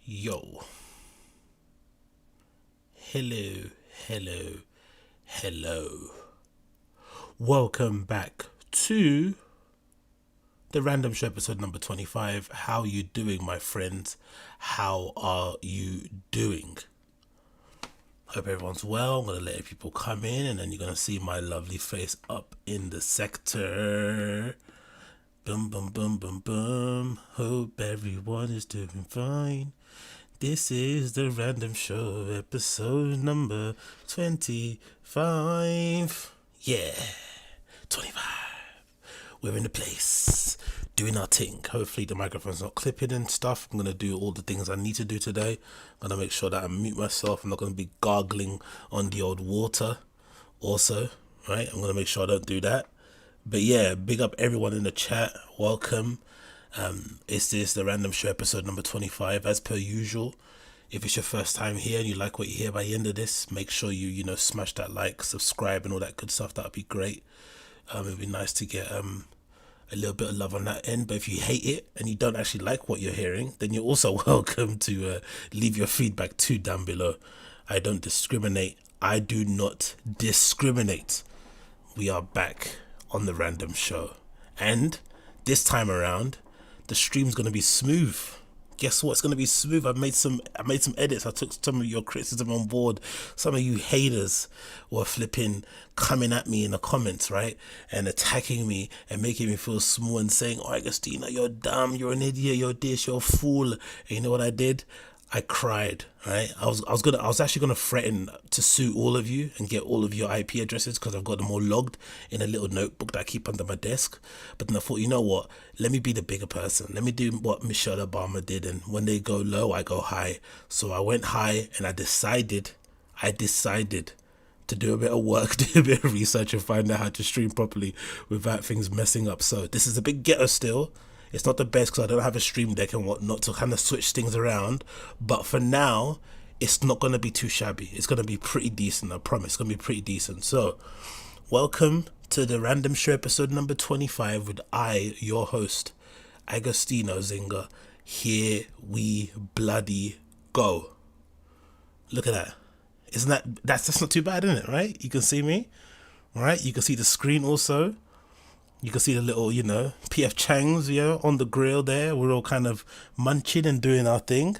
Yo. Hello. Welcome back to the Random Show episode number 25. How you doing, my friends? How are you doing? Hope everyone's well. I'm going to let people come in and then you're going to see my lovely face up in the sector. Boom, boom, boom, boom, boom. Hope everyone is doing fine. This is the Random Show episode number 25. Yeah, 25. We're in the place, doing our thing. Hopefully the microphone's not clipping and stuff. I'm going to do all the things I need to do today. I'm going to make sure that I mute myself. I'm not going to be gargling on the old water also, right? I'm going to make sure I don't do that. But yeah, big up everyone in the chat. Welcome. Is this the Random Show episode number 25 as per usual? If it's your first time here and you like what you hear by the end of this, make sure you smash that like, subscribe and all that good stuff. That would be great. It'd be nice to get a little bit of love on that end. But if you hate it and you don't actually like what you're hearing, then you're also welcome to leave your feedback too down below. I don't discriminate. I do not discriminate. We are back on the Random Show, and this time around the stream's gonna be smooth. Guess what? It's gonna be smooth. I made some edits. I took some of your criticism on board. Some of you haters were flipping coming at me in the comments, right, and attacking me and making me feel small and saying, "Oh, Agostinho, you're dumb, you're an idiot, you're this, you're a fool." And you know what I did? I cried, right? I was actually gonna threaten to sue all of you and get all of your IP addresses because I've got them all logged in a little notebook that I keep under my desk. But then I thought, you know what? Let me be the bigger person. Let me do what Michelle Obama did, and when they go low, I go high. So I went high, and I decided to do a bit of work, do a bit of research, and find out how to stream properly without things messing up. So this is a big ghetto still. It's not the best because I don't have a stream deck and whatnot to kind of switch things around. But for now, it's not going to be too shabby. It's going to be pretty decent, I promise. It's going to be pretty decent. So, welcome to the Random Show episode number 25 with I, your host, AgostinhoZinga. Here we bloody go. Look at that. Isn't that's not too bad, isn't it, right? You can see me, right? You can see the screen also. You can see the little, PF Changs, on the grill there. We're all kind of munching and doing our thing.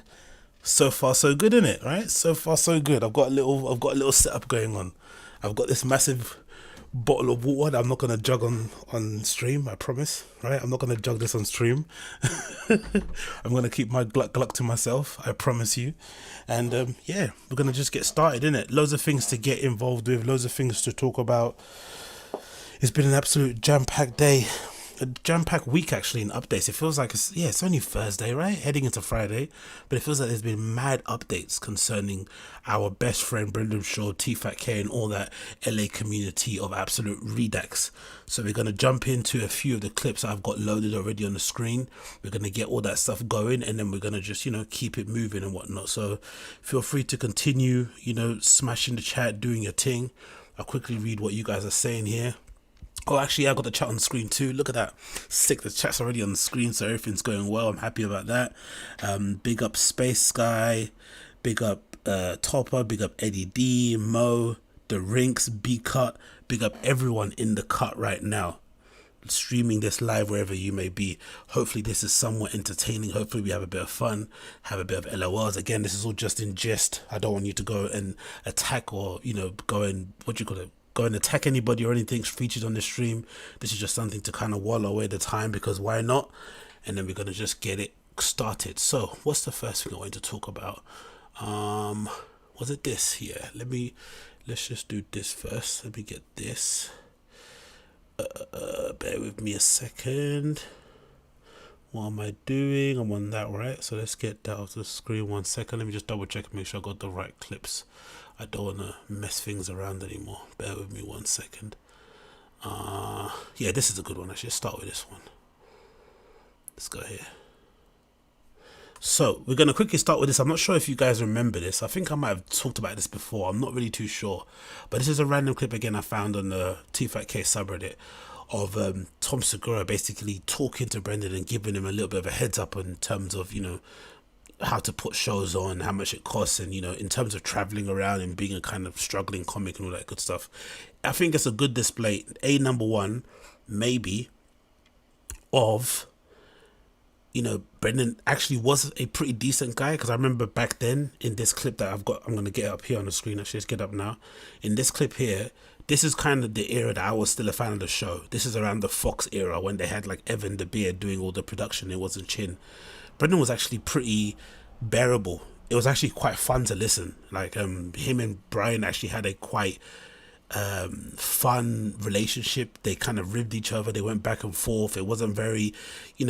So far, so good, isn't it? Right? So far, so good. I've got a little setup going on. I've got this massive bottle of water that I'm not gonna jug on stream. I promise. Right? I'm not gonna jug this on stream. I'm gonna keep my gluck to myself. I promise you. And we're gonna just get started, innit? Loads of things to get involved with. Loads of things to talk about. It's been an absolute jam-packed day, a jam-packed week actually in updates. It feels like it's only Thursday, right? Heading into Friday, but it feels like there's been mad updates concerning our best friend Brendan Schaub, TFATK, and all that LA community of absolute redacts. So we're gonna jump into a few of the clips that I've got loaded already on the screen. We're gonna get all that stuff going, and then we're gonna just keep it moving and whatnot. So feel free to continue, smashing the chat, doing your thing. I'll quickly read what you guys are saying here. Oh, actually, I got the chat on the screen too. Look at that. Sick. The chat's already on the screen, so everything's going well. I'm happy about that. Big up Space Sky. Big up Topper. Big up Eddie D. Mo. The Rinks. B-Cut. Big up everyone in the cut right now. Streaming this live wherever you may be. Hopefully this is somewhat entertaining. Hopefully we have a bit of fun. Have a bit of LOLs. Again, this is all just in jest. I don't want you to go and attack or, go and, go and attack anybody or anything featured on the stream. This is just something to kind of wallow away the time, because why not? And then we're going to just get it started. So what's the first thing I want to talk about? Was it this here? Let's just do this first. Let me get this. Bear with me a second. What am I doing? I'm on that, right? So let's get that off the screen 1 second. Let me just double check and make sure I got the right clips. I don't want to mess things around anymore. Bear with me 1 second. This is a good one. I should start with this one. Let's go here. So we're going to quickly start with this. I'm not sure if you guys remember this. I think I might have talked about this before. I'm not really too sure. But this is a random clip again I found on the TFATK subreddit of Tom Segura basically talking to Brendan and giving him a little bit of a heads up in terms of, how to put shows on, how much it costs, and in terms of traveling around and being a kind of struggling comic and all that good stuff. I think it's a good display. Number one, maybe, of Brendan actually was a pretty decent guy, because I remember back then in this clip that I'm going to get up here on the screen. Actually, let's get up now. In this clip here, this is kind of the era that I was still a fan of the show. This is around the Fox era when they had like Evan the Beard doing all the production. It wasn't Chin. Brendan was actually pretty bearable. It was actually quite fun to listen. Like him and Brian actually had a quite fun relationship. They kind of ribbed each other. They went back and forth. It wasn't very, you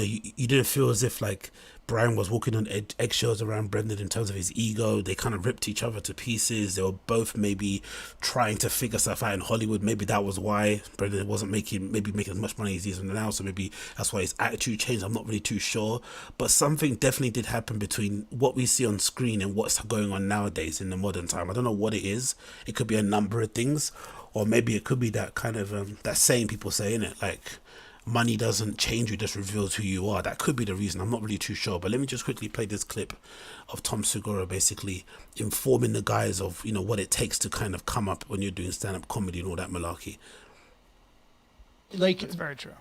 didn't feel as if like Brian was walking on eggshells around Brendan in terms of his ego. They kind of ripped each other to pieces. They were both maybe trying to figure stuff out in Hollywood. Maybe that was why Brendan wasn't making as much money as he is now. So maybe that's why his attitude changed. I'm not really too sure. But something definitely did happen between what we see on screen and what's going on nowadays in the modern time. I don't know what it is. It could be a number of things. Or maybe it could be that kind of that saying people say, innit? Like, money doesn't change you, just reveals who you are. That could be the reason. I'm not really too sure. But let me just quickly play this clip of Tom Segura basically informing the guys of, what it takes to kind of come up when you're doing stand-up comedy and all that malarkey. Like, It's very true.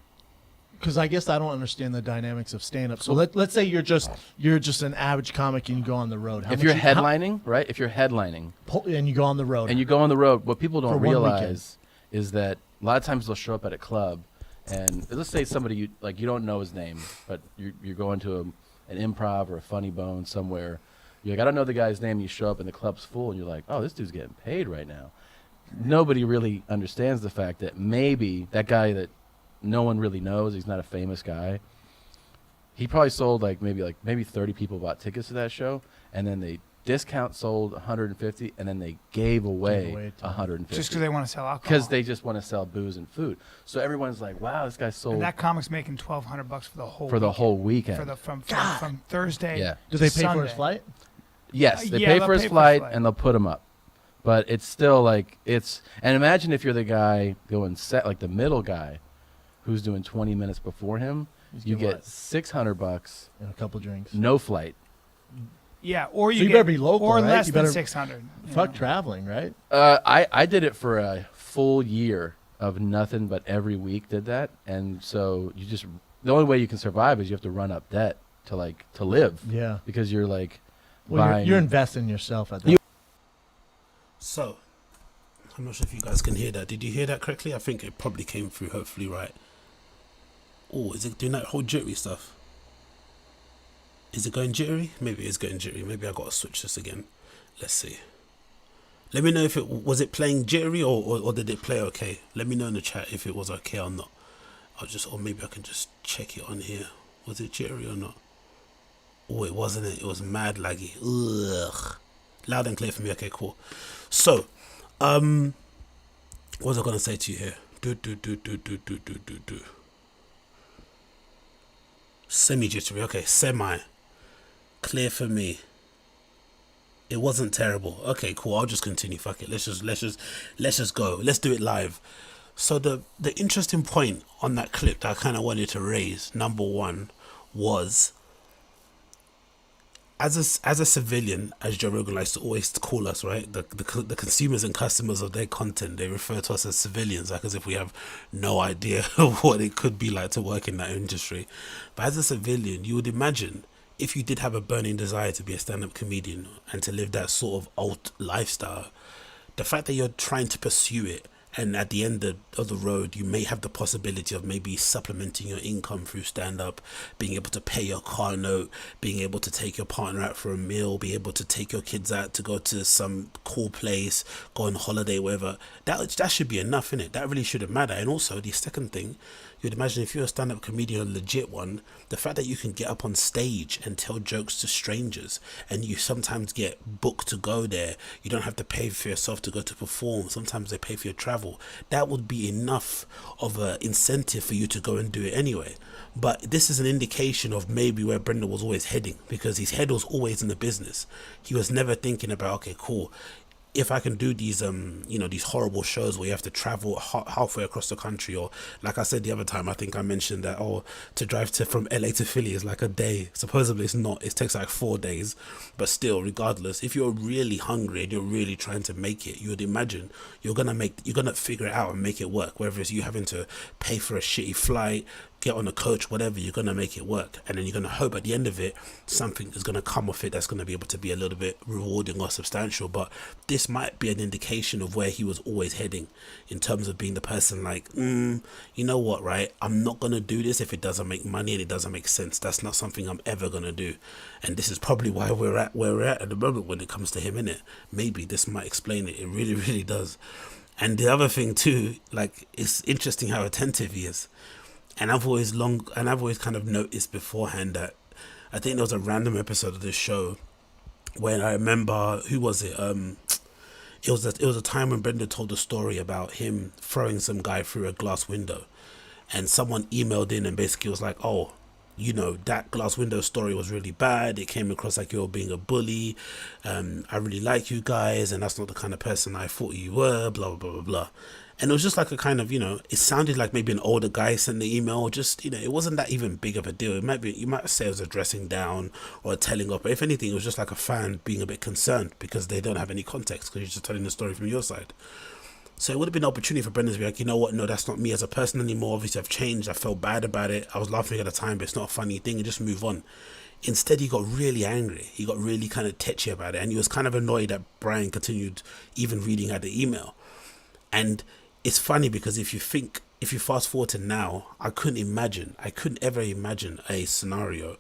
because I guess I don't understand the dynamics of stand-up. So let's say you're just an average comic and you go on the road. If you're headlining, right? If you're headlining and you go on the road, what people don't realize is that a lot of times they'll show up at a club, and let's say somebody you don't know his name, but you're going to an improv or a funny bone somewhere. You're like, I don't know the guy's name. You show up and the club's full, and you're like, oh, this dude's getting paid right now. Nobody really understands the fact that maybe that guy that no one really knows, he's not a famous guy, he probably sold maybe 30 people bought tickets to that show, and then they discount sold 150, and then they gave away 150 Just because they want to sell alcohol. because they just want to sell booze and food. So everyone's like, wow, this guy sold And that comic's making $1,200 for the whole for the whole weekend. from Thursday. Yeah. do they pay Sunday. for his flight? Yes, they Yeah, pay they'll for his pay for his flight flight. and they'll put him up. But it's still like and imagine if you're the guy going like the middle guy who's doing 20 minutes before him, you get $600, And a couple drinks. no flight. Yeah, or So you better be local, or right? less You than better- 600. Fuck traveling, right? I did it for a full year of nothing but every week did that. And so the only way you can survive is you have to run up debt to live. Yeah. Because you're like Well, buying. you're investing in yourself at that. So, I'm not sure if you guys can hear that. Did you hear that correctly? I think it probably came through, hopefully, right. Oh, is it doing that whole jittery stuff? Is it going jittery? Maybe it's going jittery. Maybe I got to switch this again. Let's see. Let me know if was it playing jittery or did it play okay? Let me know in the chat if it was okay or not. Or maybe I can just check it on here. Was it jittery or not? Oh, it wasn't. It was mad laggy. Ugh. Loud and clear for me. Okay, cool. So, what was I gonna say to you here? Semi jittery. Okay, semi. Clear for me. It wasn't terrible. Okay, cool. I'll just continue. Fuck it. Let's just go. Let's do it live. So the interesting point on that clip that I kind of wanted to raise, number one, was as a civilian, as Joe Rogan likes to always call us, right? The consumers and customers of their content, they refer to us as civilians, like as if we have no idea of what it could be like to work in that industry. But as a civilian, you would imagine if you did have a burning desire to be a stand-up comedian and to live that sort of alt lifestyle, the fact that you're trying to pursue it, and at the end of the road, you may have the possibility of maybe supplementing your income through stand-up, being able to pay your car note, being able to take your partner out for a meal, be able to take your kids out to go to some cool place, go on holiday, whatever. That should be enough, innit? That really shouldn't matter. And also, the second thing, you'd imagine if you're a stand-up comedian, a legit one, the fact that you can get up on stage and tell jokes to strangers, and you sometimes get booked to go there, you don't have to pay for yourself to go to perform, sometimes they pay for your travel, that would be enough of an incentive for you to go and do it anyway. But this is an indication of maybe where Brendan was always heading, because his head was always in the business. He was never thinking about, okay, cool, if I can do these these horrible shows where you have to travel halfway across the country, or like I said the other time, I think I mentioned that to drive from LA to Philly is like a day. Supposedly it's not, it takes like 4 days, but still, regardless, if you're really hungry and you're really trying to make it, you would imagine you're gonna figure it out and make it work, whether it's you having to pay for a shitty flight, get on a coach, whatever, you're gonna make it work. And then you're gonna hope at the end of it something is gonna come off it that's gonna be able to be a little bit rewarding or substantial. But this might be an indication of where he was always heading, in terms of being the person like, you know what, right, I'm not gonna do this if it doesn't make money and it doesn't make sense. That's not something I'm ever gonna do. And this is probably why we're at where we're at the moment when it comes to him, innit? Maybe this might explain it. It really, really does. And the other thing too, like, it's interesting how attentive he is. And I've always kind of noticed beforehand that, I think there was a random episode of this show when I remember, who was it? It was a time when Brendan told a story about him throwing some guy through a glass window, and someone emailed in and basically was like, oh, you know, that glass window story was really bad. It came across like you're being a bully. I really like you guys, and that's not the kind of person I thought you were, blah, blah, blah, blah, blah. And it was just like a kind of, you know, it sounded like maybe an older guy sent the email. Just, you know, it wasn't that even big of a deal. It might be, you might say it was a dressing down or a telling up. But if anything, it was just like a fan being a bit concerned because they don't have any context, because you're just telling the story from your side. So it would have been an opportunity for Brendan to be like, you know what, no, that's not me as a person anymore. Obviously, I've changed. I felt bad about it. I was laughing at the time, but it's not a funny thing, and just move on. Instead, he got really angry. He got really kind of tetchy about it, and he was kind of annoyed that Brian continued even reading out the email. And it's funny because if you fast forward to now, I couldn't ever imagine a scenario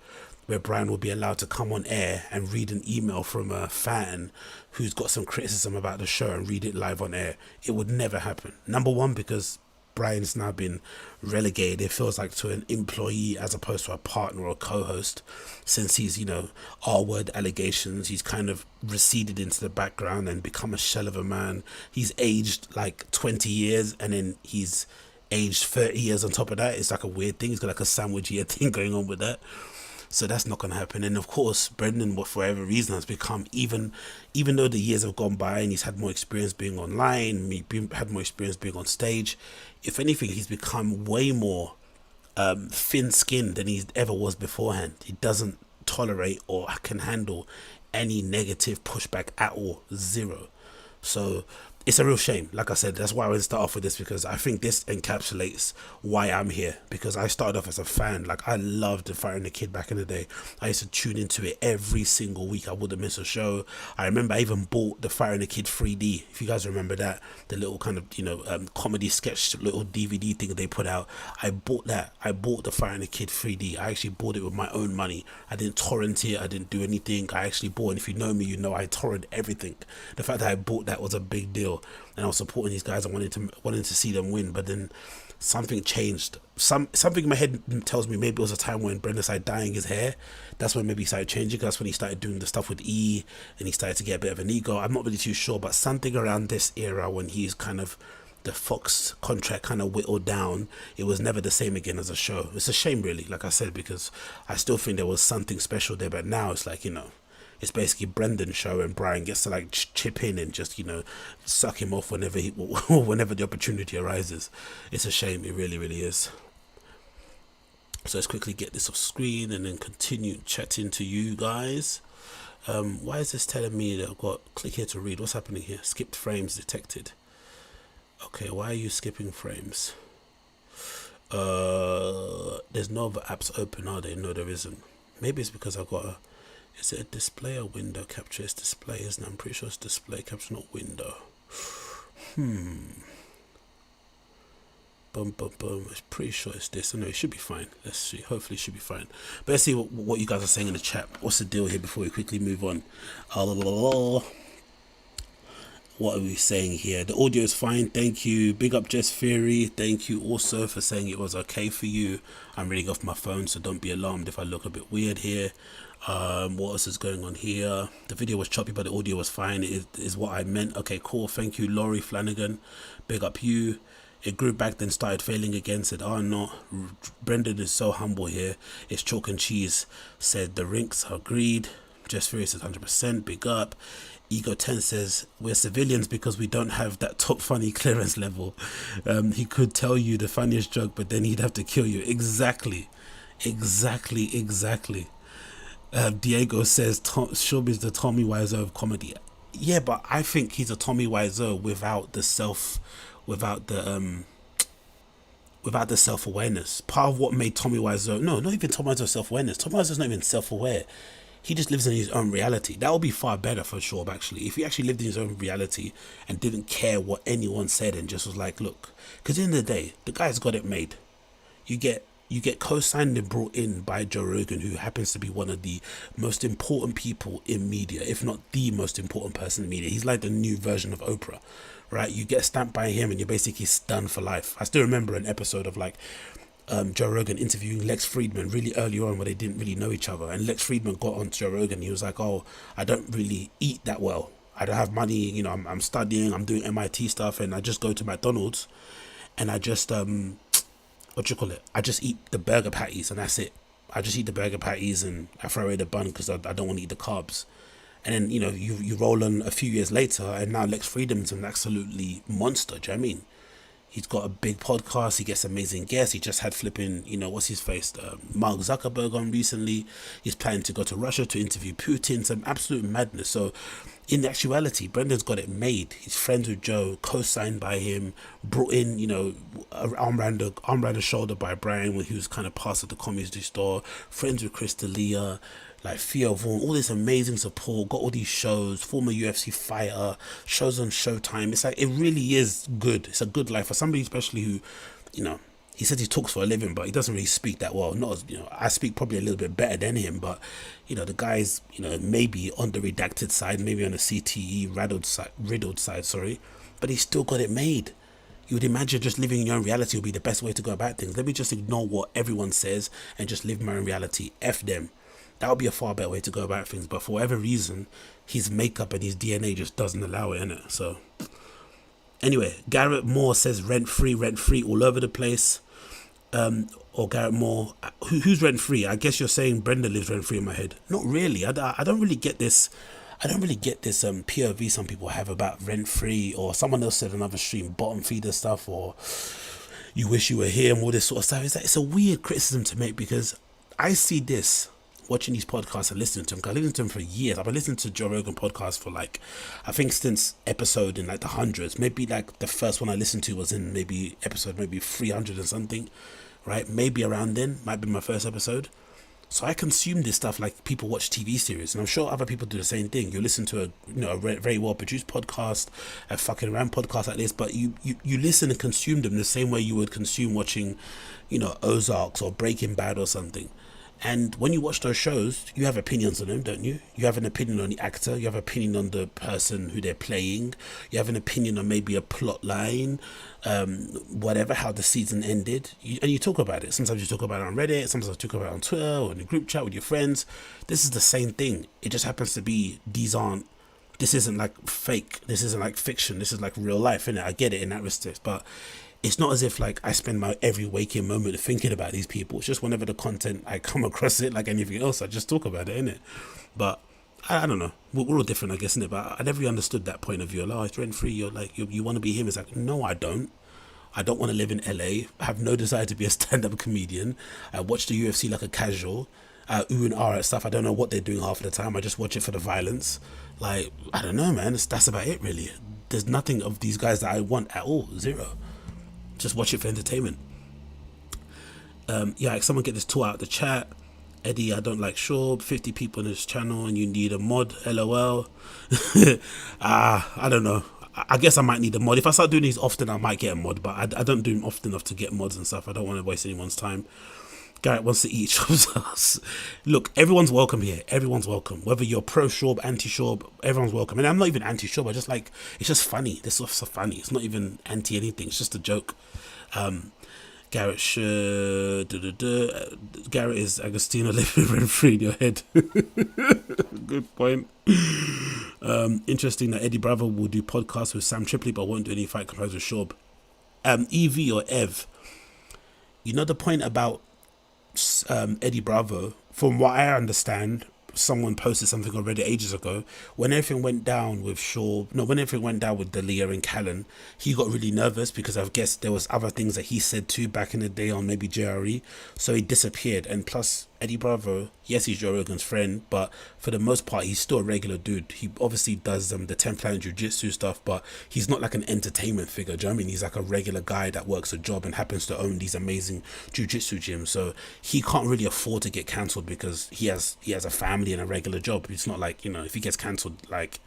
where Brian will be allowed to come on air and read an email from a fan who's got some criticism about the show and read it live on air. It would never happen. Number one, because Brian's now been relegated, it feels like, to an employee as opposed to a partner or a co-host. Since he's, you know, R-word allegations, he's kind of receded into the background and become a shell of a man. He's aged like 20 years and then he's aged 30 years on top of that. It's like a weird thing. He's got like a sandwich year thing going on with that. So that's not going to happen. And of course, Brendan, for whatever reason, has become, even though the years have gone by and he's had more experience being online, had more experience being on stage, if anything, he's become way more thin-skinned than he ever was beforehand. He doesn't tolerate or can handle any negative pushback at all. Zero. So it's a real shame. Like I said, that's why I want to start off with this, because I think this encapsulates why I'm here. Because I started off as a fan. Like, I loved The Fighter and the Kid back in the day. I used to tune into it every single week. I wouldn't miss a show. I remember I even bought The Fighter and the Kid 3D, if you guys remember that, the little kind of, you know, comedy sketch little DVD thing they put out. I bought that. I bought The Fighter and the Kid 3D. I actually bought it with my own money. I didn't torrent it. I didn't do anything. I actually bought it. If you know me, you know I torrent everything. The fact that I bought that was a big deal. And I was supporting these guys and wanting to see them win. But then something changed. Something in my head tells me maybe it was a time when Brendan started dyeing his hair. That's when maybe he started changing. That's when he started doing the stuff with E, and he started to get a bit of an ego. I'm not really too sure, but something around this era when he's kind of, the Fox contract kind of whittled down, it was never the same again as a show. It's a shame, really, like I said, because I still think there was something special there. But now it's like, you know, it's basically Brendan's show, and Brian gets to like chip in and just, you know, suck him off whenever whenever the opportunity arises. It's a shame. It really, really is. So let's quickly get this off screen and then continue chatting to you guys. Why is this telling me that I've got click here to read? What's happening here? Skipped frames detected. Okay, why are you skipping frames? There's no other apps open, are there? No, there isn't. Maybe it's because I've got a, is it a display or window capture? It's display, isn't it? I'm pretty sure it's display capture, not window. Boom. I'm pretty sure it's this. I know it should be fine. Let's see. Hopefully it should be fine. But let's see what you guys are saying in the chat. What's the deal here before we quickly move on? What are we saying here? The audio is fine. Thank you. Big up Jess Theory. Thank you also for saying it was okay for you. I'm reading off my phone, so don't be alarmed if I look a bit weird here. What else is going on here? The video was choppy, but the audio was fine. It is what I meant. Okay, cool. Thank you, Laurie Flanagan. Big up you. It grew back, then started failing again. Said, oh no, Brendan is so humble here. It's chalk and cheese. Said the rinks agreed. Jess Fury says 100%. Big up. Ego 10 says, we're civilians because we don't have that top funny clearance level. He could tell you the funniest joke, but then he'd have to kill you. Exactly. Diego says, Schaub is the Tommy Wiseau of comedy. Yeah, but I think he's a Tommy Wiseau without the self-awareness. Part of what made Tommy Wiseau, no, not even Tommy Wiseau self-awareness. Tommy Wiseau's not even self-aware. He just lives in his own reality. That would be far better for Schaub, actually. If he actually lived in his own reality and didn't care what anyone said and just was like, look, because at the end of the day, the guy's got it made. You get co-signed and brought in by Joe Rogan, who happens to be one of the most important people in media, if not the most important person in media. He's like the new version of Oprah, right? You get stamped by him and you're basically stunned for life. I still remember an episode of like Joe Rogan interviewing Lex Friedman really early on, where they didn't really know each other, and Lex Friedman got on Joe Rogan. He was like, oh, I don't really eat that well. I don't have money, you know, I'm studying, I'm doing MIT stuff, and I just go to McDonald's and I just I just eat the burger patties and that's it. I just eat the burger patties and I throw away the bun because I don't want to eat the carbs. And then, you know, you roll on a few years later and now Lex Friedman's an absolutely monster. Do you know what I mean? He's got a big podcast. He gets amazing guests. He just had flipping, you know, what's his face? Mark Zuckerberg on recently. He's planning to go to Russia to interview Putin. Some absolute madness. So in actuality, Brendan's got it made. He's friends with Joe, co-signed by him, brought in, you know, arm around the shoulder by Brian, when he was kind of past at the Comedy Store, friends with Chris D'Elia, like Theo Vaughn, all this amazing support, got all these shows, former UFC fighter, shows on Showtime. It's like, it really is good. It's a good life for somebody, especially who, you know, he says he talks for a living, but he doesn't really speak that well. Not as, you know, I speak probably a little bit better than him, but, you know, the guy's, you know, maybe on the redacted side, maybe on the CTE riddled side, sorry, but he's still got it made. You would imagine just living in your own reality would be the best way to go about things. Let me just ignore what everyone says and just live my own reality. F them. That would be a far better way to go about things. But for whatever reason, his makeup and his DNA just doesn't allow it, innit? So, anyway, Garrett Moore says rent free all over the place. Or Garrett Moore, who's rent free? I guess you're saying Brenda lives rent free in my head. Not really. I don't really get this. I don't really get this POV some people have about rent free, or someone else said another stream, bottom feeder stuff, or you wish you were here and all this sort of stuff. It's a weird criticism to make, because I see this watching these podcasts and listening to them. 'Cause I listened to them for years. I've been listening to Joe Rogan podcast for like, I think since episode in like the hundreds. Maybe like the first one I listened to was in maybe episode 300 and something, right? Maybe around then might be my first episode. So I consume this stuff like people watch TV series, and I'm sure other people do the same thing. You listen to a very well produced podcast, a fucking around podcast like this, but you listen and consume them the same way you would consume watching, you know, Ozarks or Breaking Bad or something. And when you watch those shows, you have opinions on them, don't you? You have an opinion on the actor. You have an opinion on the person who they're playing. You have an opinion on maybe a plot line, whatever, how the season ended. And you talk about it. Sometimes you talk about it on Reddit. Sometimes you talk about it on Twitter or in a group chat with your friends. This is the same thing. It just happens to be this isn't like fake. This isn't like fiction. This is like real life, innit? I get it in that respect. But it's not as if like I spend my every waking moment thinking about these people. It's just whenever the content I come across it, like anything else, I just talk about it, innit? But I don't know. We're all different, I guess, innit? But I never really understood that point of view. Like, oh, it's rent free. You're like, you want to be him. It's like, no, I don't. I don't want to live in LA. I have no desire to be a stand-up comedian. I watch the UFC like a casual. Ooh and ah at stuff. I don't know what they're doing half of the time. I just watch it for the violence. Like, I don't know, man. That's about it, really. There's nothing of these guys that I want at all. Zero. Just watch it for entertainment. Yeah, like someone get this tool out of the chat. Eddie, I don't like Schaub. 50 people in this channel and you need a mod. LOL. I don't know. I guess I might need a mod. If I start doing these often, I might get a mod, but I don't do them often enough to get mods and stuff. I don't want to waste anyone's time. Garrett wants to eat Schaub's ass. Look, everyone's welcome here. Everyone's welcome. Whether you're pro-Schaub, anti-Schaub, everyone's welcome. And I'm not even anti-Schaub. I just like, it's just funny. This stuff's so funny. It's not even anti-anything. It's just a joke. Garrett Garrett is Agostino living rent free in your head. Good point. Interesting that Eddie Bravo will do podcasts with Sam Tripoli but won't do any fight composed with Schaub. EV or Ev, you know the point about Eddie Bravo, from what I understand someone posted something already ages ago. When everything went down with when everything went down with Dalia and Callan, he got really nervous because I guess there was other things that he said too back in the day on maybe JRE, so he disappeared. And plus, Eddie Bravo, yes, he's Joe Rogan's friend, but for the most part, he's still a regular dude. He obviously does the 10 Planet Jiu-Jitsu stuff, but he's not like an entertainment figure. Do you know what I mean? He's like a regular guy that works a job and happens to own these amazing jiu-jitsu gyms. So he can't really afford to get cancelled because he has a family and a regular job. It's not like, you know, if he gets cancelled, like,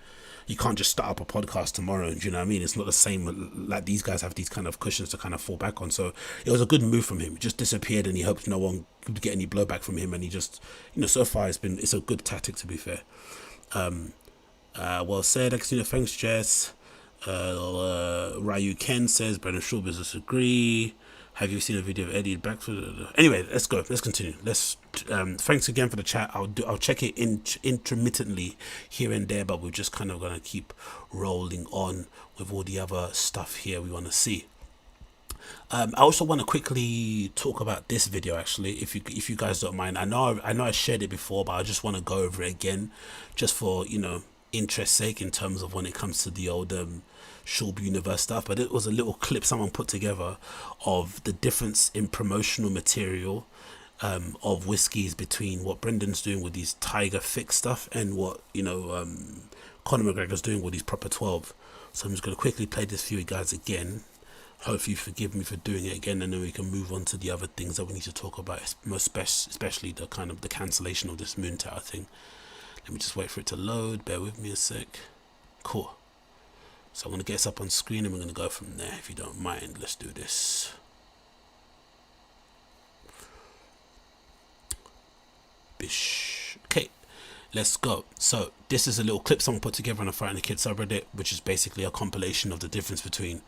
you can't just start up a podcast tomorrow. Do you know what I mean? It's not the same. Like, these guys have these kind of cushions to kind of fall back on. So it was a good move from him. He just disappeared, and he hoped no one could get any blowback from him. And he just, you know, so far it's a good tactic, to be fair. Well said, thanks, Jess. Ryu Ken says Brendan Schaub does disagree. Have you seen a video of Eddie back? Anyway, let's go. Let's continue. Thanks again for the chat. I'll check it intermittently here and there, but we're just kind of gonna keep rolling on with all the other stuff here we want to see. I also want to quickly talk about this video, actually, if you guys don't mind. I know I shared it before, but I just want to go over it again, just for, you know, interest sake, in terms of when it comes to the old Schaub Universe stuff. But it was a little clip someone put together of the difference in promotional material of whiskies between what Brendan's doing with these Tiger Thiccc stuff and what, you know, Conor McGregor's doing with these proper 12. So I'm just going to quickly play this for you guys again. Hopefully you forgive me for doing it again, and then we can move on to the other things that we need to talk about, especially the kind of the cancellation of this Moontower thing. Let me just wait for it to load. Bear with me a sec. Cool. So I'm going to get this up on screen and we're going to go from there. If you don't mind, let's do this. Bish. Okay, let's go. So this is a little clip someone put together on a Fighting the Kid subreddit, which is basically a compilation of the difference between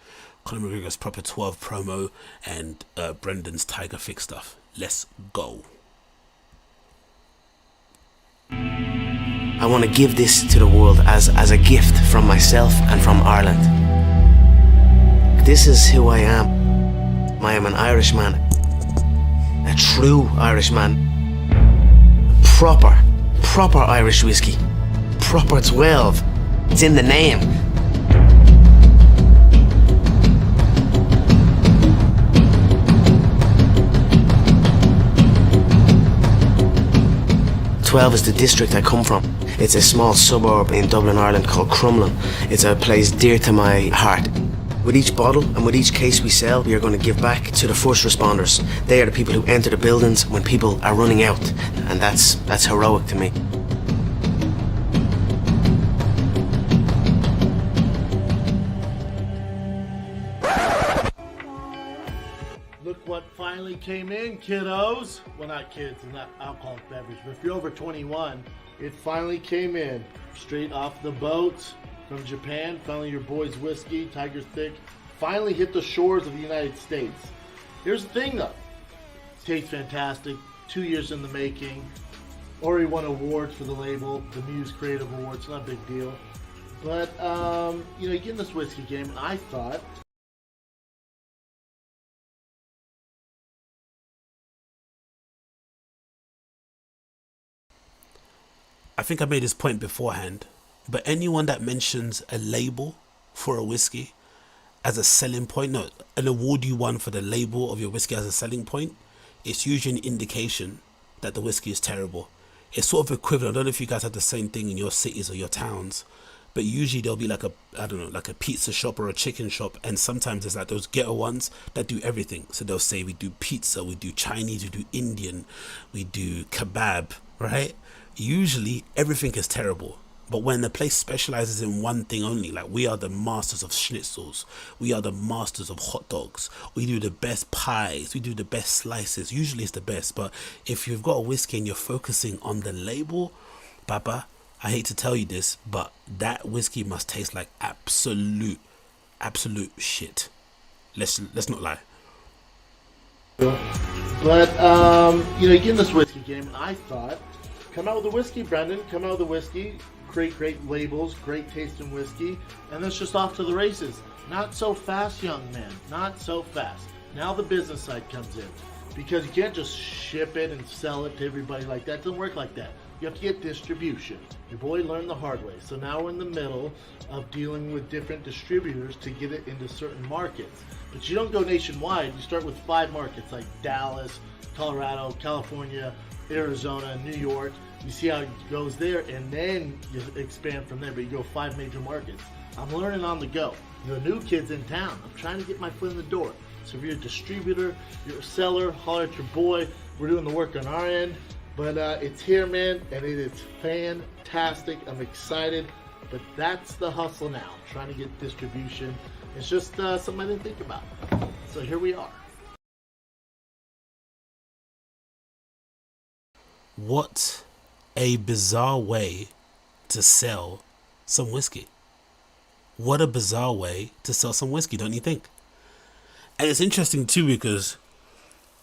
Conor McGregor's proper 12 promo and Brendan's Tiger Thiccc stuff. Let's go. I want to give this to the world as a gift from myself and from Ireland. This is who I am. I am an Irishman, a true Irishman, proper Irish whiskey, proper 12. It's in the name. Twelve is the district I come from. It's a small suburb in Dublin, Ireland called Crumlin. It's a place dear to my heart. With each bottle and with each case we sell, we are going to give back to the first responders. They are the people who enter the buildings when people are running out, and that's heroic to me. Look what finally came in, kiddos. Well, not kids, it's not alcoholic beverage, but if you're over 21, it finally came in. Straight off the boat from Japan. Finally, your boy's whiskey, Tiger Thiccc, finally hit the shores of the United States. Here's the thing, though. It tastes fantastic. 2 years in the making. Already won awards for the label, the Muse Creative Awards. Not a big deal. But, you know, you get in this whiskey game, and I thought, I think I made this point beforehand, but anyone that mentions a label for a whiskey as a selling point, no, an award you won for the label of your whiskey as a selling point, it's usually an indication that the whiskey is terrible. It's sort of equivalent. I don't know if you guys have the same thing in your cities or your towns, but usually there'll be like like a pizza shop or a chicken shop, and sometimes there's like those ghetto ones that do everything. So they'll say we do pizza, we do Chinese, we do Indian, we do kebab, right? Usually everything is terrible, but when the place specializes in one thing only, like we are the masters of schnitzels, we are the masters of hot dogs, we do the best pies, we do the best slices, usually it's the best. But if you've got a whiskey and you're focusing on the label, Papa, I hate to tell you this, but that whiskey must taste like absolute shit. Let's not lie. but you know, you get in this whiskey game, and I thought, come out with a whiskey, Brendan. Come out with a whiskey. Great labels, great tasting whiskey, and it's just off to the races. Not so fast, young man. Not so fast. Now the business side comes in, because you can't just ship it and sell it to everybody like that. It doesn't work like that. you have to get distribution. Your boy learned the hard way. So now we're in the middle of dealing with different distributors to get it into certain markets. But you don't go nationwide. You start with 5 markets like Dallas, Colorado, California, Arizona, New York. You see how it goes there, and then you expand from there, but you go 5 major markets. I'm learning on the go. The new kids in town. I'm trying to get my foot in the door. So if you're a distributor, you're a seller, holler at your boy. We're doing the work on our end. But it's here, man, and it is fantastic. I'm excited. But that's the hustle now, trying to get distribution. It's just something I didn't think about. So here we are. What a bizarre way to sell some whiskey. What a bizarre way to sell some whiskey, don't you think? And it's interesting too, because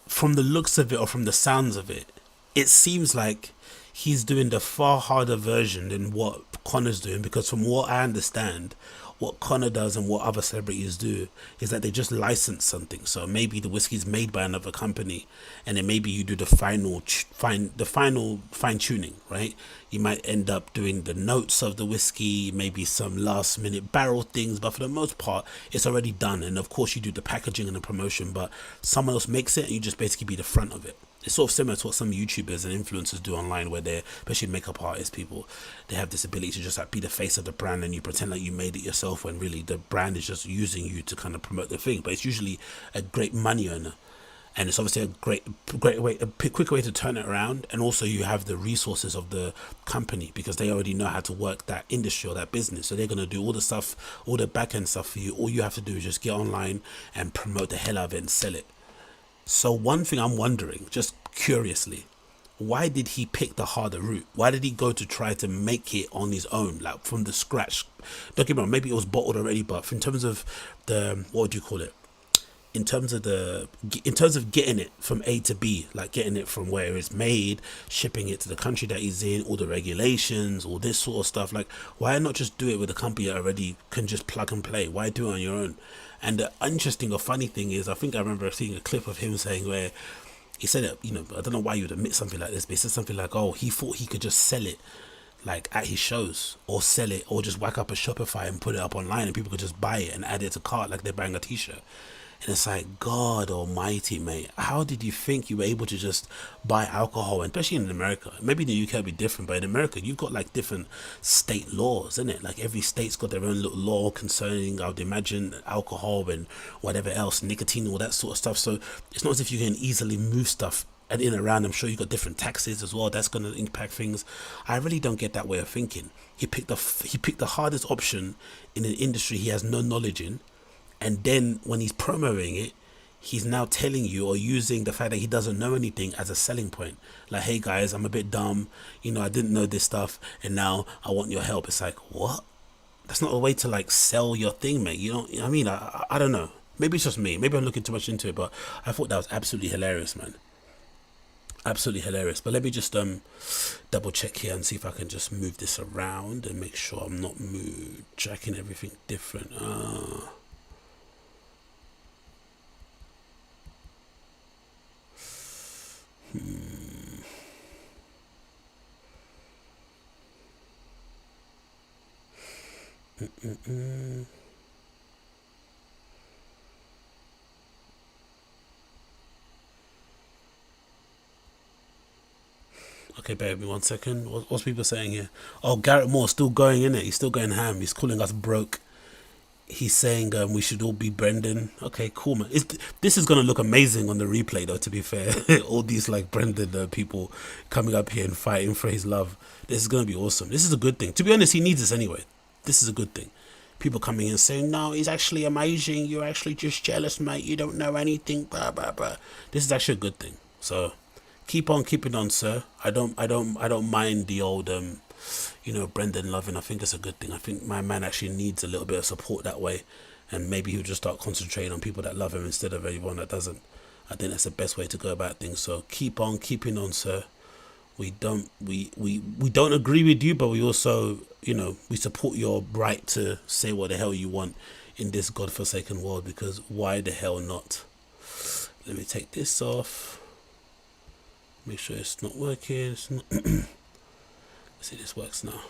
from the looks of it, or from the sounds of it, it seems like he's doing the far harder version than what Connor's doing, because from what I understand, what Connor does and what other celebrities do is that they just license something. So maybe the whiskey is made by another company, and then maybe you do the final fine tuning, right? You might end up doing the notes of the whiskey, maybe some last minute barrel things, but for the most part, it's already done. And of course, you do the packaging and the promotion, but someone else makes it, and you just basically be the front of it. It's sort of similar to what some YouTubers and influencers do online, where they're, especially makeup artists, people, they have this ability to just like be the face of the brand, and you pretend like you made it yourself when really the brand is just using you to kind of promote the thing. But it's usually a great money earner, and it's obviously a great way, a quick way to turn it around. And also you have the resources of the company, because they already know how to work that industry or that business, so they're going to do all the stuff, all the back end stuff for you. All you have to do is just get online and promote the hell out of it and sell it. So one thing I'm wondering, just curiously, why did he pick the harder route? Why did he go to try to make it on his own, like from the scratch? Don't get me wrong, maybe it was bottled already, but in terms of the, what would you call it? In terms of getting it from A to B, like getting it from where it's made, shipping it to the country that he's in, all the regulations, all this sort of stuff. Like, why not just do it with a company that already can just plug and play? Why do it on your own? And the interesting or funny thing is, I think I remember seeing a clip of him saying where he said it, you know, I don't know why you would admit something like this, but he said something like, oh, he thought he could just sell it like at his shows, or sell it, or just whack up a Shopify and put it up online, and people could just buy it and add it to cart like they're buying a t-shirt. And it's like, God almighty, mate, how did you think you were able to just buy alcohol? And especially in America, maybe in the UK it'd be different, but in America you've got like different state laws, isn't it? Like every state's got their own little law concerning, I would imagine, alcohol and whatever else, nicotine, all that sort of stuff. So it's not as if you can easily move stuff and in and around. I'm sure you've got different taxes as well, that's going to impact things. I really don't get that way of thinking. He picked the hardest option in an industry he has no knowledge in. And then when he's promoting it, he's now telling you, or using the fact that he doesn't know anything as a selling point. Like, hey guys, I'm a bit dumb, you know, I didn't know this stuff, and now I want your help. It's like, what? That's not a way to like sell your thing, mate. You know, I mean, I don't know. Maybe it's just me. Maybe I'm looking too much into it, but I thought that was absolutely hilarious, man. Absolutely hilarious. But let me just double check here and see if I can just move this around and make sure I'm not tracking everything different. Okay, bear with me 1 second. What's people saying here? Oh, Garrett Moore still going in it. He's still going ham. He's calling us broke. He's saying we should all be Brendan. Okay, cool, man. This is going to look amazing on the replay, though, to be fair. All these, like, Brendan people coming up here and fighting for his love. This is going to be awesome. This is a good thing. To be honest, he needs this anyway. This is a good thing. People coming in saying, no, he's actually amazing. You're actually just jealous, mate. You don't know anything. Blah, blah, blah. This is actually a good thing. So keep on keeping on, sir. I don't mind the old you know, Brendan loving. I think it's a good thing. I think my man actually needs a little bit of support that way, and maybe he'll just start concentrating on people that love him instead of everyone that doesn't. I think that's the best way to go about things. So keep on keeping on, sir. We don't agree with you, but we also, you know, we support your right to say what the hell you want in this godforsaken world, because why the hell not? Let me take this off. Make sure it's not working. It's not See, this works now.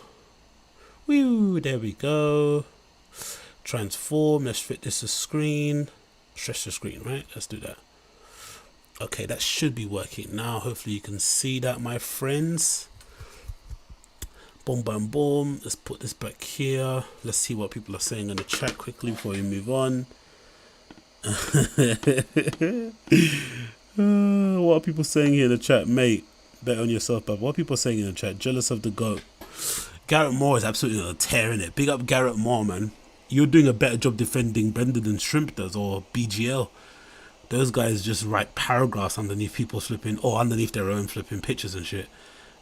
Woo, there we go. Transform, let's fit this to screen. Stretch the screen, right? Let's do that. Okay, that should be working now. Hopefully you can see that, my friends. Boom, boom, boom. Let's put this back here. Let's see what people are saying in the chat quickly before we move on. What are people saying here in the chat, mate? Bet on yourself, but what are people saying in the chat? Jealous of the GOAT. Garrett Moore is absolutely on a tear, in it. Big up Garrett Moore, man. You're doing a better job defending Brendan than Shrimp does, or BGL. Those guys just write paragraphs underneath people's flipping, or underneath their own flipping pictures and shit.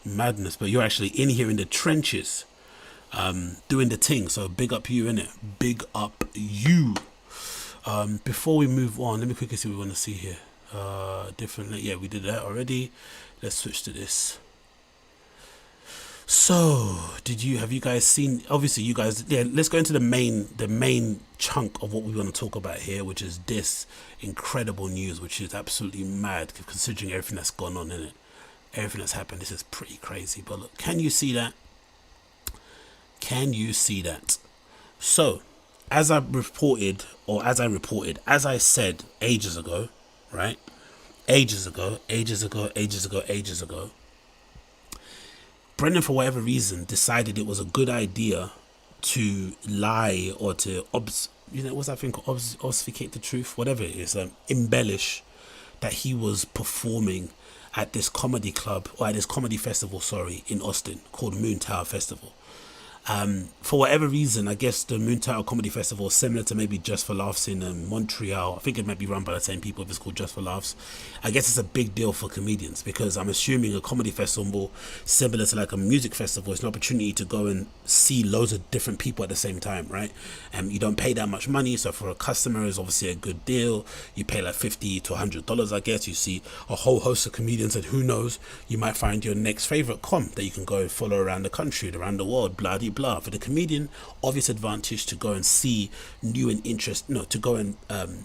Madness. But you're actually in here in the trenches, doing the thing. So big up you, innit? Big up you. Before we move on, let me quickly see what we want to see here. Differently. Yeah, we did that already. Let's switch to this. So, have you guys seen, obviously you guys, yeah, let's go into the main chunk of what we want to talk about here, which is this incredible news, which is absolutely mad considering everything that's gone on in it. Everything that's happened. This is pretty crazy. But look, can you see that? Can you see that? So, as I said ages ago, right? Ages ago. Brendan, for whatever reason, decided it was a good idea to lie or to what's that thing called? Obfuscate the truth, whatever it is, embellish that he was performing at this comedy club, or at this comedy festival, in Austin, called Moontower Festival. For whatever reason, I guess the Moontower Comedy Festival is similar to maybe Just for Laughs in Montreal. I think it might be run by the same people if it's called Just for Laughs. I guess it's a big deal for comedians, because I'm assuming a comedy festival similar to like a music festival is an opportunity to go and see loads of different people at the same time, right? And you don't pay that much money, so for a customer it's obviously a good deal. You pay like $50 to $100, I guess. You see a whole host of comedians, and who knows, you might find your next favorite comp that you can go and follow around the country, around the world, blah de blah. For the comedian, obvious advantage to go and see new and to go and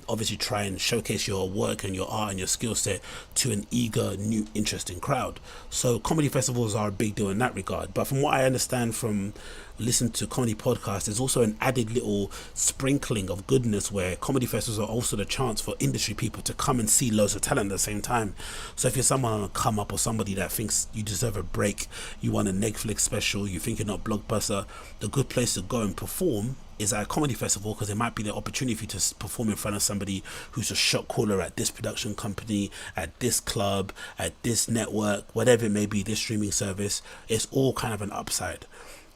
obviously try and showcase your work and your art and your skill set to an eager, new, interesting crowd. So comedy festivals are a big deal in that regard. But from what I understand from listening to comedy podcasts, there's also an added little sprinkling of goodness where comedy festivals are also the chance for industry people to come and see loads of talent at the same time. So if you're someone on a come up, or somebody that thinks you deserve a break, you want a Netflix special, you think you're not blockbuster, the good place to go and perform is at a comedy festival, because it might be the opportunity for you to perform in front of somebody who's a shot caller at this production company, at this club, at this network, whatever it may be, this streaming service. It's all kind of an upside.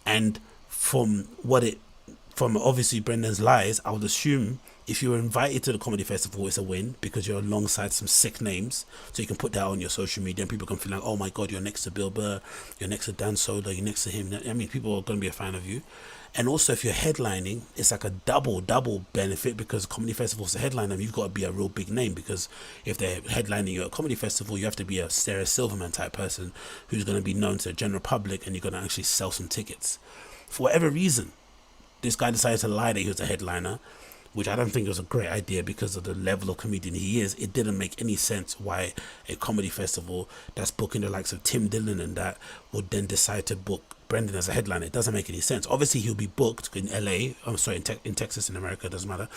And from obviously Brendan's lies, I would assume if you were invited to the comedy festival, it's a win, because you're alongside some sick names. So you can put that on your social media and people can feel like, oh my God, you're next to Bill Burr, you're next to Dan Soder, you're next to him. I mean, people are going to be a fan of you. And also if you're headlining, it's like a double benefit, because comedy festivals are headlining, you've got to be a real big name, because if they're headlining you at a comedy festival, you have to be a Sarah Silverman type person who's going to be known to the general public, and you're going to actually sell some tickets. For whatever reason, this guy decided to lie that he was a headliner, which I don't think was a great idea because of the level of comedian he is. It didn't make any sense why a comedy festival that's booking the likes of Tim Dillon and that would then decide to book Brendan as a headliner. It doesn't make any sense. Obviously, he'll be booked in LA. I'm sorry, in Texas, in America, it doesn't matter.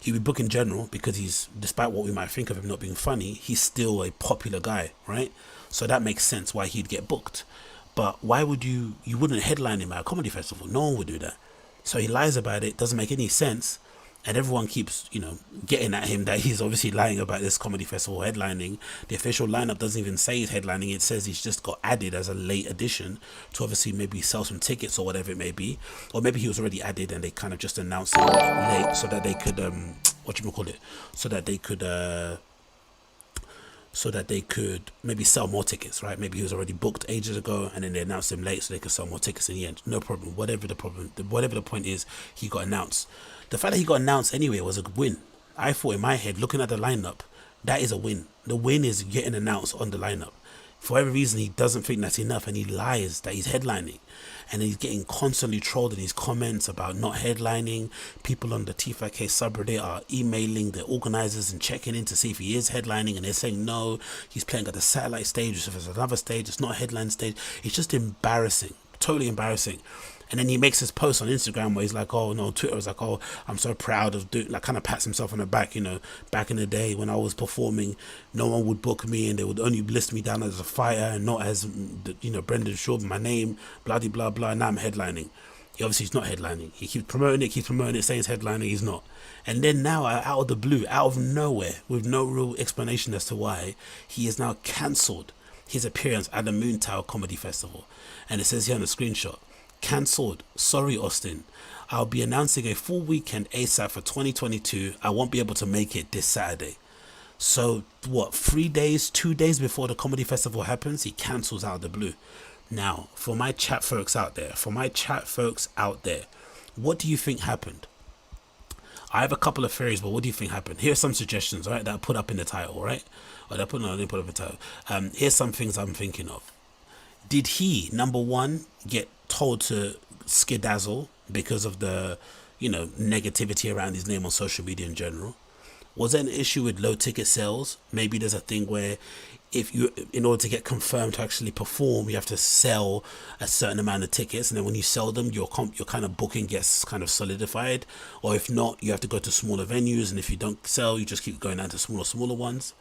He'll be booked in general because he's, despite what we might think of him not being funny, he's still a popular guy, right? So that makes sense why he'd get booked. But why would you wouldn't headline him at a comedy festival? No one would do that. So he lies about it, doesn't make any sense. And everyone keeps, getting at him that he's obviously lying about this comedy festival headlining. The official lineup doesn't even say he's headlining. It says he's just got added as a late addition to obviously maybe sell some tickets or whatever it may be. Or maybe he was already added and they kind of just announced it late so that they could, so that they could maybe sell more tickets, right? Maybe he was already booked ages ago and then they announced him late so they could sell more tickets in the end. No problem. Whatever the point is, he got announced. The fact that he got announced anyway was a win. I thought in my head, looking at the lineup, that is a win. The win is getting announced on the lineup. For whatever reason, he doesn't think that's enough and he lies that he's headlining. And he's getting constantly trolled in his comments about not headlining. People on the TFATK subreddit are emailing the organizers and checking in to see if he is headlining, and they're saying no, he's playing at the satellite stage, so if it's another stage, it's not a headline stage. It's just embarrassing totally embarrassing. And then he makes his post on Instagram where he's like, oh no, Twitter is like, oh, I'm so proud of doing, like kind of pats himself on the back, you know, back in the day when I was performing, no one would book me and they would only list me down as a fighter and not as, you know, Brendan Schaub, my name, blah, blah, blah, now I'm headlining. He obviously he's not headlining. He keeps promoting it, saying he's headlining, he's not. And then now, out of the blue, out of nowhere, with no real explanation as to why, he is now cancelled his appearance at the Moontower Comedy Festival. And it says here on the screenshot, cancelled. Sorry, Austin. I'll be announcing a full weekend ASAP for 2022. I won't be able to make it this Saturday. So, what, 2 days before the comedy festival happens, he cancels out of the blue. Now, for my chat folks out there, what do you think happened? I have a couple of theories, but what do you think happened? Here's some suggestions, right, that I put up in the title, right? Or that I didn't put up in the title. Here's some things I'm thinking of. Did he, number one, get told to skedazzle because of the, you know, negativity around his name on social media in general? Was there an issue with low ticket sales? Maybe there's a thing where if you, in order to get confirmed to actually perform, you have to sell a certain amount of tickets, and then when you sell them, your kind of booking gets kind of solidified. Or if not, you have to go to smaller venues, and if you don't sell, you just keep going down to smaller ones.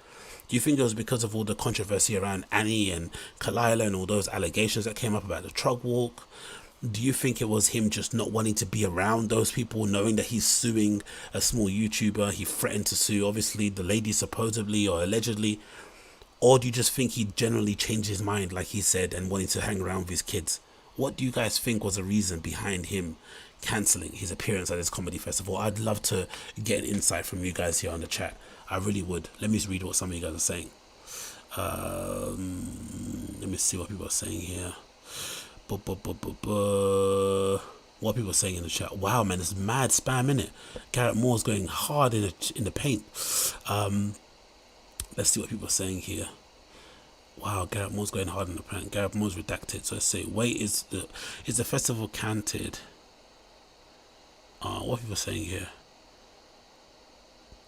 Do you think it was because of all the controversy around Annie and Kalila and all those allegations that came up about the truck walk? Do you think it was him just not wanting to be around those people, knowing that he's suing a small YouTuber? He threatened to sue, obviously, the lady supposedly or allegedly. Or do you just think he generally changed his mind, like he said, and wanted to hang around with his kids? What do you guys think was the reason behind him cancelling his appearance at this comedy festival? I'd love to get an insight from you guys here on the chat. I really would. Let me just read what some of you guys are saying. Let me see what people are saying here. What people are saying in the chat. Wow, man, it's mad spam, innit? Garrett Moore's going hard in the paint. Let's see what people are saying here. Wow, Garrett Moore's going hard in the paint. Garrett Moore's redacted. So let's say, wait, is the festival canted? What people are saying here?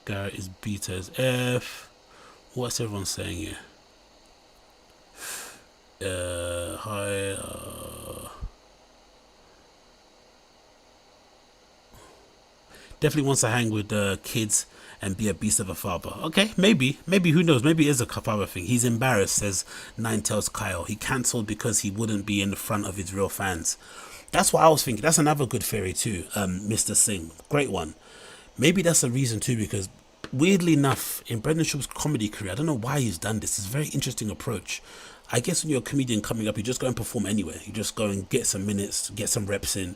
Garrett is beta as F. What's everyone saying here? Hi. Definitely wants to hang with the kids and be a beast of a father. Okay, maybe, who knows? Maybe it is a father thing. He's embarrassed, says Ninetales Kyle. He cancelled because he wouldn't be in the front of his real fans. That's what I was thinking. That's another good theory too, Mr. Singh. Great one. Maybe that's a reason too, because weirdly enough, in Brendan Schaub's comedy career, I don't know why he's done this. It's a very interesting approach. I guess when you're a comedian coming up, you just go and perform anywhere. You just go and get some minutes, get some reps in.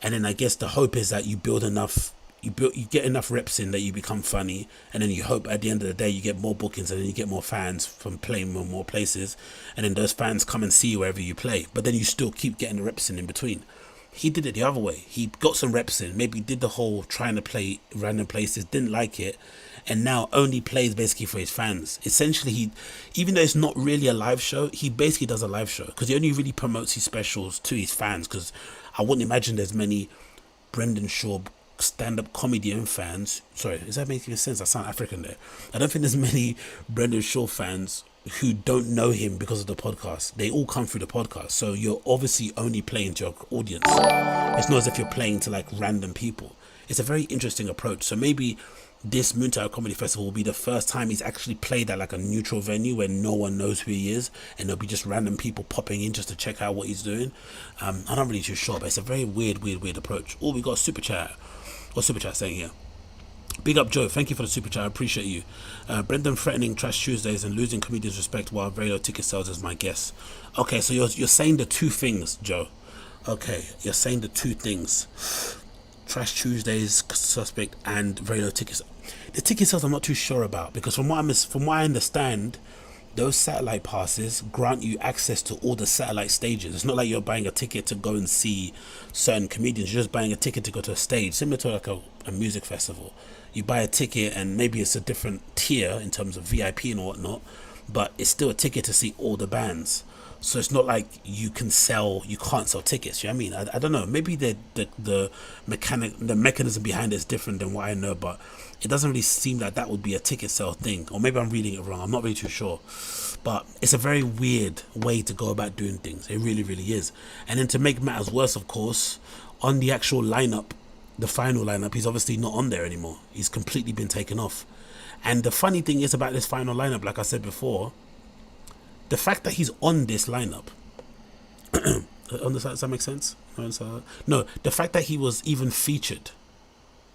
And then I guess the hope is that you build enough, you get enough reps in that you become funny. And then you hope at the end of the day, you get more bookings and then you get more fans from playing more places. And then those fans come and see you wherever you play. But then you still keep getting the reps in between. He did it the other way. He got some reps in, maybe did the whole trying to play random places, didn't like it, and now only plays basically for his fans. Essentially, he, even though it's not really a live show, he basically does a live show because he only really promotes his specials to his fans, because I wouldn't imagine there's many Brendan Schaub stand-up comedian fans. Sorry, is that making sense? I sound African there. I don't think there's many Brendan Schaub fans who don't know him because of the podcast. They all come through the podcast, so you're obviously only playing to your audience. It's not as if you're playing to like random people. It's a very interesting approach. So maybe this Moontower Comedy Festival will be the first time he's actually played at like a neutral venue where no one knows who he is, and there'll be just random people popping in just to check out what he's doing. I'm not really too sure, but it's a very weird approach. Oh, we got a super chat. What's super chat saying here? Big up Joe, thank you for the super chat, I appreciate you. Brendan threatening Trash Tuesdays and losing comedians respect while very low ticket sales is my guess. Okay, so you're saying the two things, Joe. Okay, you're saying the two things. Trash Tuesdays suspect and very low tickets. The ticket sales I'm not too sure about, because from what I understand, those satellite passes grant you access to all the satellite stages. It's not like you're buying a ticket to go and see certain comedians. You're just buying a ticket to go to a stage, similar to like a music festival. You buy a ticket and maybe it's a different tier in terms of VIP and whatnot, but it's still a ticket to see all the bands. So it's not like you can't sell tickets. You know what I mean? I don't know. Maybe the mechanism behind it is different than what I know, but it doesn't really seem like that would be a ticket sale thing. Or maybe I'm reading it wrong. I'm not really too sure. But it's a very weird way to go about doing things. It really, really is. And then to make matters worse, of course, on the actual lineup, the final lineup, he's obviously not on there anymore. He's completely been taken off. And the funny thing is about this final lineup, like I said before, the fact that he's on this lineup, does that make sense? No, the fact that he was even featured,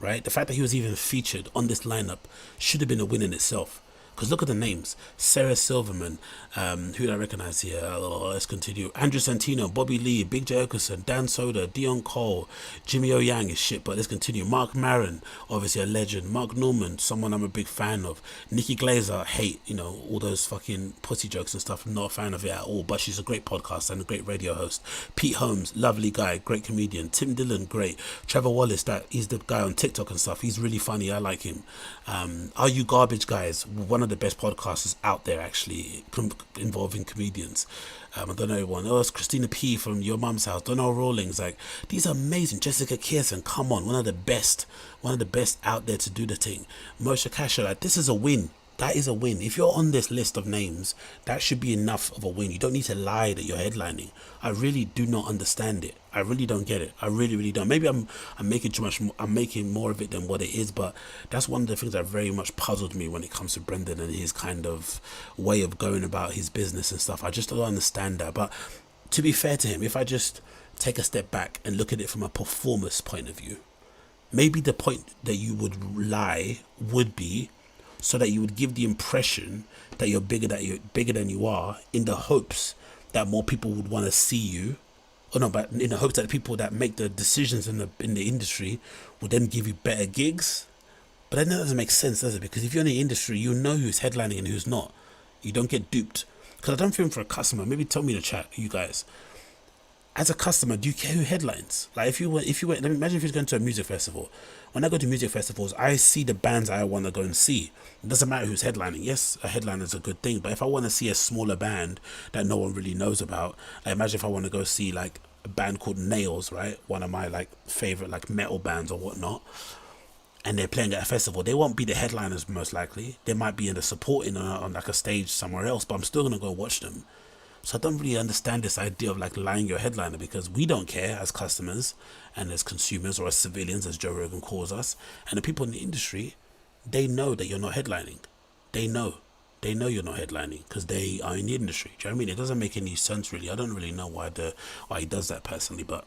right? The fact that he was even featured on this lineup should have been a win in itself. Because look at the names. Sarah Silverman, who do I recognize here? Let's continue. Andrew Santino, Bobby Lee, Big J Okerson, Dan Soda, Dion Cole, Jimmy O Yang is shit, but let's continue. Mark Maron, obviously a legend. Mark Norman, someone I'm a big fan of. Nikki Glazer, hate, all those fucking pussy jokes and stuff. I'm not a fan of it at all, but she's a great podcaster and a great radio host. Pete Holmes, lovely guy, great comedian. Tim Dillon, great. Trevor Wallace, he's the guy on TikTok and stuff. He's really funny. I like him. Are You Garbage Guys? One of the best podcasters out there, actually, involving comedians. I don't know everyone. It's Christina P from Your Mum's House. Donald Rawlings. Like, these are amazing. Jessica Kierson, come on, one of the best out there to do the thing. Moshe Kasher, like, this is a win. That is a win. If you're on this list of names, that should be enough of a win. You don't need to lie that you're headlining. I really do not understand it. I really don't get it. I really, really don't. Maybe I'm making too much. I'm making more of it than what it is. But that's one of the things that very much puzzled me when it comes to Brendan and his kind of way of going about his business and stuff. I just don't understand that. But to be fair to him, if I just take a step back and look at it from a performance point of view, maybe the point that you would lie would be so that you would give the impression that you're bigger than you are, in the hopes that more people would want to see you. But in the hopes that the people that make the decisions in the industry would then give you better gigs. But then that doesn't make sense, does it? Because if you're in the industry, you know who's headlining and who's not. You don't get duped. Because I don't feel for a customer. Maybe tell me in the chat, you guys. As a customer, do you care who headlines? Like, if you went, imagine if you're going to a music festival. When I go to music festivals, I see the bands I want to go and see. It doesn't matter who's headlining. Yes, a headliner is a good thing, but if I want to see a smaller band that no one really knows about, like, imagine if I want to go see like a band called Nails, right? One of my like favorite like metal bands or whatnot, and they're playing at a festival. They won't be the headliners most likely. They might be in the supporting on like a stage somewhere else, but I'm still gonna go watch them. So I don't really understand this idea of like lying your headliner, because we don't care as customers and as consumers, or as civilians, as Joe Rogan calls us. And the people in the industry, they know that you're not headlining. They know you're not headlining because they are in the industry. Do you know what I mean? It doesn't make any sense really. I don't really know why he does that personally, but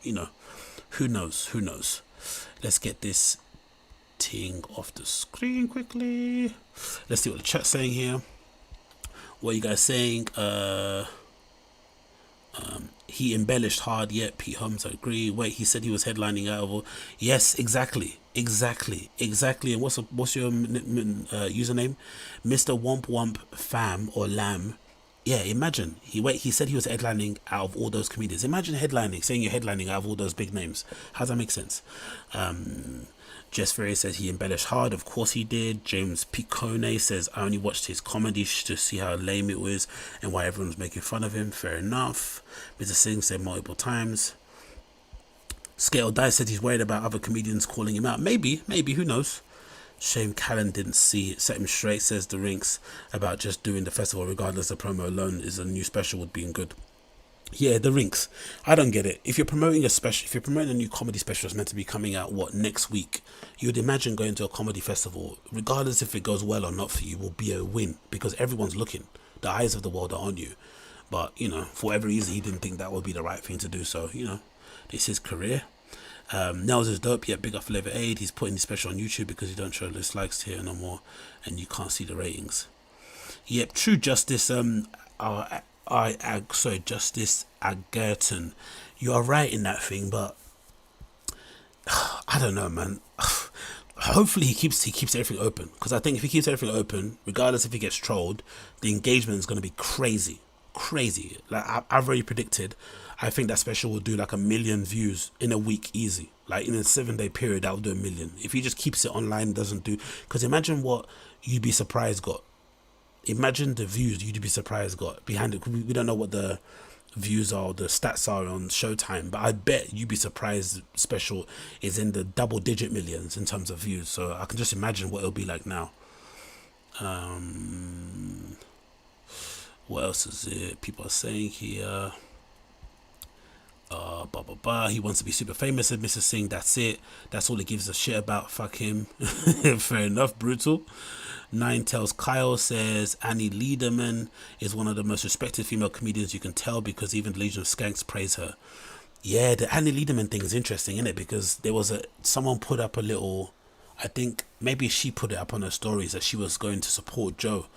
who knows? Let's get this thing off the screen quickly. Let's see what the chat's saying here. What are you guys saying? He embellished hard, yet Pete Holmes, I agree. Wait, he said he was headlining out of... Yes, exactly. And what's your username? Mr. Womp Womp Fam or Lamb. Yeah, imagine. He said he was headlining out of all those comedians. Imagine saying you're headlining out of all those big names. How does that make sense? Jess Ferry says he embellished hard. Of course he did. James Picone says, I only watched his comedy to see how lame it was and why everyone was making fun of him. Fair enough. Mr. Singh said multiple times. Scale Dice said he's worried about other comedians calling him out. Maybe, who knows? Shame Callan didn't see it. Set him straight, says the Rinks, about just doing the festival regardless of promo alone is a new special would be good. Yeah, the Rinks. I don't get it. If you're promoting a new comedy special that's meant to be coming out next week, you would imagine going to a comedy festival, regardless if it goes well or not for you, will be a win because everyone's looking. The eyes of the world are on you. But for whatever reason, he didn't think that would be the right thing to do. So this is his career. Nels is dope. Yeah, big up Flavor Aid. He's putting his special on YouTube because you don't show list likes here no more, and you can't see the ratings. Yep, True Justice. Justice Agerton, you are right in that thing, but I don't know, man. Hopefully he keeps everything open, because I think if he keeps everything open, regardless if he gets trolled, the engagement is going to be crazy. Like I've already predicted, I think that special will do like 1 million views in a week, easy. Like in a 7-day period, that will do 1 million. If he just keeps it online, doesn't do, because imagine what You'd Be Surprised got. Imagine the views You'd Be Surprised got behind it. We don't know what the views are, the stats are on Showtime, but I bet you'd be surprised special is in the double-digit millions in terms of views. So I can just imagine what it'll be like now. What else is it? People are saying here. He wants to be super famous, said Mr. Singh. That's it. That's all he gives a shit about. Fuck him. Fair enough. Brutal. Nine Tails Kyle says Annie Lederman is one of the most respected female comedians you can tell, because even the Legion of Skanks praise her. Yeah, the Annie Lederman thing is interesting, isn't it? Because there was someone put up a little, I think maybe she put it up on her stories that she was going to support Joe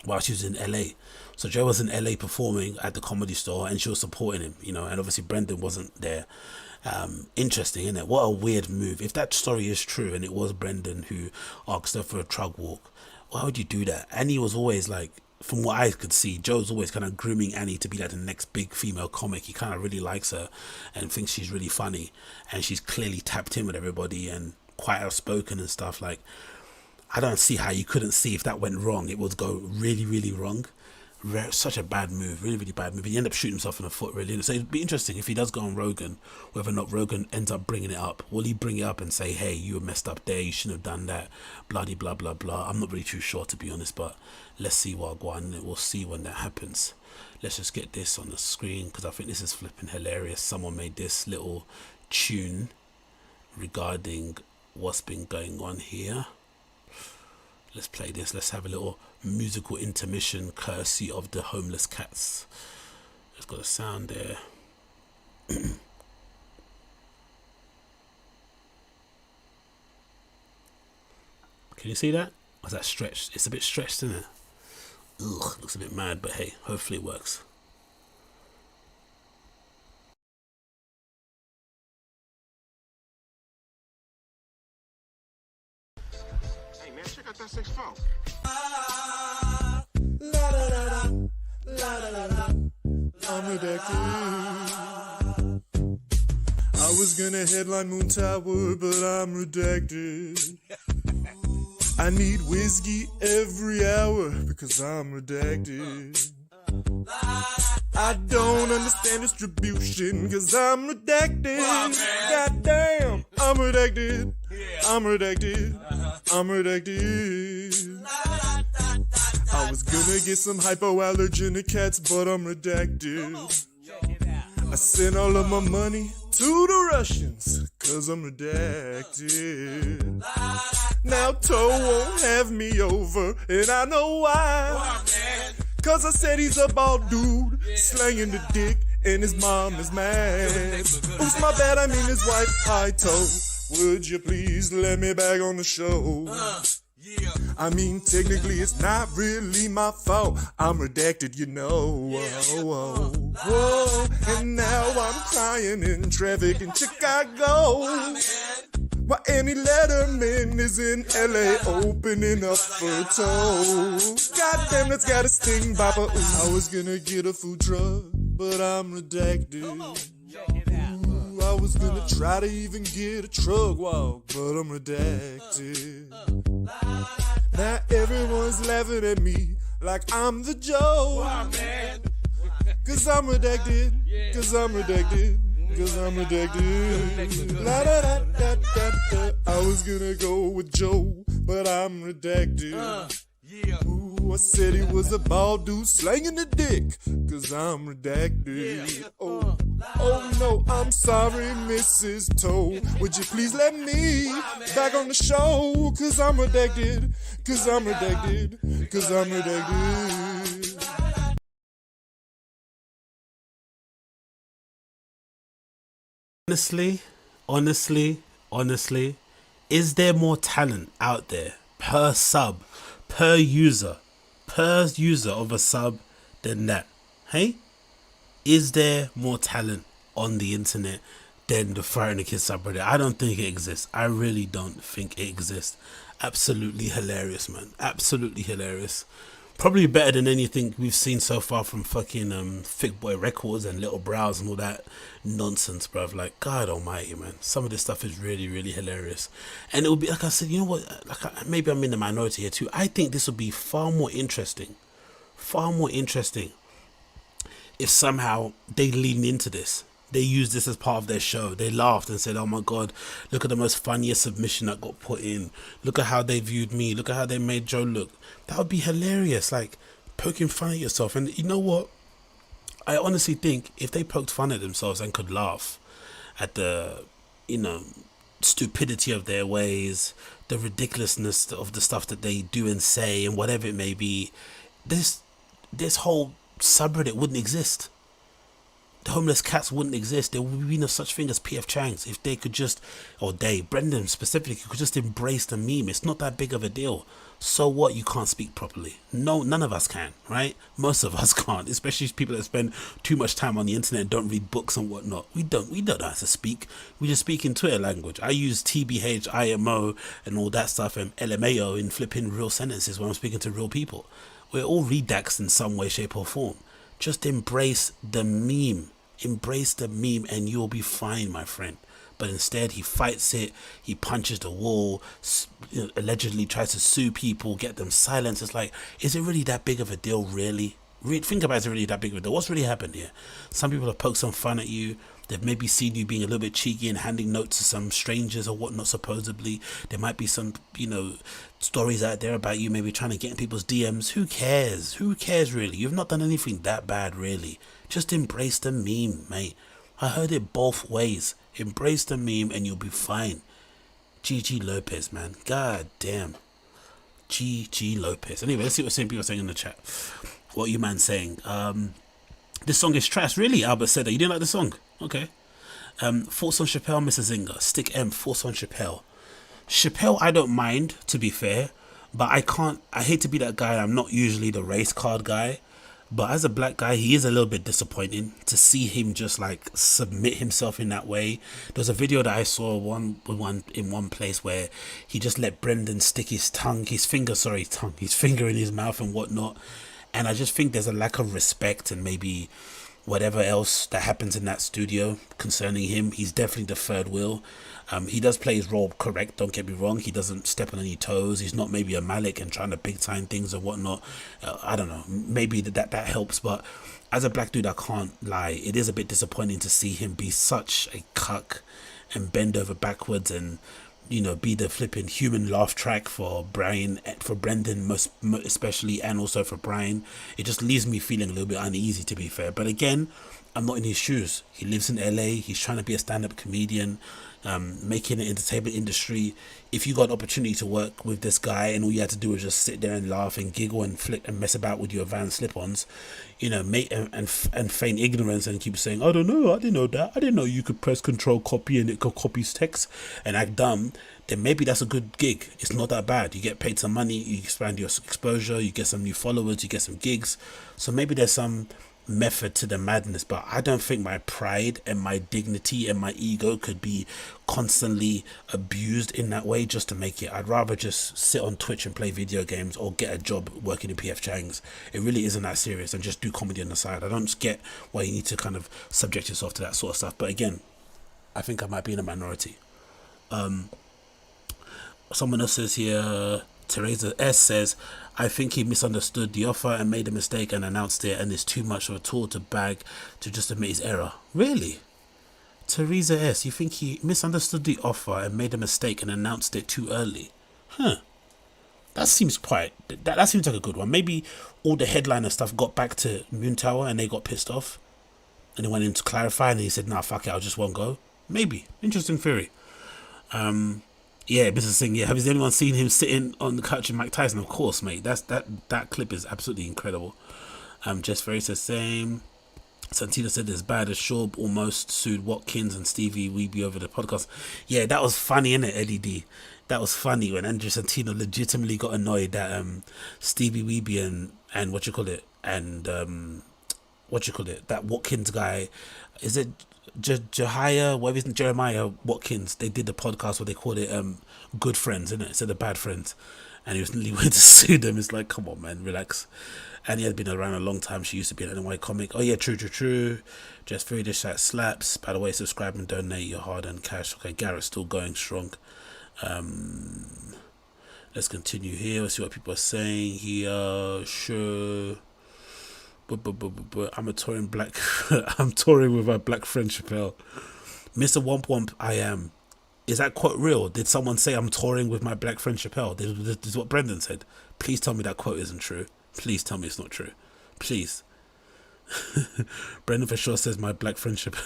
while she was in LA. So Joe was in LA performing at the Comedy Store and she was supporting him, you know, and obviously Brendan wasn't there. Interesting, isn't it? What a weird move. If that story is true and it was Brendan who asked her for a drug walk, why would you do that? Annie was always like, from what I could see, Joe's always kind of grooming Annie to be like the next big female comic. He kind of really likes her and thinks she's really funny, and she's clearly tapped in with everybody and quite outspoken and stuff. Like, I don't see how you couldn't see if that went wrong, it would go really, really wrong. Such a bad move, really, really bad move. He ended up shooting himself in the foot, really. So it'd be interesting if he does go on Rogan, whether or not Rogan ends up bringing it up. Will he bring it up and say, hey, you were messed up there, you shouldn't have done that, bloody blah, blah, blah. I'm not really too sure, to be honest, but let's see what go on. We'll see when that happens. Let's just get this on the screen, because I think this is flipping hilarious. Someone made this little tune regarding what's been going on here. Let's play this. Let's have a little musical intermission courtesy of the Homeless Cats. It's got a sound there. Can you see that? Or is that stretched? It's a bit stretched, isn't it? Ugh, looks a bit mad, but hey, hopefully it works. Hey man, check out that 6-4. I'm redacted. I was gonna headline Moontower, but I'm redacted. I need whiskey every hour because I'm redacted. I don't understand distribution because I'm redacted. Goddamn, I'm redacted. I'm redacted. I'm redacted. I was gonna get some hypoallergenic cats, but I'm redacted. I sent all of my money to the Russians, cause I'm redacted. Now Toe won't have me over, and I know why. Cause I said he's a bald dude, slanging the dick, and his mom is mad. Oops, my bad, I mean his wife. Hi Toe, would you please let me back on the show? I mean, technically it's not really my fault. I'm redacted, you know. Whoa, whoa. And now I'm crying in traffic in Chicago. While Annie Letterman is in LA opening up for Toe. Goddamn, that's got a sting, Papa. Ooh, I was gonna get a food truck, but I'm redacted. Ooh, I was gonna try to even get a truck walk, but I'm redacted. Now everyone's laughing at me like I'm the Joe. Cause I'm redacted, cause I'm redacted, cause I'm redacted. La da da da da da. I was gonna go with Joe, but I'm redacted. Ooh, I said he was a bald dude slanging the dick, cause I'm redacted. Oh no, I'm sorry, Mrs. Toe. Would you please let me back on the show? Cause I'm redacted, cause I'm redacted, cause I'm redacted. Honestly, is there more talent out there per sub, per user of a sub than that? Hey? Is there more talent on the internet than the Frighten the Kids subreddit? I don't think it exists. I really don't think it exists. Absolutely hilarious, man. Absolutely hilarious. Probably better than anything we've seen so far from fucking Thick Boy Records and Little Brows and all that nonsense, bruv. Like, God almighty, man. Some of this stuff is really, really hilarious. And it will be, like I said, you know what? Like, maybe I'm in the minority here too. I think this will be far more interesting if somehow they leaned into this. They used this as part of their show. They laughed and said, oh my God, look at the most funniest submission that got put in. Look at how they viewed me. Look at how they made Joe look. That would be hilarious. Like, poking fun at yourself. And you know what? I honestly think if they poked fun at themselves and could laugh at the, you know, stupidity of their ways, the ridiculousness of the stuff that they do and say and whatever it may be, this whole subreddit wouldn't exist. The homeless cats wouldn't exist. There would be no such thing as PF Chang's if they could just, or they, Brendan specifically, could just embrace the meme. It's not that big of a deal. So what? You can't speak properly. No, none of us can, right? Most of us can't, especially people that spend too much time on the internet and don't read books and whatnot. We don't know how to speak. We just speak in Twitter language. I use TBH, IMO and all that stuff and LMAO in flipping real sentences when I'm speaking to real people. We're all redacts in some way, shape or form. Just embrace the meme. Embrace the meme and you'll be fine, my friend. But instead he fights it, he punches the wall, allegedly tries to sue people, get them silenced. It's like, is it really that big of a deal, really? Think about it, is it really that big of a deal? What's really happened here? Some people have poked some fun at you. They've maybe seen you being a little bit cheeky and handing notes to some strangers or whatnot, supposedly. There might be some, stories out there about you maybe trying to get in people's DMs. Who cares? Who cares, really? You've not done anything that bad, really. Just embrace the meme, mate. I heard it both ways. Embrace the meme and you'll be fine. GG Lopez, man. God damn. GG Lopez. Anyway, let's see what people are saying in the chat. What you man saying? This song is trash. Really? Albert said that. You didn't like the song? Okay. Thoughts on Chappelle, Mr. Zinga. Stick M. Thoughts on Chappelle. Chappelle, I don't mind, to be fair. But I hate to be that guy. I'm not usually the race card guy. But as a black guy, he is a little bit disappointing to see him just like submit himself in that way. There's a video that I saw in one place where he just let Brendan stick his finger in his mouth and whatnot. And I just think there's a lack of respect and maybe whatever else that happens in that studio concerning him. He's definitely the third wheel. He does play his role correct, don't get me wrong. He doesn't step on any toes. He's not maybe a Malik and trying to big time things or whatnot. I don't know, maybe that helps, but as a black dude, I can't lie, it is a bit disappointing to see him be such a cuck and bend over backwards and be the flipping human laugh track for Brendan most especially, and also for Brian. It just leaves me feeling a little bit uneasy, to be fair. But again, I'm not in his shoes. He lives in LA. He's trying to be a stand-up comedian, making an entertainment industry. If you got an opportunity to work with this guy and all you had to do was just sit there and laugh and giggle and flip and mess about with your Van slip-ons, make and feign ignorance and keep saying, I don't know, I didn't know that, I didn't know you could press control copy and it could copy text, and act dumb, then maybe that's a good gig. It's not that bad. You get paid some money, you expand your exposure, you get some new followers, you get some gigs. So maybe there's some method to the madness, but I don't think my pride and my dignity and my ego could be constantly abused in that way just to make it. I'd rather just sit on Twitch and play video games or get a job working in PF Chang's. It really isn't that serious, and just do comedy on the side. I don't get why you need to kind of subject yourself to that sort of stuff, but again, I think I might be in a minority. Someone else says here, Teresa S says, I think he misunderstood the offer and made a mistake and announced it, and it's too much of a tool to bag to just admit his error. Really? Teresa S, you think he misunderstood the offer and made a mistake and announced it too early? Huh. That seems that seems like a good one. Maybe all the headliner stuff got back to Moontower and they got pissed off and they went in to clarify and he said, nah, fuck it, I just won't go. Maybe. Interesting theory. Yeah, Mr. Singh, yeah. Has anyone seen him sitting on the couch with Mike Tyson? Of course, mate. That clip is absolutely incredible. Just very the same. Santino said as bad as Schaub almost sued Watkins and Stevie Weeby over the podcast. Yeah, that was funny, innit, Eddie D? That was funny when Andrew Santino legitimately got annoyed that Stevie Weeby and that Watkins guy, is it Jehiah, whatever his name, Jeremiah Watkins, they did the podcast where they called it Good Friends, innit? Instead of Bad Friends. And he was nearly went to sue them. It's like, come on, man, relax. And he had been around a long time. She used to be an NY comic. Oh yeah, true. Just very dish that slaps. By the way, subscribe and donate your hard-earned cash. Okay, Garrett's still going strong. Let's continue here. Let's see what people are saying here. Sure. but I'm a touring black. I'm touring with a black friend Chappelle. Mr. Womp Womp, I am. Is that quote real? Did someone say I'm touring with my black friend Chappelle? This is what Brendan said. Please tell me that quote isn't true. Please tell me it's not true. Please. Brendan for sure says my black friend Chappelle.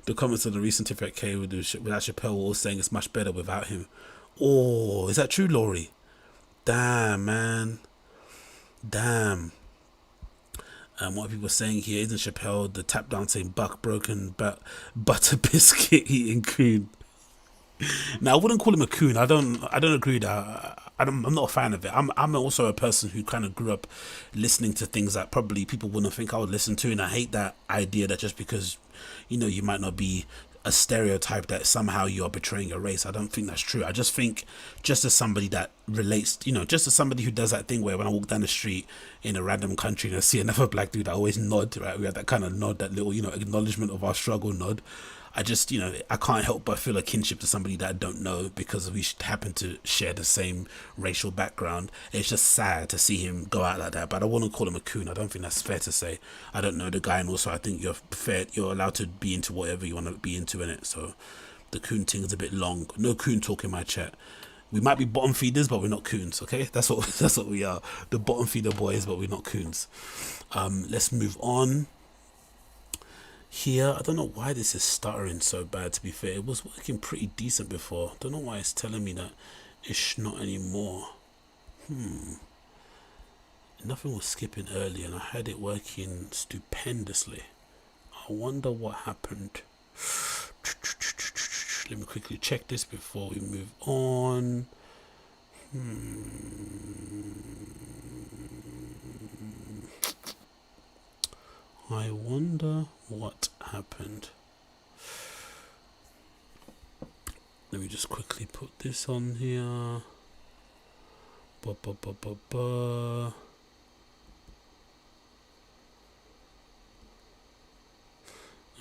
The comments on the recent TFATK without Chappelle were all saying it's much better without him. Oh, is that true, Laurie? Damn, man. Damn. What are people saying here? Isn't Chappelle the tap dancing buck broken butter biscuit eating coon? Now, I wouldn't call him a coon. I don't agree that. I'm not a fan of it. I'm also a person who kind of grew up listening to things that probably people wouldn't think I would listen to, and I hate that idea that just because you might not be a stereotype that somehow you are betraying your race. I don't think that's true. I just think, just as somebody that relates, just as somebody who does that thing where when I walk down the street in a random country and I see another black dude, I always nod, right? We have that kind of nod, that little, acknowledgement of our struggle nod. I just, I can't help but feel a kinship to somebody that I don't know because we happen to share the same racial background. It's just sad to see him go out like that, but I wouldn't call him a coon. I don't think that's fair to say. I don't know the guy, and also I think you're allowed to be into whatever you want to be into in it. So the coon thing is a bit long. No coon talk in my chat. We might be bottom feeders, but we're not coons, okay? That's what we are. The bottom feeder boys, but we're not coons. Let's move on. Here, I don't know why this is stuttering so bad, to be fair. It was working pretty decent before. Don't know why it's telling me that it's not anymore. Nothing was skipping earlier and I had it working stupendously. I wonder what happened. Let me quickly check this before we move on. I wonder what happened. Let me just quickly put this on here.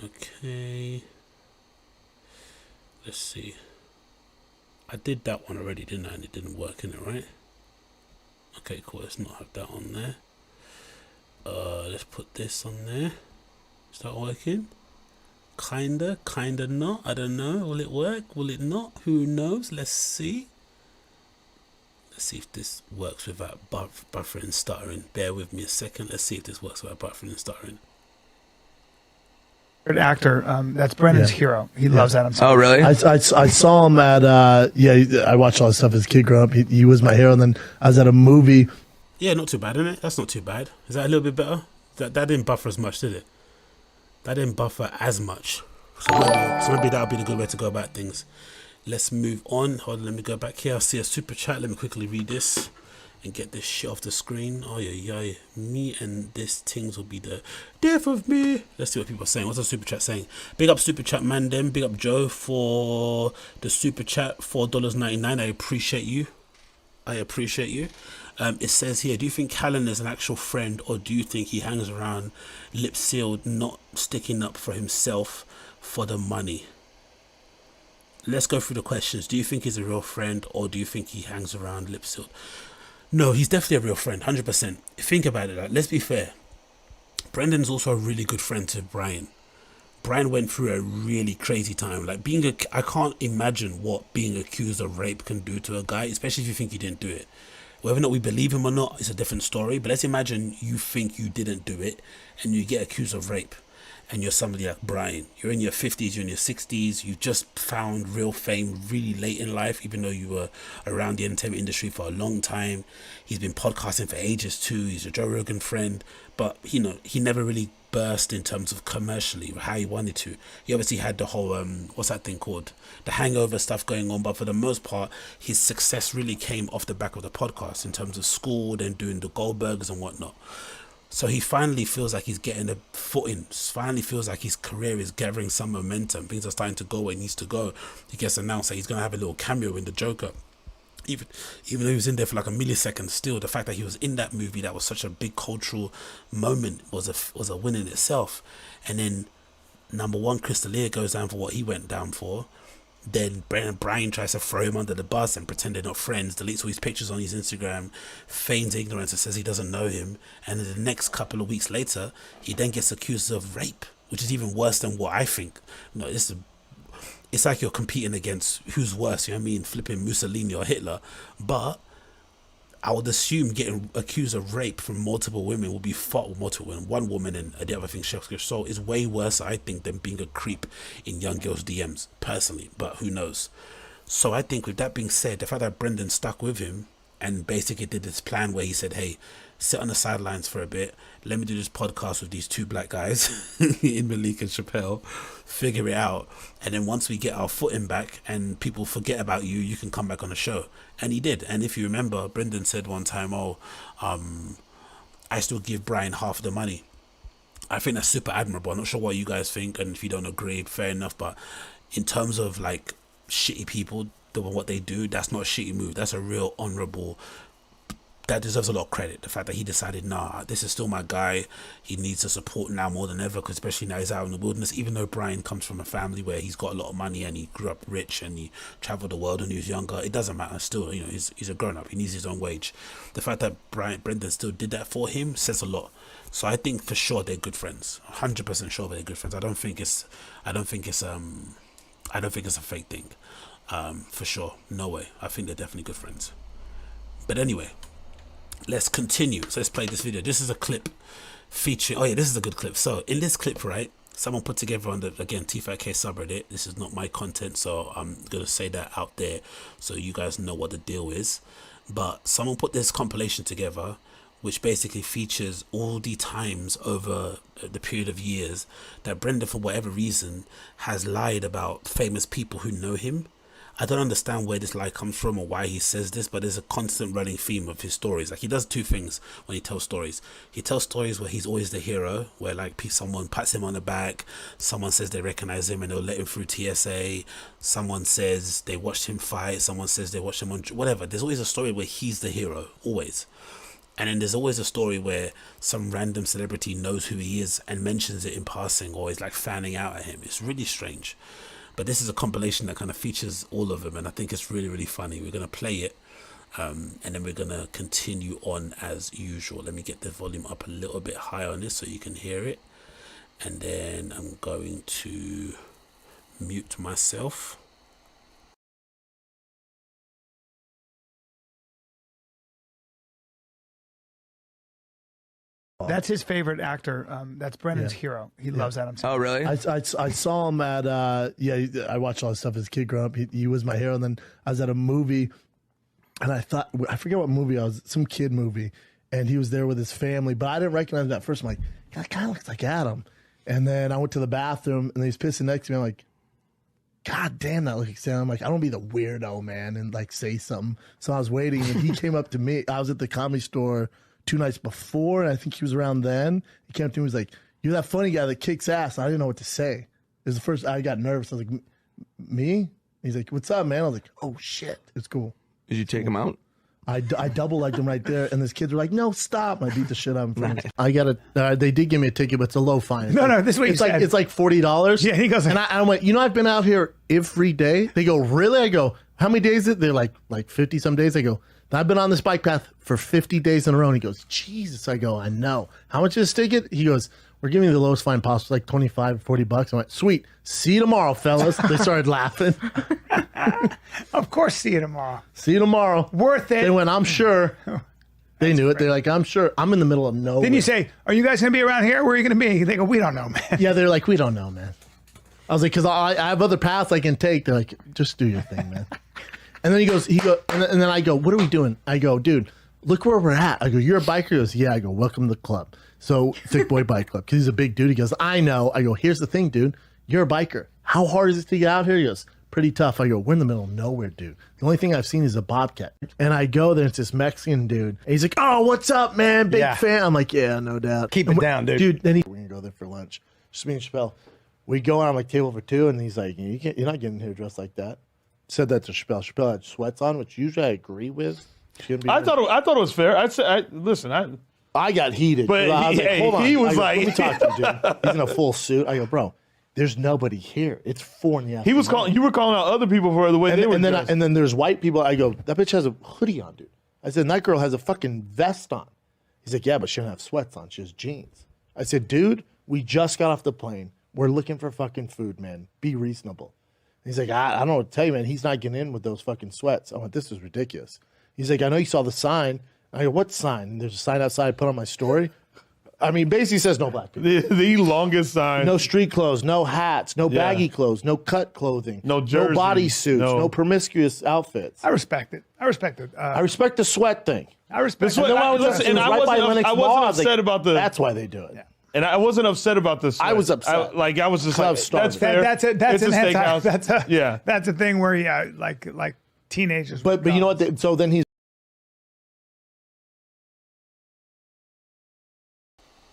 Okay. Let's see. I did that one already, didn't I? And it didn't work in it, right? Okay, cool. Let's not have that on there. Let's put this on there. Is that working? Kinda not. I don't know. Will it work? Will it not? Who knows? Let's see. Let's see if this works without buffering and stuttering. Bear with me a second. Let's see if this works without buffering and stuttering. Actor, that's Brendan's hero. He loves Adam Sandler. Oh, really? I saw him at I watched all this stuff as a kid growing up. He was my hero, and then I was at a movie. Yeah, not too bad, isn't it? That's not too bad. Is that a little bit better? That didn't buffer as much, did it? That didn't buffer as much. So maybe that'll be the good way to go about things. Let's move on. Hold on, let me go back here. I see a super chat. Let me quickly read this and get this shit off the screen. Oh yeah, me and this things will be the death of me. Let's see what people are saying. What's the super chat saying? Big up super chat man them. Big up Joe for the super chat, $4.99. I appreciate you. It says here, do you think Callan is an actual friend, or do you think he hangs around lip sealed, not sticking up for himself for the money? Let's go through the questions. Do you think he's a real friend, or do you think he hangs around lip sealed? No, he's definitely a real friend, 100%. Think about it. Like, let's be fair. Brendan's also a really good friend to Brian. Brian went through a really crazy time. Like I can't imagine what being accused of rape can do to a guy, especially if you think he didn't do it. Whether or not we believe him or not is a different story. But let's imagine you think you didn't do it and you get accused of rape. And you're somebody like Brian. You're in your 50s, you're in your 60s. You just found real fame really late in life, even though you were around the entertainment industry for a long time. He's been podcasting for ages too. He's a Joe Rogan friend. But, he never really burst in terms of commercially how he wanted to. He obviously had the whole, what's that thing called? The Hangover stuff going on. But for the most part, his success really came off the back of the podcast in terms of school, then doing the Goldbergs and whatnot. So he finally feels like he's getting a footing. Finally feels like his career is gathering some momentum. Things are starting to go where it needs to go. He gets announced that he's going to have a little cameo in The Joker. Even though he was in there for like a millisecond, still the fact that he was in that movie that was such a big cultural moment was a win in itself. And then number one, Chris D'Elia goes down for what he went down for. Then Brian tries to throw him under the bus and pretend they're not friends, deletes all his pictures on his Instagram, feigns ignorance and says he doesn't know him. And then the next couple of weeks later, he then gets accused of rape, which is even worse than what I think. You know, it's like you're competing against who's worse, you know what I mean? Flipping Mussolini or Hitler. But I would assume getting accused of rape from multiple women will be fought with multiple women. One woman and the other thing, Chef's Soul, is way worse, I think, than being a creep in young girls' DMs, personally. But who knows? So I think with that being said, the fact that Brendan stuck with him and basically did this plan where he said, hey, sit on the sidelines for a bit, let me do this podcast with these two black guys in Malik and Chappelle, figure it out, and then once we get our footing back and people forget about you, you can come back on the show. And he did. And if you remember, Brendan said one time, I still give Brian half the money. I think that's super admirable. I'm not sure what you guys think, and if you don't agree, fair enough, but in terms of like shitty people doing what they do, that's not a shitty move. That's a real honorable, that deserves a lot of credit. The fact that he decided, nah, this is still my guy. He needs the support now more than ever, because especially now he's out in the wilderness. Even though Brian comes from a family where he's got a lot of money and he grew up rich and he traveled the world when he was younger, it doesn't matter. Still, you know, he's a grown up. He needs his own wage. The fact that Brendan still did that for him says a lot. So I think for sure they're good friends. 100% sure they're good friends. I don't think it's a fake thing. For sure, no way. I think they're definitely good friends. But anyway, let's continue. So let's play this video. This is a clip featuring, oh yeah, this is a good clip. So in this clip, right, someone put together on the, again, TFATK subreddit. This is not my content, so I'm gonna say that out there so you guys know what the deal is. But someone put this compilation together, which basically features all the times over the period of years that Brendan, for whatever reason, has lied about famous people who know him. I don't understand where this lie comes from or why he says this, but there's a constant running theme of his stories. Like, he does two things when he tells stories. He tells stories where he's always the hero, where like someone pats him on the back, someone says they recognize him and they'll let him through TSA, someone says they watched him fight, someone says they watched him on whatever. There's always a story where he's the hero, always. And then there's always a story where some random celebrity knows who he is and mentions it in passing, or is like fanning out at him. It's really strange. But this is a compilation that kind of features all of them, and I think it's really, really funny. We're going to play it, and then we're going to continue on as usual. Let me get the volume up a little bit higher on this so you can hear it. And then I'm going to mute myself. That's his favorite actor. That's Brendan's hero. He loves Adam Sandler. Oh, really? I saw him at I watched all this stuff as a kid growing up. He was my hero. And then I was at a movie, and I forget what movie I was, some kid movie, and he was there with his family, but I didn't recognize him at first. I'm like, that guy looks like Adam. And then I went to the bathroom, and he's pissing next to me. I'm like, God damn, that looks like Sam. I'm like, I don't be the weirdo, man, and like say something. So I was waiting, and he came up to me. I was at the Comedy Store 2 nights before, and I think he was around then. He came up to me, he was like, you're that funny guy that kicks ass. I didn't know what to say. It was the first, I got nervous. I was like, me? He's like, what's up, man? I was like, oh shit, it's cool. Did you take him out? I double legged him right there, and his kids were like, no, stop. And I beat the shit out of him. I got they did give me a ticket, but it's a low fine. No, this week it's like $40. Yeah, he goes, and I went, I've been out here every day. They go, really? I go, how many days is it? They're like 50 some days. I go, I've been on this bike path for 50 days in a row. And he goes, Jesus. I go, I know. How much is this ticket? He goes, we're giving you the lowest fine possible, like $25, $40. I went, sweet. See you tomorrow, fellas. They started laughing. Of course, see you tomorrow. See you tomorrow. Worth it. They went, I'm sure. They knew it. They're like, I'm sure. I'm in the middle of nowhere. Then you say, are you guys going to be around here? Where are you going to be? They go, we don't know, man. Yeah, they're like, we don't know, man. I was like, because I have other paths I can take. They're like, just do your thing, man. And then he goes, and then I go, what are we doing? I go, dude, look where we're at. I go, you're a biker? He goes, yeah. I go, welcome to the club. So Thick Boy Bike Club, because he's a big dude. He goes, I know. I go, here's the thing, dude. You're a biker. How hard is it to get out here? He goes, pretty tough. I go, we're in the middle of nowhere, dude. The only thing I've seen is a bobcat. And I go there, it's this Mexican dude. And he's like, oh, what's up, man? Big fan. I'm like, yeah, no doubt. Keep it down, dude. Dude, then we're going to go there for lunch. Just me and Chappelle. We go on like table for two, and he's like, you're not getting here dressed like that. Said that to Chappelle. Chappelle had sweats on, which usually I agree with. I thought it was fair. Listen. I got heated. But I was like, hold on. he was let me talk to you, dude. He's in a full suit. I go, bro, There's nobody here. It's 4 in the afternoon. He was calling. You were calling out other people for the way they were dressed. And then there's white people. I go, that bitch has a hoodie on, dude. I said, that girl has a fucking vest on. He's like, yeah, but she don't have sweats on. She has jeans. I said, dude, we just got off the plane. We're looking for fucking food, man. Be reasonable. He's like, I don't know what to tell you, man. He's not getting in with those fucking sweats. I went, this is ridiculous. He's like, I know you saw the sign. I go, what sign? And there's a sign outside I put on my story. I mean, basically says no black people. The longest sign. No street clothes, no hats, no baggy clothes, no cut clothing, no jerseys, no bodysuits, no promiscuous outfits. I respect it. I respect it. I respect the sweat thing. I respect the sweat. I wasn't upset about the. That's why they do it. Yeah. And I wasn't upset about this. I was upset. I was just like, that's fair. That's it's an a steakhouse. That's a thing where like teenagers. But you know what? So then he's.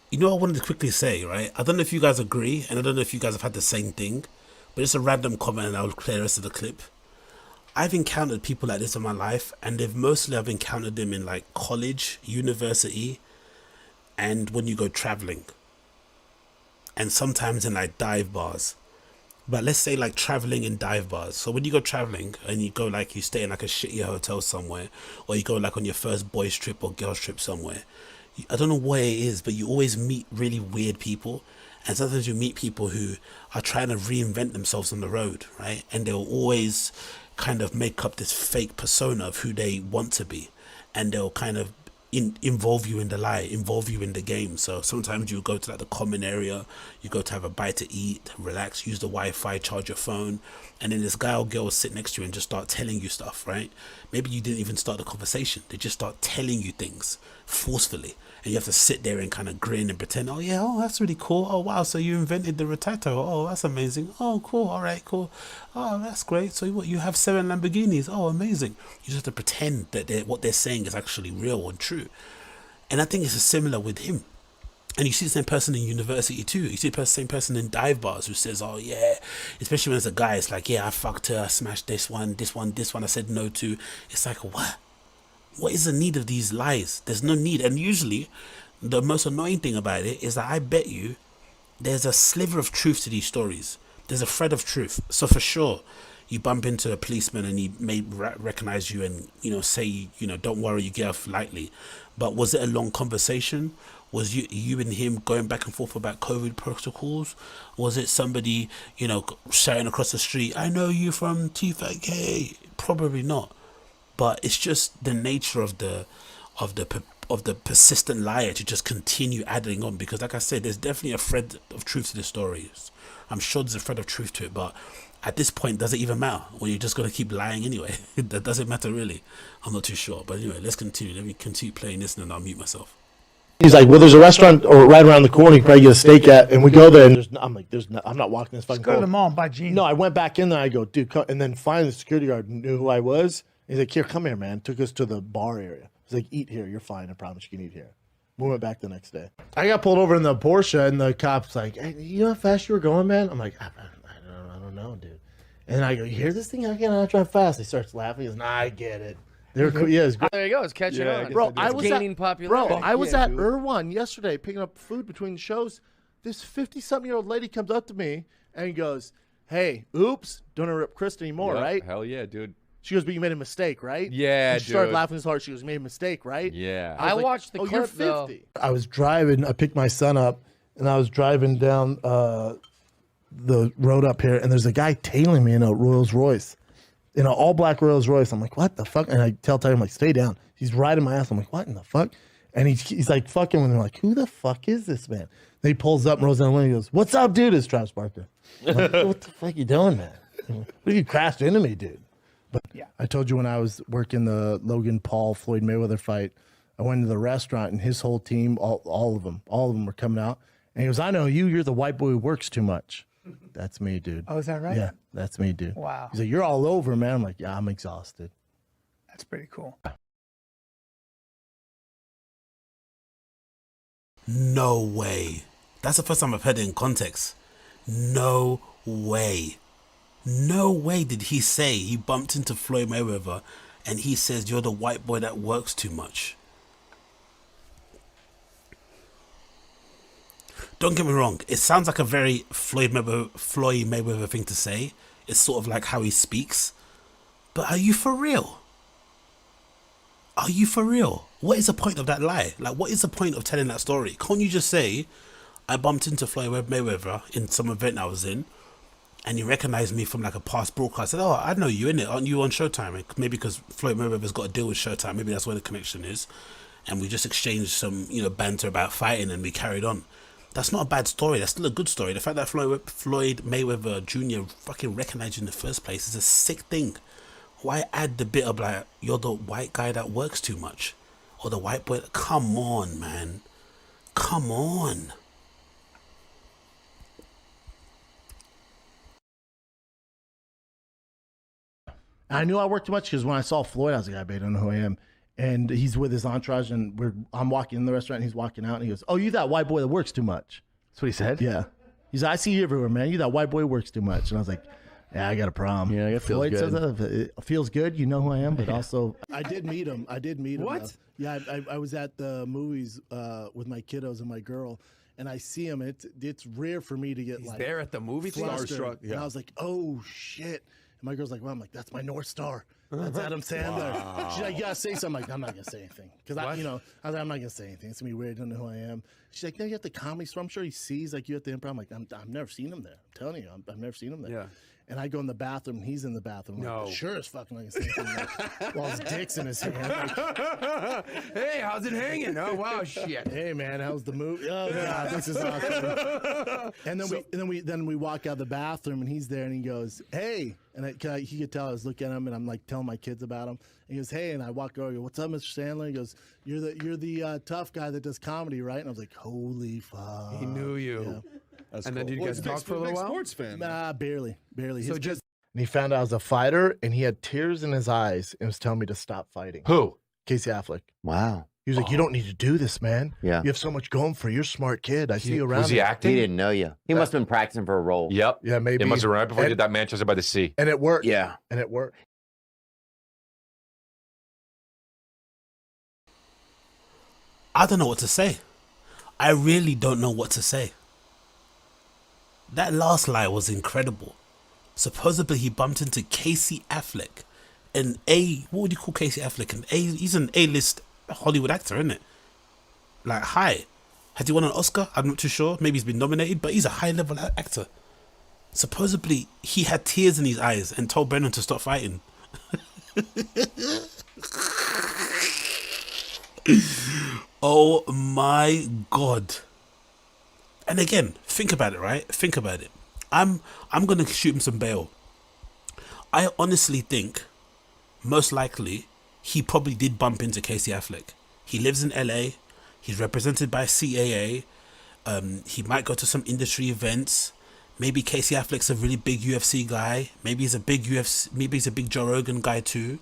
You know what I wanted to quickly say, right? I don't know if you guys agree, and I don't know if you guys have had the same thing, but it's a random comment and I'll play the rest of the clip. I've encountered people like this in my life, and I've encountered them in like college, university, and when you go traveling. And sometimes in like dive bars. But let's say like traveling in dive bars. So when you go traveling and you go like, you stay in like a shitty hotel somewhere, or you go like on your first boys trip or girls trip somewhere, I don't know what it is, but you always meet really weird people. And sometimes you meet people who are trying to reinvent themselves on the road, right? And they'll always kind of make up this fake persona of who they want to be. And they'll kind of involve you in the lie, involve you in the game. So sometimes you go to like the common area, you go to have a bite to eat, relax, use the Wi-Fi, charge your phone, and then this guy or girl will sit next to you and just start telling you stuff, right? Maybe you didn't even start the conversation. They just start telling you things forcefully, and you have to sit there and kind of grin and pretend, oh yeah, oh that's really cool, oh wow, so you invented the rotato, oh that's amazing, oh cool, all right, cool, oh that's great, so what, you have 7 Lamborghinis, oh amazing. You just have to pretend that what they're saying is actually real and true. And I think it's similar with him. And you see the same person in university too. You see the same person in dive bars who says, oh yeah, especially when it's a guy, it's like, yeah, I fucked her, I smashed this one, I said no to. It's like, what? What is the need of these lies? There's no need. And usually the most annoying thing about it is that I bet you there's a sliver of truth to these stories. There's a thread of truth. So for sure, you bump into a policeman and he may recognize you and, you know, say, you know, don't worry, you get off lightly. But was it a long conversation? Was you and him going back and forth about COVID protocols? Was it somebody, you know, shouting across the street, I know you from TFATK? Probably not. But it's just the nature of the persistent liar to just continue adding on, because like I said, there's definitely a thread of truth to the stories. I'm sure there's a thread of truth to it, but at this point, does it even matter? Or you're just going to keep lying anyway? That doesn't matter really. I'm not too sure. But anyway, let's continue. Let me continue playing this and then I'll mute myself. He's like, well, there's a restaurant or right around the corner you can probably get a steak at, and we go there, and I'm like, I'm not walking this fucking. Go to the mall and buy jeans. No, I went back in there. I go, dude, come. And then finally the security guard knew who I was. He's like, here, come here, man. Took us to the bar area. He's like, eat here. You're fine. I promise you can eat here. We went back the next day. I got pulled over in the Porsche, and the cop's like, hey, you know how fast you were going, man? I'm like, I don't know, dude. And I go, you hear this thing? I cannot drive fast. He starts laughing. He goes, nah, I get it. They're cool. Yeah, it's great. There you go. It's catching on. Bro, I was gaining popularity. Bro, I was at Irwan yesterday picking up food between the shows. This 50-something-year-old lady comes up to me and goes, hey, oops, don't rip Chris anymore, right? Hell yeah, dude. She goes, but you made a mistake, right? Yeah, and she started laughing so hard. She goes, you made a mistake, right? Yeah. I was watched the clip, you're 50. though. I was driving. I picked my son up, and I was driving down the road up here, and there's a guy tailing me in a Rolls Royce. In an all-black Rolls Royce. I'm like, what the fuck? And I tell Tiger, I'm like, stay down. He's riding my ass. I'm like, what in the fuck? And he's like fucking with me. I'm like, who the fuck is this man? Then he pulls up and rolls down the window. He goes, what's up, dude? It's Travis Barker. I'm like, what the fuck you doing, man? What if you crashed into me, dude? But yeah, I told you when I was working the Logan Paul Floyd Mayweather fight, I went to the restaurant and his whole team, all of them were coming out. And he goes, I know you. You're the white boy who works too much. That's me, dude. Oh, is that right? Yeah, that's me, dude. Wow. He's like, you're all over, man. I'm like, yeah, I'm exhausted. That's pretty cool. No way. That's the first time I've heard it in context. No way. No way did he say he bumped into Floyd Mayweather and he says, you're the white boy that works too much. don't get me wrong. It sounds like a very Floyd Mayweather thing to say. It's sort of like how he speaks. But are you for real? Are you for real? What is the point of that lie? Like, what is the point of telling that story? Can't you just say, I bumped into Floyd Mayweather in some event I was in, and you recognized me from like a past broadcast? I said, oh, I know you, innit? Aren't you on Showtime? Maybe because Floyd Mayweather's got a deal with Showtime. Maybe that's where the connection is. And we just exchanged some, banter about fighting, and we carried on. That's not a bad story. That's still a good story. The fact that Floyd Mayweather Jr. fucking recognized you in the first place is a sick thing. Why add the bit of like, you're the white guy that works too much? Or the white boy? Come on, man. Come on. I knew I worked too much because when I saw Floyd, I was like, I bet I don't know who I am. And he's with his entourage, and I'm walking in the restaurant, and he's walking out, and he goes, oh, you that white boy that works too much. That's what he said? Yeah. He's like, I see you everywhere, man. You that white boy works too much. And I was like, yeah, I got a problem. Yeah, it feels Floyd good. says it feels good. You know who I am, but also I did meet him. What? Yeah, I was at the movies with my kiddos and my girl, and I see him. It's rare for me to get He's there at the movie theater. starstruck. Yeah. And I was like, oh shit. And my girl's like, well, I'm like, that's my North Star. That's Adam Sandler. Wow. She's like, you gotta say something. I'm like, I'm not gonna say anything because I was like, I'm not gonna say anything. It's gonna be weird. I don't know who I am. She's like, no, you at the Comedy Store. I'm sure he sees like you at the Improv. I'm like, I've never seen him there. I'm telling you, I've never seen him there. Yeah. And I go in the bathroom, and he's in the bathroom. I'm No. like, sure as fuck, I'm not gonna say anything. Like, while his dick's in his hand. Like, Hey, how's it hanging? Oh wow, shit. hey man, how's the movie? Oh god, this is awkward. And then we walk out the bathroom, and he's there, and he goes, hey, and he could tell I was looking at him, and I'm like telling my kids about him. And he goes, hey, and I walk over, I go, what's up, Mr. Sandler? He goes, you're the tough guy that does comedy, right? And I was like, holy fuck. He knew you. Yeah. And then did you guys talk for a little while? Sports fan. Nah, barely. So just And he found out I was a fighter, and he had tears in his eyes, and was telling me to stop fighting. who? Casey Affleck. Wow. He was like, you don't need to do this, man. Yeah. You have so much going for you. You're a smart kid. I see you around. Was he me." acting? He didn't know you. He must have been practicing for a role. Yep. Yeah, maybe. It must have been right before he And- did that Manchester by the Sea. And it worked. Yeah. And it worked. I don't know what to say. I really don't know what to say. That last lie was incredible. Supposedly he bumped into Casey Affleck. What would you call Casey Affleck? He's an A-list Hollywood actor, isn't it? Like, hi. Has he won an Oscar? I'm not too sure. Maybe he's been nominated, but he's a high-level actor. Supposedly, he had tears in his eyes and told Brendan to stop fighting. Oh my God. And again, think about it, right? Think about it. I'm gonna shoot him some bail. I honestly think, most likely, he probably did bump into Casey Affleck. He lives in LA. He's represented by CAA. He might go to some industry events. Maybe Casey Affleck's a really big UFC guy. Maybe he's a big Joe Rogan guy too.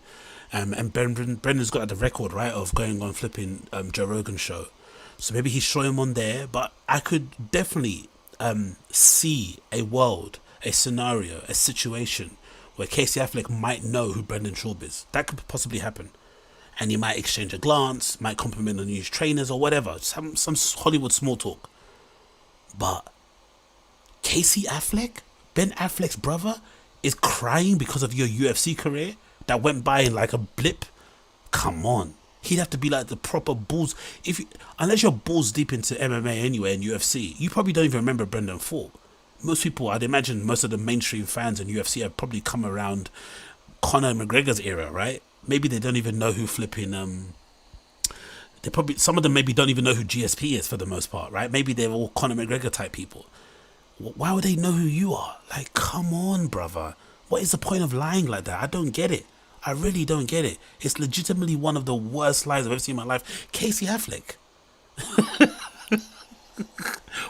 And Brendan's got the record, right, of going on flipping Joe Rogan show. So maybe he's showing him on there. But I could definitely see a world, a scenario, a situation where Casey Affleck might know who Brendan Schaub is. That could possibly happen. And you might exchange a glance, might compliment on his trainers or whatever. Some Hollywood small talk. But Casey Affleck, Ben Affleck's brother, is crying because of your UFC career that went by in like a blip? Come on. He'd have to be like the proper balls. Unless you're balls deep into MMA anyway and UFC, you probably don't even remember Brendan fought. Most people, I'd imagine most of the mainstream fans in UFC have probably come around Conor McGregor's era, right? Maybe they don't even know who flipping some of them maybe don't even know who GSP is for the most part, right? Maybe they're all Conor McGregor type people. Why would they know who you are? Like, come on, brother. What is the point of lying like that? I don't get it. I really don't get it. It's legitimately one of the worst lies I've ever seen in my life. Casey Affleck.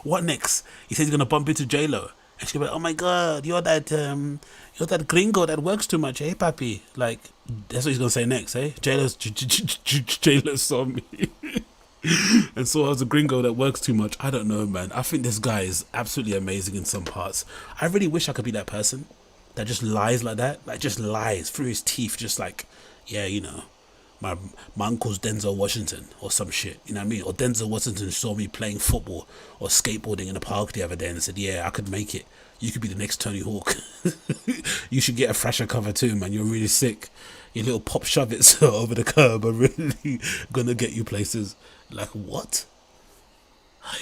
What next? He says he's gonna bump into J-Lo. And she'll be like, oh my God, you're that gringo that works too much, eh, papi? Like, that's what he's gonna say next, eh? J-Lo saw me. And saw I was a gringo that works too much. I don't know, man. I think this guy is absolutely amazing in some parts. I really wish I could be that person that just lies like that. Like, just lies through his teeth, just like, yeah, my uncle's Denzel Washington or some shit, you know what I mean? Or Denzel Washington saw me playing football or skateboarding in the park the other day and said, yeah, I could make it. You could be the next Tony Hawk. You should get a fresher cover too, man. You're really sick. Your little pop shove it over the curb are really gonna get you places. Like what? I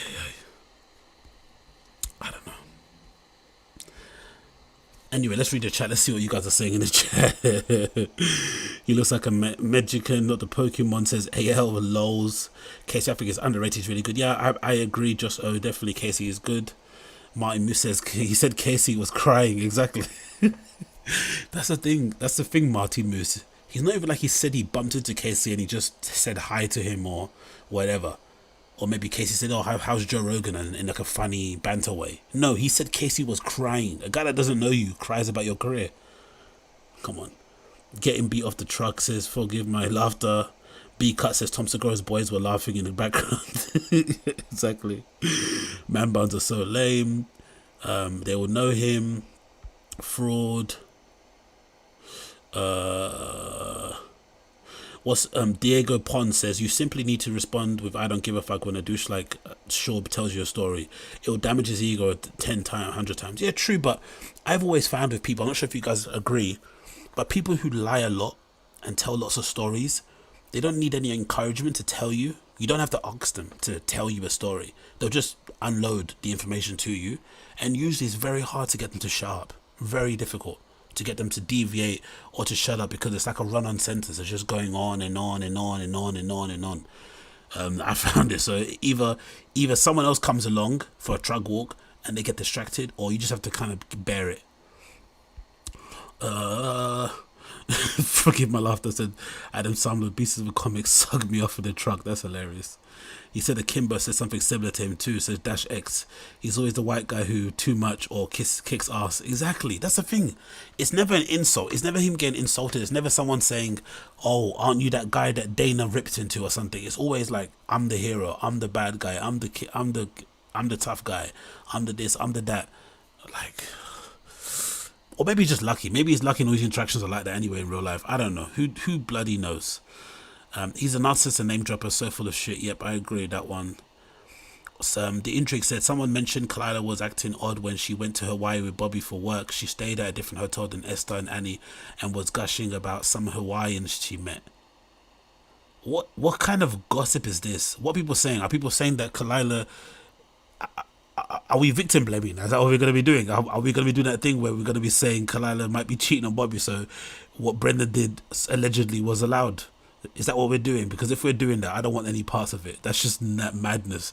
don't know. Anyway, let's read the chat. Let's see what you guys are saying in the chat. He looks like a Magican, not the Pokemon. Says AL lols. Casey, I think it's underrated. He's really good. Yeah, I agree. Just definitely Casey is good. Martin Moose says he said Casey was crying. Exactly. That's the thing. That's the thing, Martin Moose. He's not even like he said he bumped into Casey and he just said hi to him or whatever. Or maybe Casey said, oh, how's Joe Rogan, in like a funny banter way. No, he said Casey was crying. A guy that doesn't know you cries about your career. Come on. Getting beat off the truck says, forgive my laughter. B-Cut says, Tom Segura's boys were laughing in the background. Exactly. Man buns are so lame. They will know him. Fraud. Diego Pond says, you simply need to respond with I don't give a fuck when a douche like Schaub tells you a story. It will damage his ego 10 times, 100 times. Yeah, true, but I've always found with people, I'm not sure if you guys agree, but people who lie a lot and tell lots of stories, they don't need any encouragement to tell you. You don't have to ask them to tell you a story. They'll just unload the information to you, and usually it's very hard to get them to shut up. Very difficult to get them to deviate or to shut up, because it's like a run-on sentence. It's just going on and on and on and on and on and on. I found it. So either someone else comes along for a truck walk and they get distracted, or you just have to kind of bear it. Forgive my laughter, said Adam Sandler, pieces of a comic sucked me off in the truck. That's hilarious. He said that Kimber said something similar to him too. Says Dash X, he's always the white guy who too much or kicks ass. Exactly, that's the thing. It's never an insult. It's never him getting insulted. It's never someone saying, oh, aren't you that guy that Dana ripped into or something. It's always like, I'm the hero, I'm the bad guy, I'm the tough guy, I'm the this, I'm the that. Like, or maybe he's just lucky. Maybe he's lucky and all his interactions are like that anyway in real life. I don't know. Who bloody knows? He's a narcissist and name dropper, so full of shit. Yep, I agree with that one. The Intrigue said, someone mentioned Kalila was acting odd when she went to Hawaii with Bobby for work. She stayed at a different hotel than Esther and Annie and was gushing about some Hawaiians she met. What kind of gossip is this? What are people saying? Are people saying that Kalila... Are we victim blaming? Is that what we're going to be doing? Are we going to be doing that thing where we're going to be saying Kalila might be cheating on Bobby, so what Brendan did allegedly was allowed? Is that what we're doing? Because if we're doing that, I don't want any parts of it. That's just madness.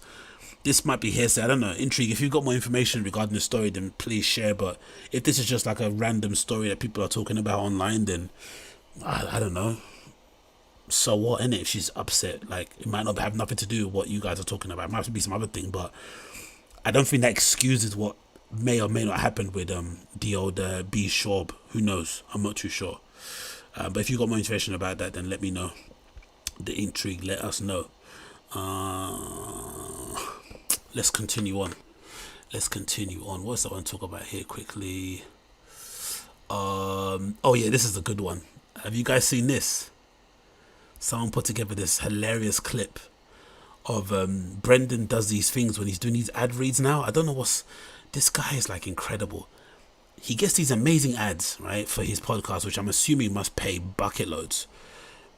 This might be hearsay. I don't know. Intrigue. If you've got more information regarding the story, then please share. But if this is just like a random story that people are talking about online, then I don't know. So what, innit? If she's upset, like, it might not have nothing to do with what you guys are talking about. It might have to be some other thing, but I don't think that excuses what may or may not happen with the old B Schaub. Who knows? I'm not too sure. But if you got more information about that, then let me know. The Intrigue, let us know. Let's continue on. What's I want to talk about here quickly? Oh yeah, this is a good one. Have you guys seen this? Someone put together this hilarious clip of Brendan does these things when he's doing these ad reads now. I don't know this guy is like incredible. He gets these amazing ads, right, for his podcast, which I'm assuming must pay bucket loads,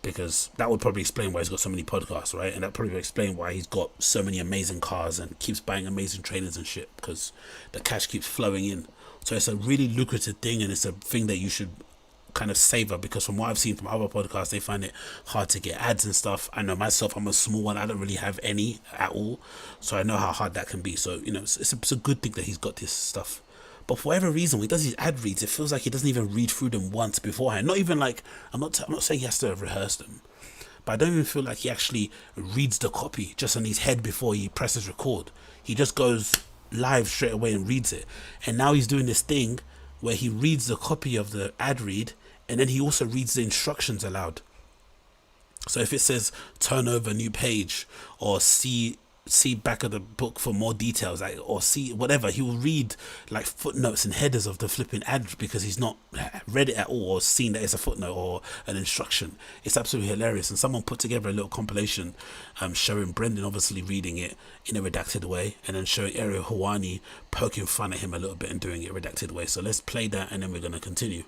because that would probably explain why he's got so many podcasts, right? And that probably would explain why he's got so many amazing cars and keeps buying amazing trainers and shit, because the cash keeps flowing in. So it's a really lucrative thing, and it's a thing that you should kind of savor, because from what I've seen from other podcasts, they find it hard to get ads and stuff. I know myself, I'm a small one. I don't really have any at all, so I know how hard that can be. So, you know, it's a good thing that he's got this stuff. But for whatever reason, when he does his ad reads, it feels like he doesn't even read through them once beforehand. Not even like, I'm not saying he has to rehearse them, but I don't even feel like he actually reads the copy just on his head before he presses record. He just goes live straight away and reads it. And now he's doing this thing where he reads the copy of the ad read, and then he also reads the instructions aloud. So if it says turn over new page, or see see back of the book for more details, like, or see whatever. He will read like footnotes and headers of the flipping ad because he's not read it at all or seen that it's a footnote or an instruction. It's absolutely hilarious. And someone put together a little compilation showing Brendan obviously reading it in a redacted way, and then showing Ariel Helwani poking fun at him a little bit and doing it redacted way. So let's play that and then we're going to continue.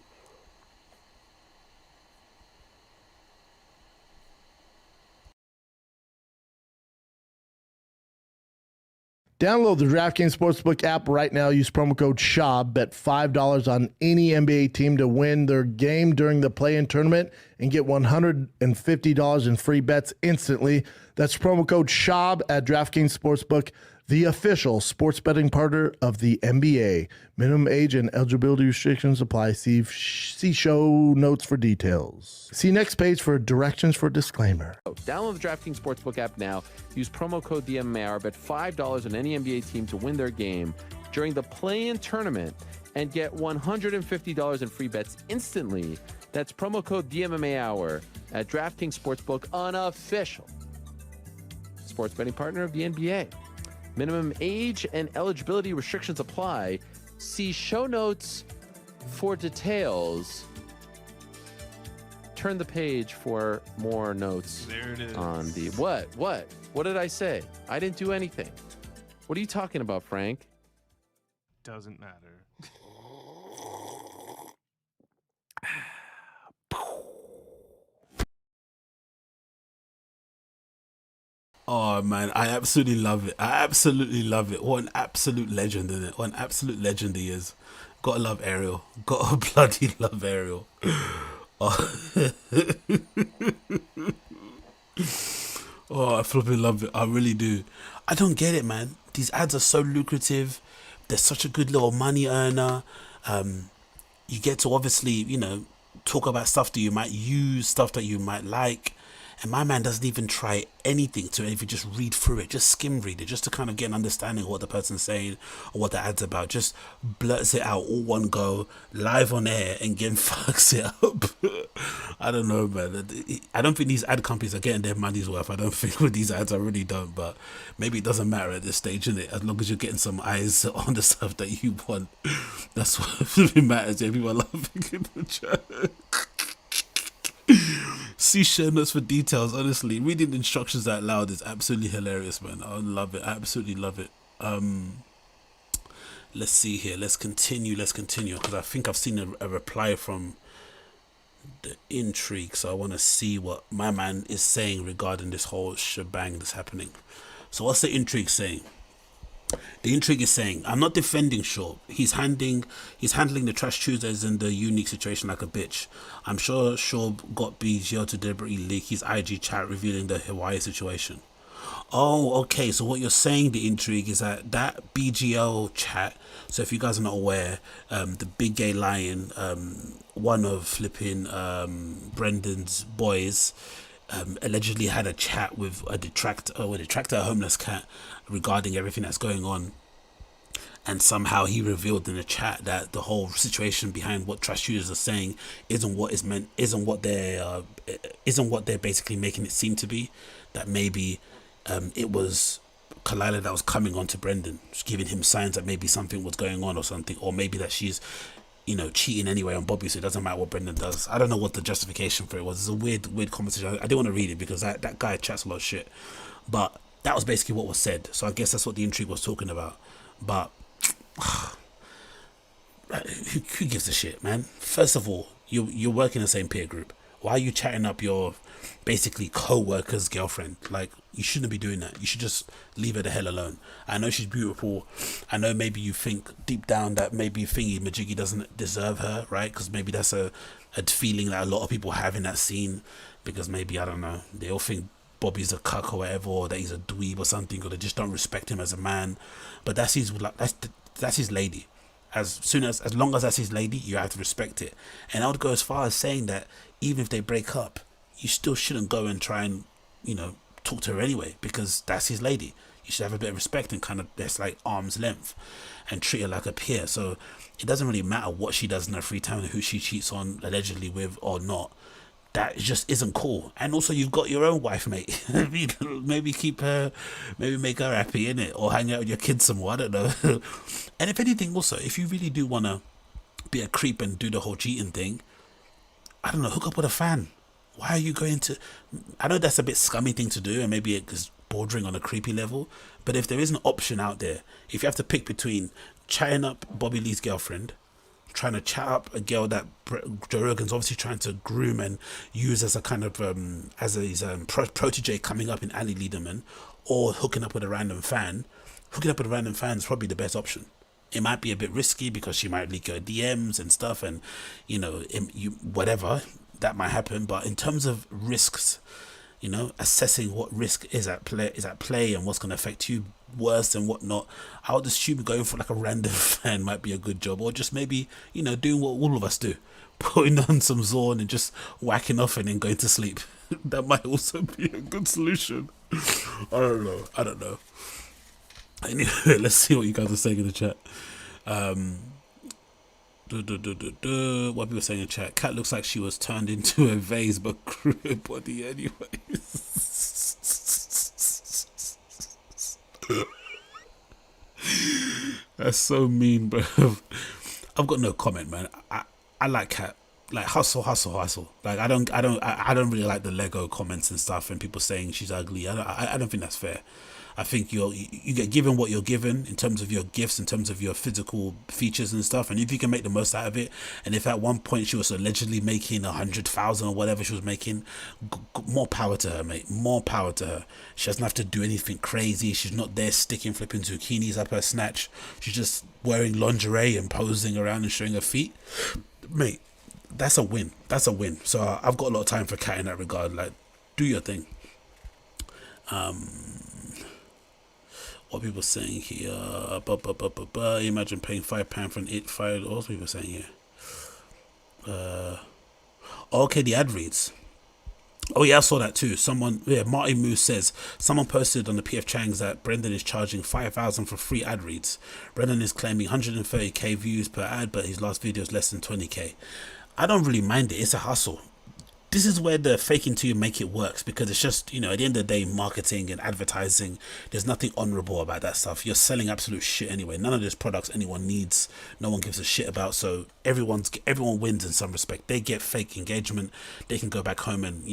Download the DraftKings Sportsbook app right now. Use promo code SHAB. Bet $5 on any NBA team to win their game during the play-in tournament and get $150 in free bets instantly. That's promo code SHAB at DraftKings Sportsbook, the official sports betting partner of the NBA. Minimum age and eligibility restrictions apply. See show notes for details. See next page for directions for disclaimer. Download the DraftKings Sportsbook app now. Use promo code TheMMAHour. Bet $5 on any NBA team to win their game during the play-in tournament and get $150 in free bets instantly. That's promo code TheMMAHour at DraftKings Sportsbook, unofficial sports betting partner of the NBA. Minimum age and eligibility restrictions apply. See show notes for details. Turn the page for more notes. There it is. On the what did I say? I didn't do anything. What are you talking about, Frank? Doesn't matter. Oh man, I absolutely love it. I absolutely love it. What an absolute legend, isn't it? What an absolute legend he is. Gotta love Ariel. Gotta bloody love Ariel. Oh, oh, I flipping love it. I really do. I don't get it, man. These ads are so lucrative. They're such a good little money earner. You get to obviously, you know, talk about stuff that you might use, stuff that you might like. And my man doesn't even try anything to even just read through it, just skim read it, just to kind of get an understanding of what the person's saying or what the ad's about. Just blurts it out all one go, live on air, and again fucks it up. I don't know, man. I don't think these ad companies are getting their money's worth. I don't think with these ads, I really don't. But maybe it doesn't matter at this stage, innit? As long as you're getting some eyes on the stuff that you want, that's what really matters. Everyone laughing in the chat. See show notes for details. Honestly, reading the instructions out loud is absolutely hilarious, man. I love it. I absolutely love it. Let's see here. Let's continue because I think I've seen a reply from the intrigue, so I want to see what my man is saying regarding this whole shebang that's happening. So what's the intrigue saying? The intrigue is saying, I'm not defending Schaub. He's handling the Trash Tuesdays and the unique situation like a bitch. I'm sure Schaub got BGO to deliberately leak his IG chat revealing the Hawaii situation. Oh, okay. So what you're saying, the intrigue, is that BGO chat. So if you guys are not aware, the Big Gay Lion, one of flipping Brendan's boys, allegedly had a chat with a detractor, a homeless cat, regarding everything that's going on, and somehow he revealed in the chat that the whole situation behind what trash shooters are saying isn't what they're basically making it seem to be. That maybe it was Kalila that was coming on to Brendan, just giving him signs that maybe something was going on or something, or maybe that she's, you know, cheating anyway on Bobby, so it doesn't matter what Brendan does. I don't know what the justification for it was. It's a weird conversation. I didn't want to read it because that guy chats a lot of shit, but that was basically what was said. So I guess that's what the intrigue was talking about. But who gives a shit, man? First of all, you work in the same peer group. Why are you chatting up your basically co-worker's girlfriend? Like, you shouldn't be doing that. You should just leave her the hell alone. I know she's beautiful. I know maybe you think deep down that maybe Thingy Majiggy doesn't deserve her, right? Because maybe that's a feeling that a lot of people have in that scene, because maybe, I don't know, they all think Bobby's a cuck or whatever, or that he's a dweeb or something, or they just don't respect him as a man. But that's his lady. As long as that's his lady, you have to respect it. And I would go as far as saying that even if they break up, you still shouldn't go and try and, you know, talk to her anyway, because that's his lady. You should have a bit of respect and kind of, that's like arm's length, and treat her like a peer. So it doesn't really matter what she does in her free time and who she cheats on allegedly with or not. that just isn't cool. And also, you've got your own wife, mate. Maybe keep her, maybe make her happy, innit? Or hang out with your kids some more, I don't know. And if anything, also, if you really do want to be a creep and do the whole cheating thing, I don't know, hook up with a fan. Why are you going to... I know that's a bit scummy thing to do, and maybe it's bordering on a creepy level, but if there is an option out there, if you have to pick between chatting up Bobby Lee's girlfriend, trying to chat up a girl that Joe Rogan's obviously trying to groom and use as a kind of as his protege coming up in Ali Liederman, or hooking up with a random fan. Hooking up with a random fan is probably the best option. It might be a bit risky because she might leak her DMs and stuff, and whatever that might happen. But in terms of risks, assessing what risk is at play and what's going to affect you worse and whatnot, I would assume going for like a random fan might be a good job, or just maybe doing what all of us do, putting on some Zorn and just whacking off and then going to sleep. That might also be a good solution. I don't know. Anyway, let's see what you guys are saying in the chat. What people are saying in the chat. Cat looks like she was turned into a vase but grew a body anyways. That's so mean, bro. I've got no comment, man. I like Cat. Like hustle. Like I don't really like the Lego comments and stuff and people saying she's ugly. I don't think that's fair. I think you get given what you're given in terms of your gifts, in terms of your physical features and stuff, and if you can make the most out of it, and if at one point she was allegedly making 100,000 or whatever she was making, more power to her, mate. More power to her. She doesn't have to do anything crazy. She's not there flipping zucchinis up her snatch. She's just wearing lingerie and posing around and showing her feet, mate. That's a win. So I've got a lot of time for Cat in that regard. Like, do your thing. What people saying here? Imagine paying £5 for an it file. What people saying here? Okay, the ad reads. Oh yeah, I saw that too. Marty Moose says someone posted on the PF Changs that Brendan is charging 5,000 for free ad reads. Brendan is claiming 130k views per ad, but his last video is less than 20k. I don't really mind it. It's a hustle. This is where the faking to you make it works, because it's just, at the end of the day, marketing and advertising, there's nothing honorable about that stuff. You're selling absolute shit anyway. None of these products anyone needs, no one gives a shit about. So everyone wins in some respect. They get fake engagement. They can go back home and,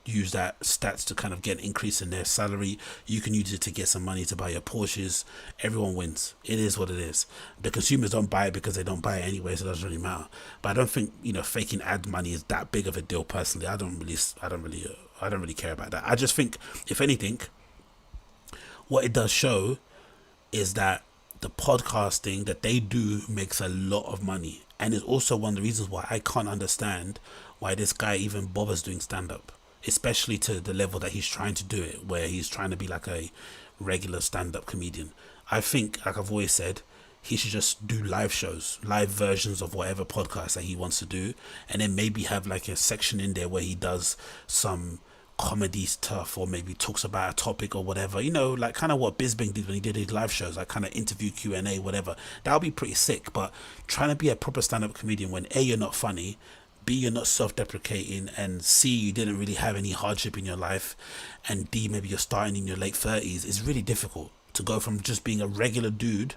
use that stats to kind of get an increase in their salary. You can use it to get some money to buy your Porsches. Everyone wins. It is what it is. The consumers don't buy it because they don't buy it anyway, so it doesn't really matter. But I don't think faking ad money is that big of a deal personally. I don't really care about that. I just think, if anything, what it does show is that the podcasting that they do makes a lot of money, and it's also one of the reasons why I can't understand why this guy even bothers doing stand-up, especially to the level that he's trying to do it, where he's trying to be like a regular stand-up comedian. I think, like I've always said, he should just do live shows, live versions of whatever podcast that he wants to do, and then maybe have like a section in there where he does some comedy stuff, or maybe talks about a topic or whatever, like kind of what Bisbing did when he did his live shows, like kind of interview Q&A, whatever. That would be pretty sick. But trying to be a proper stand-up comedian when A, you're not funny, B, you're not self-deprecating, and C, you didn't really have any hardship in your life, and D, maybe you're starting in your late 30s, it's really difficult to go from just being a regular dude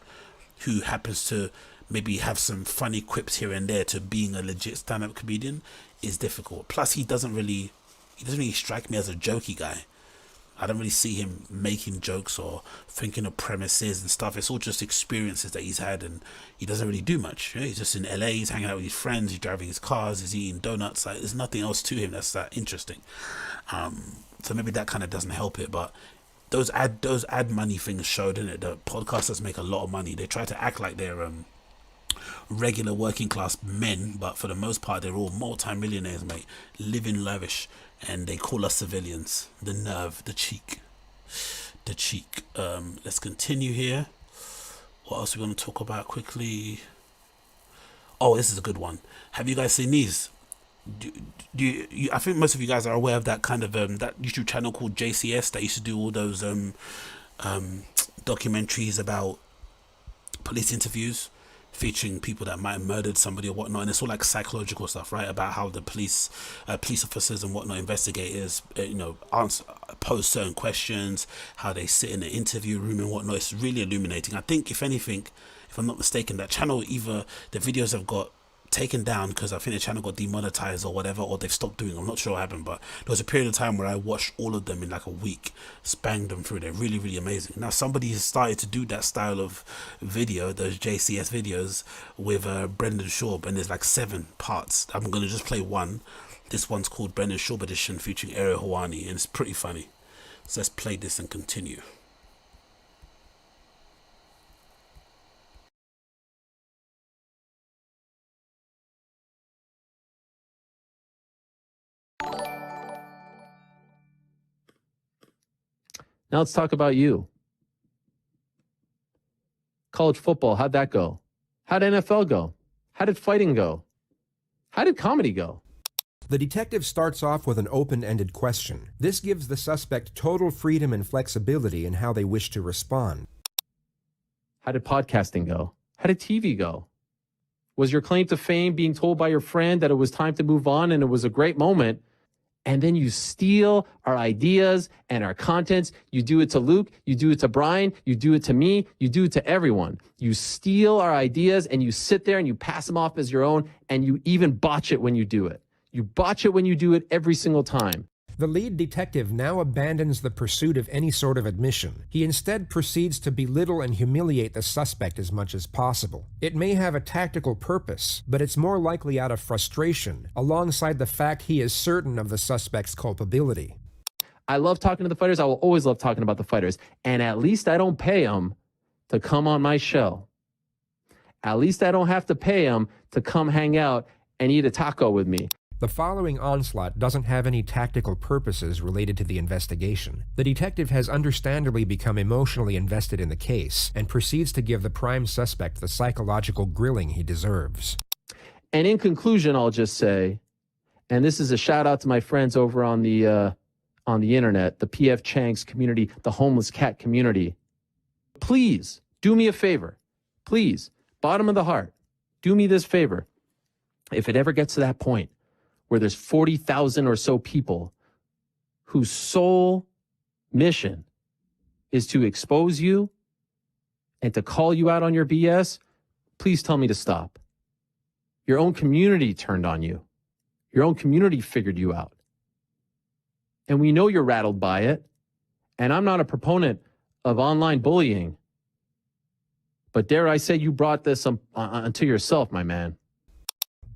who happens to maybe have some funny quips here and there to being a legit stand-up comedian. Is difficult. Plus, he doesn't really strike me as a jokey guy. I don't really see him making jokes or thinking of premises and stuff. It's all just experiences that he's had, and he doesn't really do much. He's just in LA, he's hanging out with his friends, he's driving his cars, he's eating donuts. Like, there's nothing else to him that's that interesting. So maybe that kind of doesn't help it. But those ad money things showed, in it, the podcasters make a lot of money. They try to act like they're regular working class men, but for the most part they're all multi-millionaires, mate, living lavish, and they call us civilians. The nerve, the cheek. Let's continue here. What else are we going to talk about quickly? Oh, this is a good one. Have you guys seen these? Do you, I think most of you guys are aware of that kind of that YouTube channel called JCS that used to do all those documentaries about police interviews. featuring people that might have murdered somebody or whatnot, and it's all like psychological stuff, right? About how the police officers and whatnot, investigators, pose certain questions, how they sit in the interview room and whatnot. It's really illuminating. I think, if anything, if I'm not mistaken, that channel, either the videos have got taken down because I think the channel got demonetized or whatever, or they've stopped doing. I'm not sure what happened, but there was a period of time where I watched all of them in like a week, spanged them through. They're really, really amazing. Now somebody has started to do that style of video, those JCS videos, with Brendan Schaub, and there's like 7 parts. I'm gonna just play one. This one's called Brendan Schaub Edition, featuring Ariel Helwani, and it's pretty funny. So let's play this and continue. Now let's talk about you. College football, how'd that go? How'd NFL go? How did fighting go? How did comedy go? The detective starts off with an open-ended question. This gives the suspect total freedom and flexibility in how they wish to respond. How did podcasting go? How did TV go? Was your claim to fame being told by your friend that it was time to move on and it was a great moment, and then you steal our ideas and our contents? You do it to Luke, you do it to Brian, you do it to me, you do it to everyone. You steal our ideas and you sit there and you pass them off as your own, and you even botch it when you do it. You botch it when you do it every single time. The lead detective now abandons the pursuit of any sort of admission. He instead proceeds to belittle and humiliate the suspect as much as possible. It may have a tactical purpose, but it's more likely out of frustration, alongside the fact he is certain of the suspect's culpability. I love talking to the fighters. I will always love talking about the fighters. And at least I don't pay them to come on my show. At least I don't have to pay them to come hang out and eat a taco with me. The following onslaught doesn't have any tactical purposes related to the investigation. The detective has understandably become emotionally invested in the case and proceeds to give the prime suspect the psychological grilling he deserves. And in conclusion, I'll just say, and this is a shout out to my friends over on the internet, the PF Chang's community, the homeless cat community. Please do me a favor. Please, bottom of the heart, do me this favor. If it ever gets to that point where there's 40,000 or so people whose sole mission is to expose you and to call you out on your BS, please tell me to stop. Your own community turned on you. Your own community figured you out. And we know you're rattled by it. And I'm not a proponent of online bullying. But dare I say you brought this onto yourself, my man.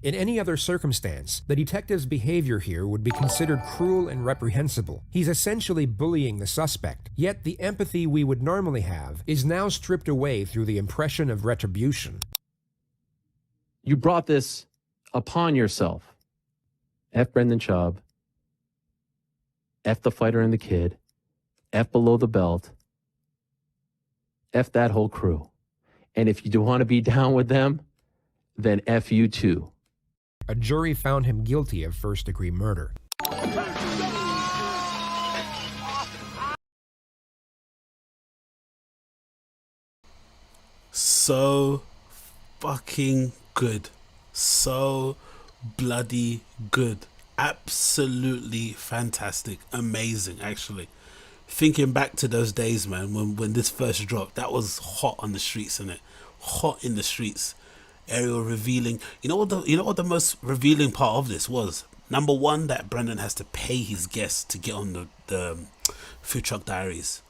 In any other circumstance, the detective's behavior here would be considered cruel and reprehensible. He's essentially bullying the suspect, yet the empathy we would normally have is now stripped away through the impression of retribution. You brought this upon yourself. F Brendan Schaub, F the fighter and the kid, F below the belt, F that whole crew. And if you do want to be down with them, then F you too. A jury found him guilty of first-degree murder. So fucking good. So bloody good. Absolutely fantastic. Amazing, actually. Thinking back to those days, man, when this first dropped, that was hot on the streets, innit? Hot in the streets. Ariel revealing, you know what the most revealing part of this was? Number one, that Brendan has to pay his guests to get on the Food Truck Diaries.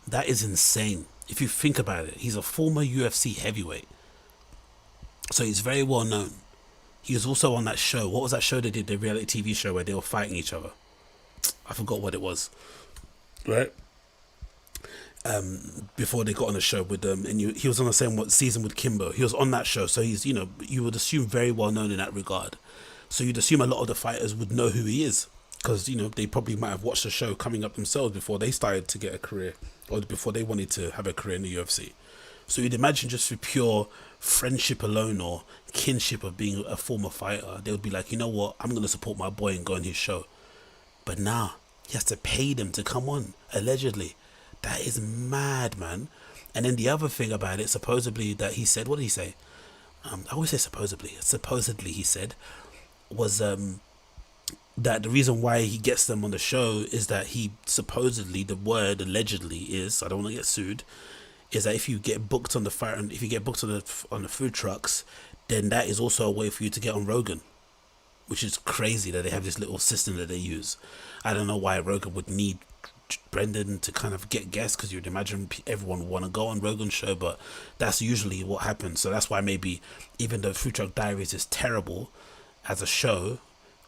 That is insane. If you think about it, he's a former UFC heavyweight, so he's very well known. He was also on that show. What was that show they did? The reality TV show where they were fighting each other. I forgot what it was. Right. Before they got on the show with them, and he was on the same season with Kimbo. He was on that show, so he's, you would assume very well known in that regard. So you'd assume a lot of the fighters would know who he is, because they probably might have watched the show coming up themselves before they started to get a career, or before they wanted to have a career in the UFC. So you'd imagine just through pure friendship alone or kinship of being a former fighter, they would be like, you know what, I'm going to support my boy and go on his show. But nah, he has to pay them to come on, allegedly. That is mad, man. And then the other thing about it, supposedly, that he said, what did he say? I always say supposedly. Supposedly, he said, was that the reason why he gets them on the show is that he supposedly, the word allegedly is, I don't want to get sued, is that if you get booked on the fire and if you get booked on the food trucks, then that is also a way for you to get on Rogan, which is crazy that they have this little system that they use. I don't know why Rogan would need Brendan to kind of get guests, because you'd imagine everyone would want to go on Rogan's show, but that's usually what happens. So that's why maybe even though Food Truck Diaries is terrible as a show,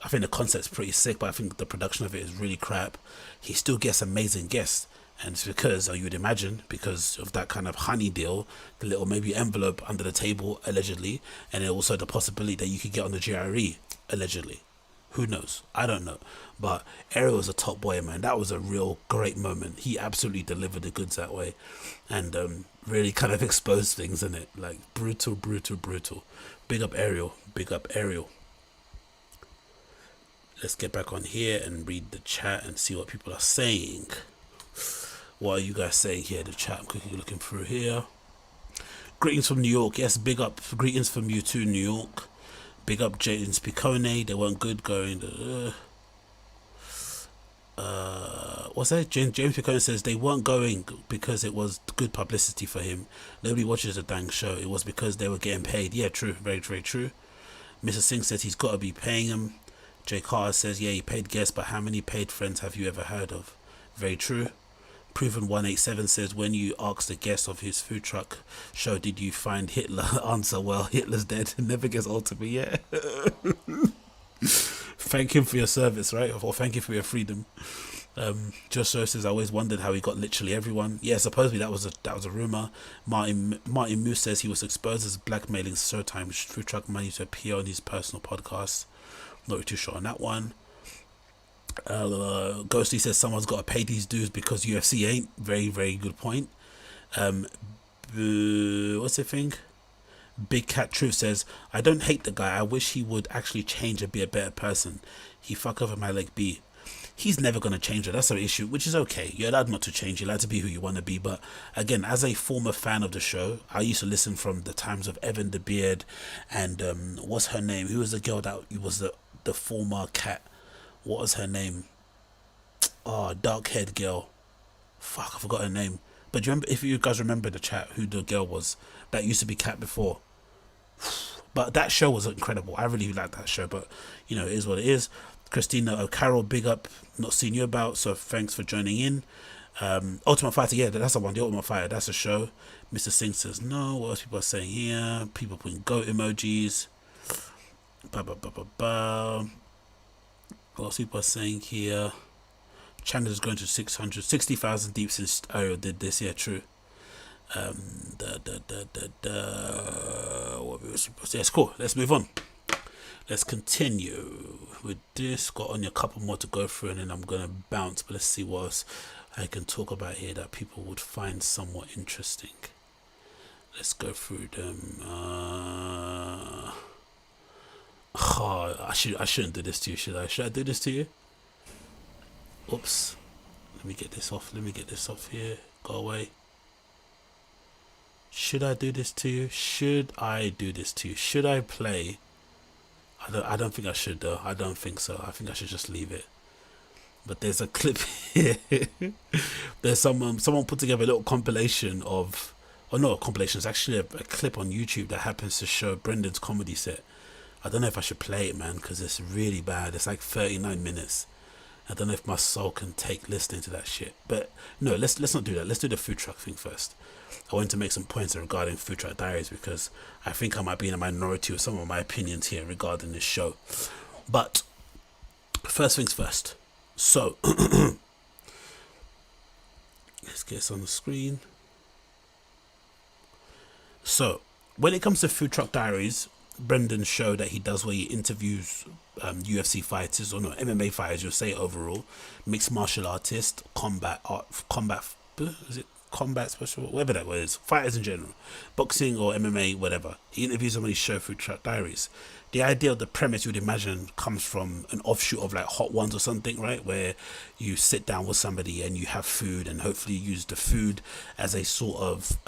I think the concept's pretty sick, but I think the production of it is really crap. He still gets amazing guests, and it's because, or you would imagine, because of that kind of honey deal, the little maybe envelope under the table allegedly, and then also the possibility that you could get on the GRE allegedly. Who knows? I don't know. But Ariel was a top boy, man. That was a real great moment. He absolutely delivered the goods that way, and really kind of exposed things in it, like brutal. Big up Ariel. Big up Ariel. Let's get back on here and read the chat and see what people are saying. What are you guys saying here? The chat. I'm quickly looking through here. Greetings from New York. Yes, big up. Greetings from you too, New York. Big up James Piccone. They weren't good going. What's that? James Piccone says they weren't going because it was good publicity for him. Nobody watches the dang show. It was because they were getting paid. Yeah, true. Very, very true. Mr. Singh says he's got to be paying him. Jay Carter says, yeah, he paid guests, but how many paid friends have you ever heard of? Very true. Proven 187 says, when you asked the guest of his food truck show, did you find Hitler? Answer, well, Hitler's dead. Never gets old to me, yeah. Thank him for your service, right? Or thank you for your freedom. Just so says, I always wondered how he got literally everyone. Yeah, supposedly that was a rumor. Martin Moose says he was exposed as blackmailing Showtime food truck money to appear on his personal podcast. Not really too sure on that one. Ghosty says someone's got to pay these dues because UFC ain't. Very, very good point. What's the thing? Big Cat Truth says, I don't hate the guy. I wish he would actually change and be a better person. He fuck over my leg B. He's never going to change it. That's an issue, which is okay. You're allowed not to change. You're allowed to be who you want to be. But again, as a former fan of the show, I used to listen from the times of Evan the Beard and what's her name? Who was the girl that was the former cat? What was her name? Oh, dark haired girl. Fuck, I forgot her name. But do you remember, if you guys remember the chat, who the girl was that used to be cat before? But that show was incredible. I really liked that show, but you know, it is what it is. Christina O'Carroll, big up. Not seen you about, so thanks for joining in. Ultimate Fighter, yeah, that's the one. The Ultimate Fighter, that's a show. Mr. Singh says no. What else people are saying here? People putting goat emojis. What else people are saying here? Chandler's going to 60,000 deep since Ariel did this. Yeah, true. Yes, cool. Let's move on. Let's continue with this. Got only a couple more to go through, and then I'm gonna bounce. But let's see what else I can talk about here that people would find somewhat interesting. Let's go through them. I shouldn't do this to you, should I? Should I do this to you? Oops. Let me get this off. Let me get this off here. Go away. Should I do this to you? Should I do this to you? Should I play? I don't think I should though. I don't think so. I think I should just leave it. But there's a clip here. There's someone put together a little compilation of, oh no, compilation. It's actually a clip on YouTube that happens to show Brendan's comedy set. I don't know if I should play it, man, because it's really bad. It's like 39 minutes. I don't know if my soul can take listening to that shit. But no, let's not do that. Let's do the food truck thing first. I want to make some points regarding Food Truck Diaries because I think I might be in a minority with some of my opinions here regarding this show. But first things first. So let's get this on the screen. So when it comes to Food Truck Diaries, Brendan's show that he does where he interviews UFC fighters, or no, MMA fighters, you'll say overall, mixed martial artists, combat special, whatever that word is, fighters in general, boxing or MMA, whatever. He interviews them on his show Food Truck Diaries. the idea of the premise you'd imagine comes from an offshoot of like Hot Ones or something, right? Where you sit down with somebody and you have food, and hopefully you use the food as a sort of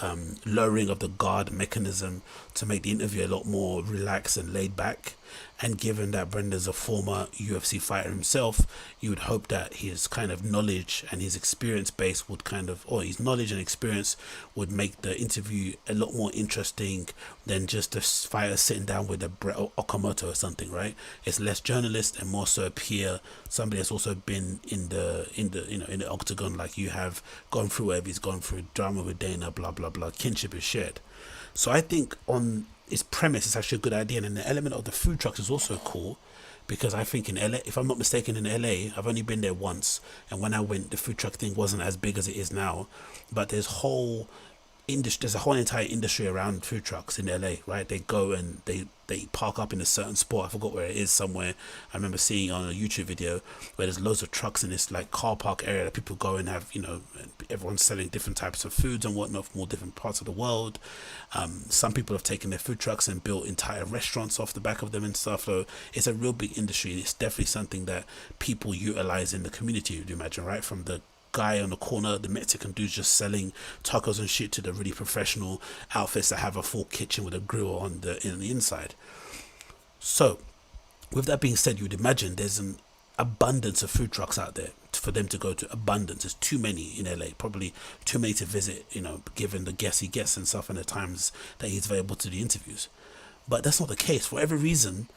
lowering of the guard mechanism to make the interview a lot more relaxed and laid back. And given that Brendan's a former UFC fighter himself, you would hope that his kind of knowledge and his experience base would kind of, or his knowledge and experience would make the interview a lot more interesting than just a fighter sitting down with a Brett Okamoto or something, right? It's less journalist and more so a peer, somebody that's also been in the octagon, like you have, gone through whatever he's gone through, drama with Dana, blah blah blah, kinship is shared. So I think on its premise, it's actually a good idea, and the element of the food trucks is also cool, because I think in LA, if I'm not mistaken, in LA, I've only been there once, and when I went, the food truck thing wasn't as big as it is now, but there's a whole entire industry around food trucks in LA, right? They go and they park up in a certain spot. I forgot where it is, somewhere. I remember seeing on a YouTube video where there's loads of trucks in this like car park area that people go and have, everyone's selling different types of foods and whatnot from all different parts of the world. Some people have taken their food trucks and built entire restaurants off the back of them and stuff. So it's a real big industry. It's definitely something that people utilize in the community, you'd imagine, right? From the guy on the corner, the Mexican dude's just selling tacos and shit, to the really professional outfits that have a full kitchen with a grill on the inside. So with that being said, you'd imagine there's an abundance of food trucks out there for them to go to. Abundance. There's too many in LA, probably too many to visit, given the guests he gets and stuff and the times that he's available to the interviews. But that's not the case. For every reason,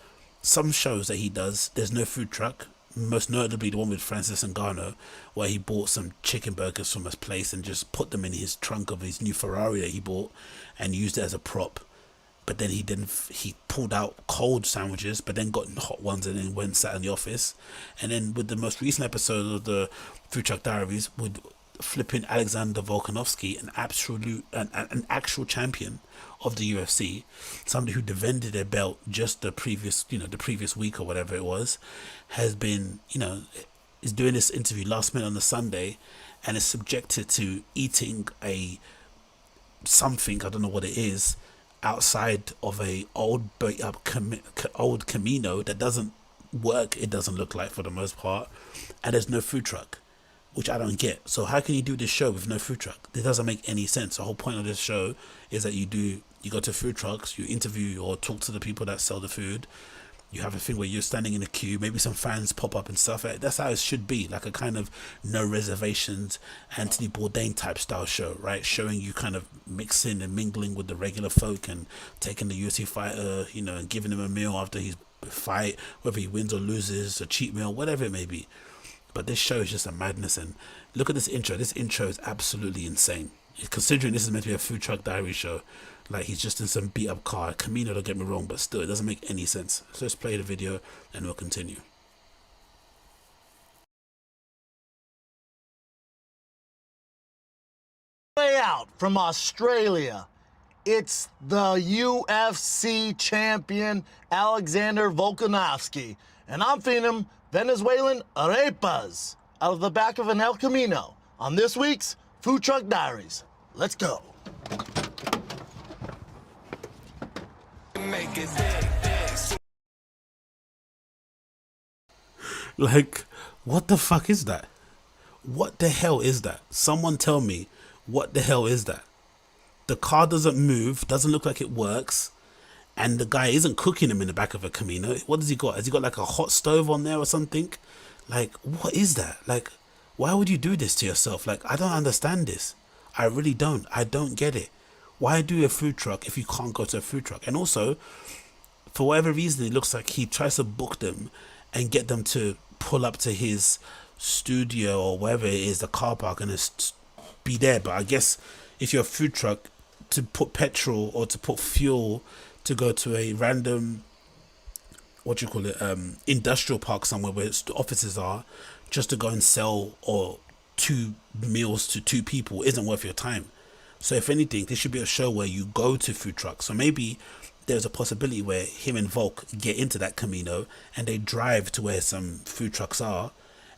some shows that he does, there's no food truck. Most notably the one with Francis Ngannou, where he bought some chicken burgers from his place and just put them in his trunk of his new Ferrari that he bought and used it as a prop. But then he pulled out cold sandwiches, but then got hot ones and then went and sat in the office. And then with the most recent episode of the Truck Diaries, with flipping Alexander Volkanovski, an actual champion of the UFC, somebody who defended their belt just the previous week or whatever it was, has been, is doing this interview last minute on the Sunday, and is subjected to eating something, I don't know what it is, outside of a old Camino that doesn't work, it doesn't look like, for the most part, and there's no food truck, which I don't get. So how can you do this show with no food truck? It doesn't make any sense. The whole point of this show is that you go to food trucks, you interview or talk to the people that sell the food. You have a thing where you're standing in a queue, maybe some fans pop up and stuff. That's how it should be, like a kind of no reservations, Anthony Bourdain type style show, right? Showing you kind of mixing and mingling with the regular folk and taking the UFC fighter, and giving him a meal after his fight, whether he wins or loses, a cheat meal, whatever it may be. But this show is just a madness, and look at this intro. This intro is absolutely insane. Considering this is meant to be a food truck diary show, like he's just in some beat up car. Camino, don't get me wrong, but still, it doesn't make any sense. So let's play the video and we'll continue. Way out from Australia, it's the UFC champion Alexander Volkanovski, and I'm feeding him Venezuelan arepas out of the back of an El Camino on this week's Food Truck Diaries. Let's go. Like, what the fuck is that? What the hell is that? Someone tell me, what the hell is that? The car doesn't move, doesn't look like it works, and the guy isn't cooking him in the back of a Camino. What has he got? Has he got like a hot stove on there or something? Like, what is that? Like, why would you do this to yourself? Like, I don't understand this. I really don't. I don't get it. Why do a food truck if you can't go to a food truck? And also, for whatever reason, it looks like he tries to book them and get them to pull up to his studio or wherever it is, the car park, and just be there. But I guess if you're a food truck, to put petrol or to put fuel to go to a random, industrial park somewhere where the offices are, just to go and sell or 2 meals to 2 people isn't worth your time. So if anything, this should be a show where you go to food trucks. So maybe there's a possibility where him and Volk get into that Camino and they drive to where some food trucks are,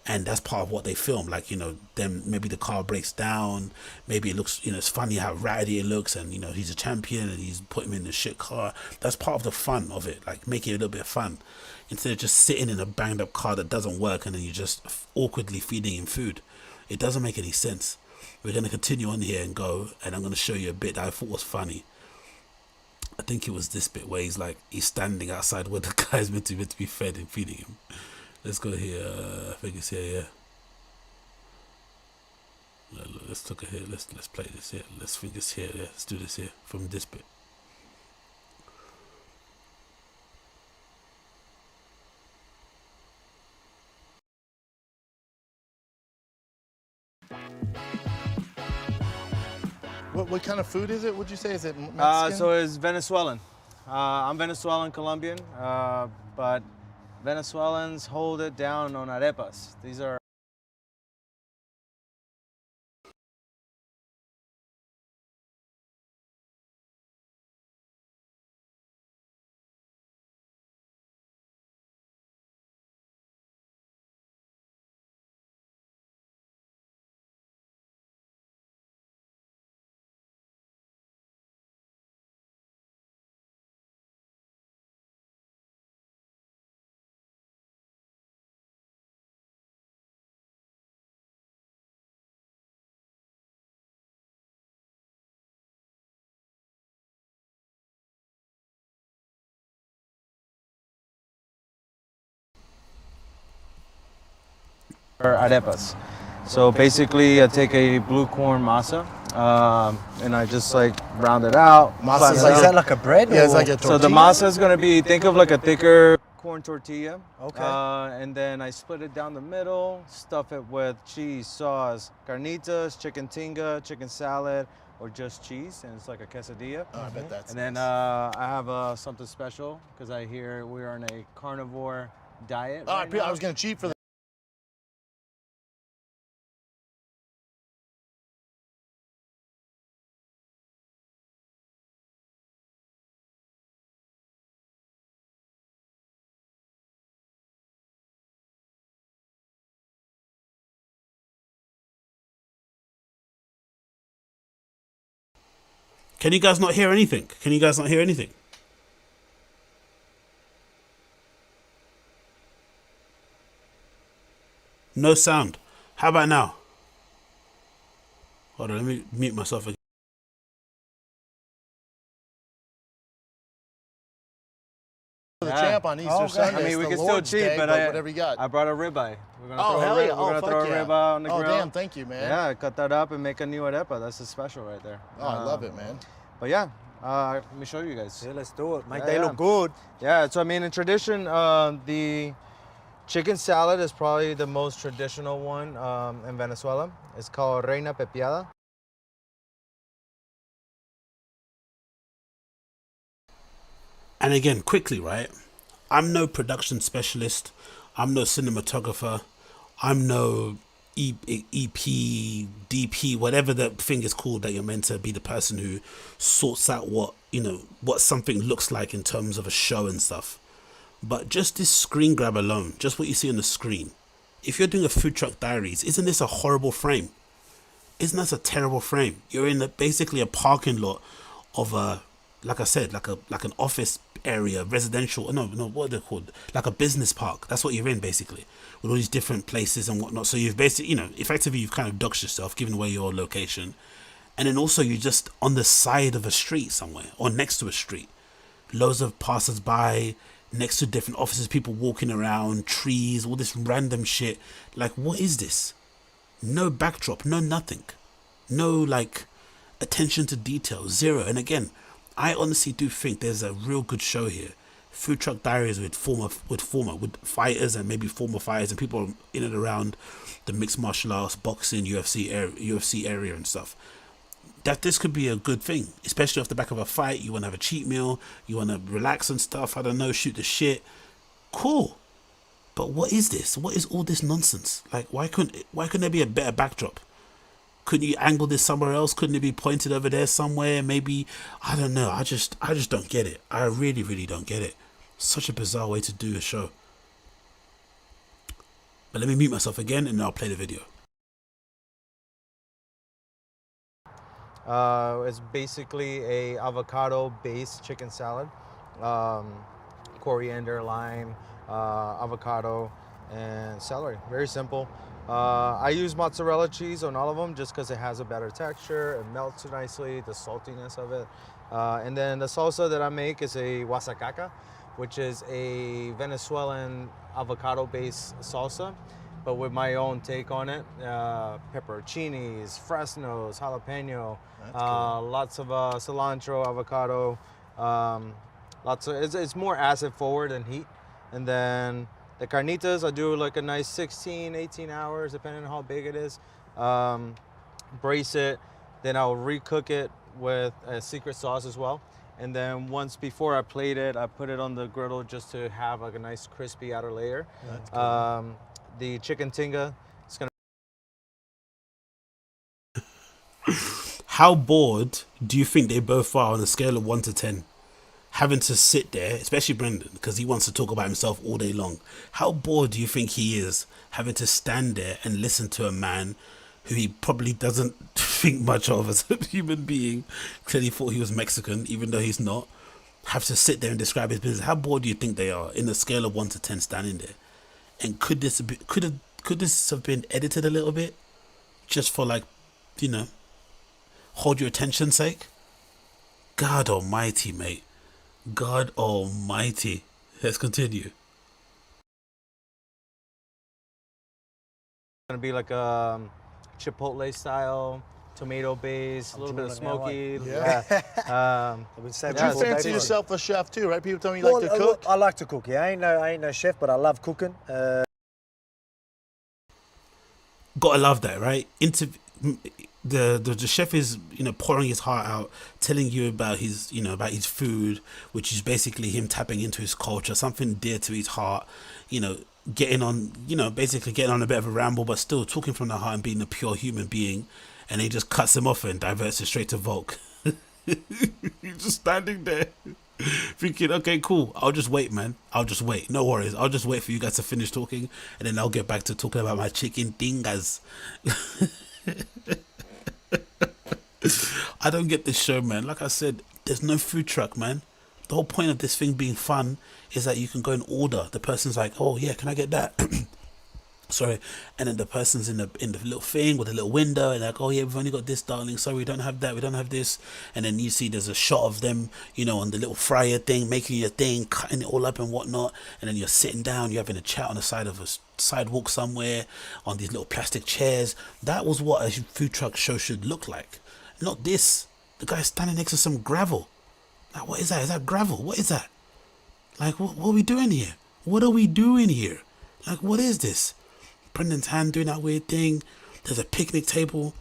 and that's part of what they film. Like, you know, then maybe the car breaks down, maybe it looks, you know, it's funny how ratty it looks, and, you know, he's a champion and he's put him in the shit car. That's part of the fun of it, like making it a little bit fun, instead of just sitting in a banged up car that doesn't work and then you're just awkwardly feeding him food. It doesn't make any sense. We're going to continue on here and go, and I'm going to show you a bit that I thought was funny. I think it was this bit where he's standing outside where the guy's meant to be fed and feeding him. Let's go here. I think it's here, yeah. Let's look at here. Let's play this here. Let's think it's here. Yeah. Let's do this here from this bit. What kind of food is it? Would you say? Is it Mexican? So it's Venezuelan. I'm Venezuelan Colombian, but Venezuelans hold it down on arepas. These are arepas. So basically I take a blue corn masa and I just like round it out. Masa is that like a bread? Yeah, it's like a tortilla. So the masa is going to be, think of like a thicker corn tortilla. Okay. And then I split it down the middle, stuff it with cheese, sauce, carnitas, chicken tinga, chicken salad, or just cheese, and it's like a quesadilla. Oh, I bet that's And then I have something special because I hear we're on a carnivore diet. Oh, right now. I was going to cheat for that. Can you guys not hear anything? Can you guys not hear anything? No sound. How about now? Hold on, let me mute myself again. The champ on Easter Sunday. I mean, we can still cheat, but whatever you got. I brought a ribeye. We're gonna Oh, throw hell a, yeah. We're gonna throw a ribeye on the grill. Oh, damn, thank you, man. Yeah, cut that up and make a new arepa. That's a special right there. Oh, I love it, man. But yeah, let me show you guys. Yeah, let's do it. Yeah, They look good. Yeah, so I mean, in tradition, the chicken salad is probably the most traditional one in Venezuela. It's called Reina Pepiada. And again, quickly, right? I'm no production specialist. I'm no cinematographer. I'm no EP, DP, whatever the thing is called that you're meant to be the person who sorts out what, you know, what something looks like in terms of a show and stuff. But just this screen grab alone, just what you see on the screen. If you're doing a Food Truck Diaries, isn't this a horrible frame? Isn't that a terrible frame? You're in basically a parking lot of a, like I said, like an office area, residential, no, what are they called? Like a business park. That's what you're in basically, with all these different places and whatnot. So you've basically, you know, effectively you've kind of doxed yourself, given away your location. And then also you're just on the side of a street somewhere, or next to a street. Loads of passers-by, next to different offices, people walking around, trees, all this random shit. Like, what is this? No backdrop, no nothing. No, like, attention to detail, zero. And again, I honestly do think there's a real good show here. Food Truck Diaries with fighters and maybe former fighters and people in and around the mixed martial arts, boxing, UFC area and stuff. That this could be a good thing, especially off the back of a fight. You want to have a cheat meal, you want to relax and stuff, I don't know, shoot the shit. Cool. But what is this? What is all this nonsense? Like, why couldn't there be a better backdrop? Couldn't you angle this somewhere else? Couldn't it be pointed over there somewhere? Maybe, I don't know. I just don't get it. I really, really don't get it. Such a bizarre way to do a show. But let me mute myself again and I'll play the video. It's basically a avocado-based chicken salad. Coriander, lime, avocado, and celery. Very simple. I use mozzarella cheese on all of them just because it has a better texture. It melts nicely, the saltiness of it. And then the salsa that I make is a guasacaca, which is a Venezuelan avocado-based salsa, but with my own take on it. Pepperoncinis, fresnos, jalapeno, lots of cilantro, avocado. It's more acid forward than heat. And then the carnitas, I do like a nice 16, 18 hours, depending on how big it is. Brace it, then I'll recook it with a secret sauce as well. And then once before I plate it, I put it on the griddle just to have like a nice crispy outer layer. That's cool. The chicken tinga, it's gonna. How bored do you think they both are on a scale of 1 to 10? Having to sit there, especially Brendan, because he wants to talk about himself all day long. How bored do you think he is having to stand there and listen to a man who he probably doesn't think much of as a human being? Clearly thought he was Mexican, even though he's not. Have to sit there and describe his business. How bored do you think they are in a scale of 1 to 10 standing there? And could this have been edited a little bit, just for, like, you know, hold your attention sake? God almighty, mate. God almighty. Let's continue. Gonna be like a Chipotle style, tomato base, a little bit of smoky. Yeah. But you fancy yourself a chef too, right? People tell me you like to cook. I like to cook. Yeah, I ain't no chef, but I love cooking. Gotta love that, right? The chef is, you know, pouring his heart out, telling you about his, you know, about his food, which is basically him tapping into his culture, something dear to his heart, you know, getting on, you know, basically getting on a bit of a ramble, but still talking from the heart and being a pure human being. And he just cuts him off and diverts it straight to Volk. You're just standing there thinking, okay, cool, I'll just wait, man. I'll just wait. No worries. I'll just wait for you guys to finish talking, and then I'll get back to talking about my chicken dingas. I don't get this show, man. Like I said, there's no food truck, man. The whole point of this thing being fun is that you can go and order. The person's like, oh yeah, can I get that? Sorry. And then the person's in the little thing with a little window, and like, oh yeah, we've only got this, darling. Sorry, we don't have that. We don't have this. And then you see there's a shot of them, you know, on the little fryer thing, making your thing, cutting it all up and whatnot. And then you're sitting down, you're having a chat on the side of a sidewalk somewhere on these little plastic chairs. That was what a food truck show should look like. Not this. The guy's standing next to some gravel. Like, what is that? Is that gravel? What is that? Like, what are we doing here? What are we doing here? Like, what is this? Brendan's hand doing that weird thing. There's a picnic table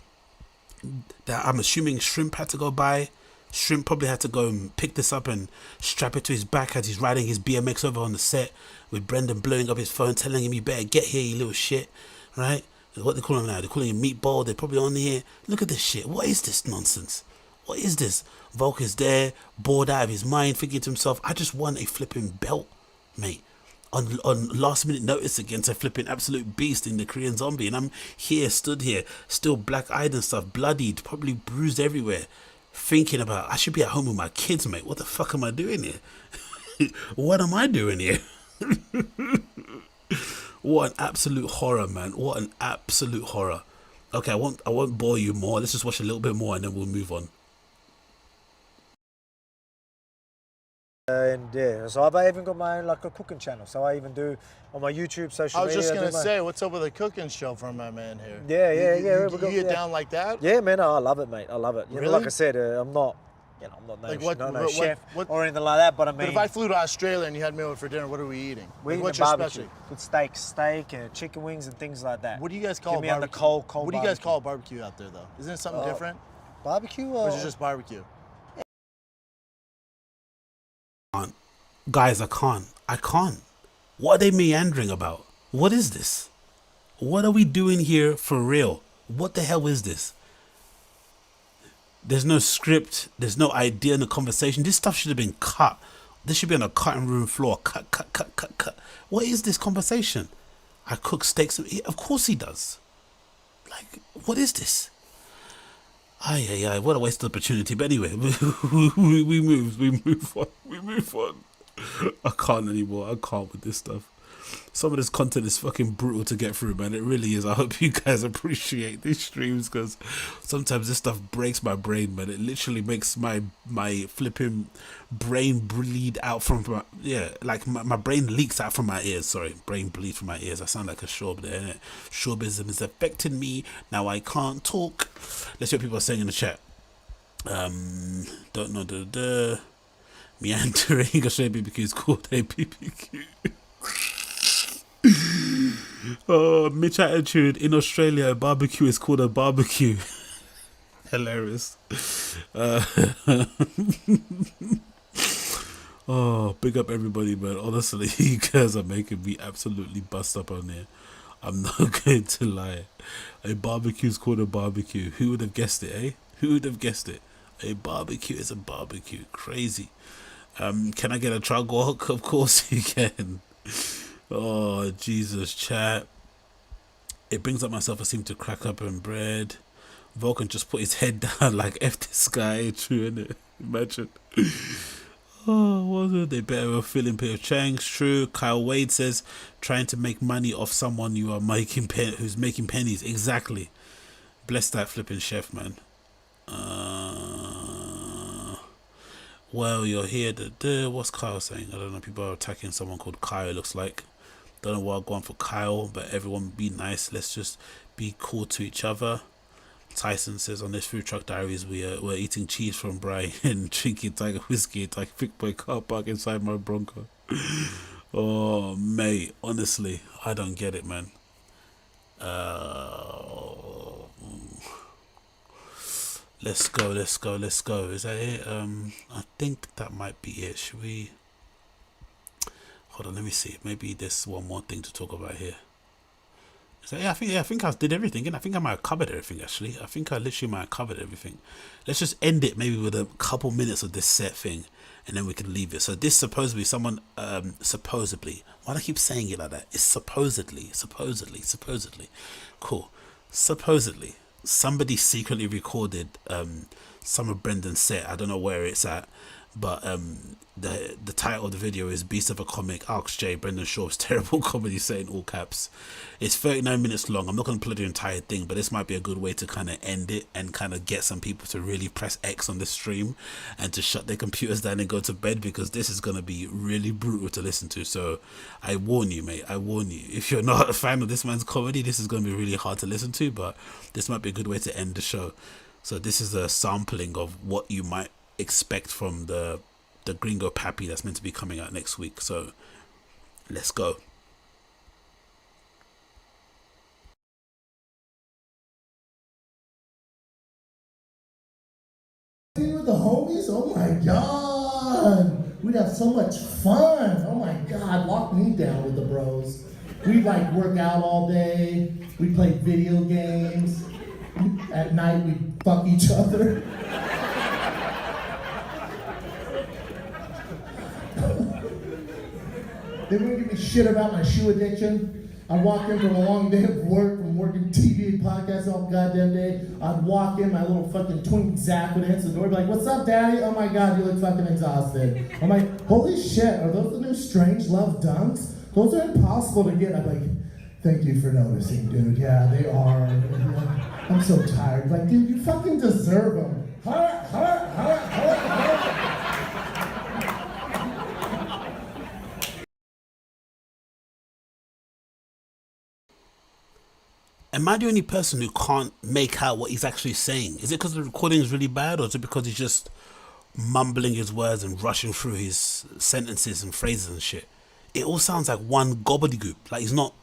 that I'm assuming Shrimp had to go by. Shrimp probably had to go and pick this up and strap it to his back as he's riding his BMX over on the set, with Brendan blowing up his phone, telling him, you better get here, you little shit. Right? What they call him now? They're calling him Meatball. They're probably on here. Look at this shit. What is this nonsense? What is this? Volk is there, bored out of his mind, thinking to himself, I just won a flipping belt, mate. On last minute notice against a flipping absolute beast in the Korean Zombie, and I'm here, stood here, still black-eyed and stuff, bloodied, probably bruised everywhere, thinking about, I should be at home with my kids, mate. What the fuck am I doing here? What am I doing here? What an absolute horror, man. What an absolute horror. Okay, I won't bore you more. Let's just watch a little bit more and then we'll move on. And yeah, so I've even got my own, like, a cooking channel. So I even do on my YouTube, social media. I was just gonna say, what's up with a cooking show from my man here? Yeah. You get down like that? Yeah, man, I love it, mate. I love it. You know, like I said, I'm not, no chef or anything like that. But I mean, but if I flew to Australia and you had me over for dinner, what are we eating? We eat what's your barbecue. specialty? Good steak, chicken wings, and things like that. What do you guys call barbecue? barbecue? Cold what do you guys call barbecue out there, though? Isn't it something different? Barbecue? Or is it just barbecue? Guys, I can't. What are they meandering about? What is this? What are we doing here for real? What the hell is this? There's no script. There's no idea in the conversation. This stuff should have been cut. This should be on a cutting room floor. Cut. What is this conversation? I cook steaks. Of course he does. Like, what is this? Aye, what a wasted opportunity. But anyway, we move on. I can't anymore. I can't with this stuff. Some of this content is fucking brutal to get through, man. It really is. I hope you guys appreciate these streams, because sometimes this stuff breaks my brain, man. It literally makes my flipping brain bleed out from my, like my brain leaks out from my ears. Sorry, brain bleeds from my ears. I sound like a Schaub there, innit? Schaubism is affecting me. Now I can't talk. Let's see what people are saying in the chat. Don't know meandering. Australian BBQ is called a BBQ. Oh, Mitch Attitude, in Australia a barbecue is called a barbecue. Hilarious. Oh, big up everybody, man. Honestly, you guys are making me absolutely bust up on here. I'm not going to lie. A barbecue is called a barbecue. Who would have guessed it, eh? Who would have guessed it? A barbecue is a barbecue. Crazy. Can I get a truck walk? Of course you can. Oh, Jesus, chat. It brings up my self-esteem to crack up in bread. Vulcan just put his head down like F this guy. True, innit? Imagine. Oh, wasn't they better off feeling Peter Chang's? True. Kyle Wade says, trying to make money off someone you are making who's making pennies. Exactly. Bless that flipping chef, man. Well, you're here. What's Kyle saying? I don't know. People are attacking someone called Kyle, it looks like. Don't know why I'm going for Kyle, but everyone be nice. Let's just be cool to each other. Tyson says, on this Food Truck Diaries, we're eating cheese from Brian and drinking Tiger whiskey at like Big Boy car park inside my Bronco. Oh, mate, honestly, I don't get it, man. Let's go. Is that it? I think that might be it. Should we? Hold on, let me see. Maybe there's one more thing to talk about here. So I think I did everything, and I think I might have covered everything. Actually, I think I literally might have covered everything. Let's just end it maybe with a couple minutes of this set thing, and then we can leave it. So this supposedly someone, supposedly. Why do I keep saying it like that? It's supposedly. Cool. Supposedly, somebody secretly recorded some of Brendan's set. I don't know where it's at. But the title of the video is Beast of a Comic, Arcs J, Brendan Schaub's terrible comedy set in all caps. It's 39 minutes long. I'm not going to play the entire thing, but this might be a good way to kind of end it and kind of get some people to really press X on this stream and to shut their computers down and go to bed, because this is going to be really brutal to listen to. So I warn you, mate. I warn you. If you're not a fan of this man's comedy, this is going to be really hard to listen to, but this might be a good way to end the show. So this is a sampling of what you might expect from the Gringo Pappy that's meant to be coming out next week. So let's go. With the homies, oh my god, we'd have so much fun. Oh my god, lock me down with the bros. We'd like work out all day. We'd play video games. At night we'd fuck each other. They wouldn't give me shit about my shoe addiction. I'd walk in from a long day of work, from working TV and podcasts all goddamn day. I'd walk in, my little fucking twink Zach would answer the door, be like, "What's up, daddy?" "Oh my god, you look fucking exhausted." I'm like, "Holy shit, are those the new Strange Love dunks? Those are impossible to get." I'm like, "Thank you for noticing, dude. Yeah, they are. I'm so tired." Like, dude, you fucking deserve them. Am I the only person who can't make out what he's actually saying? Is it because the recording is really bad, or is it because he's just mumbling his words and rushing through his sentences and phrases and shit? It all sounds like one gobbledygook. Like he's not.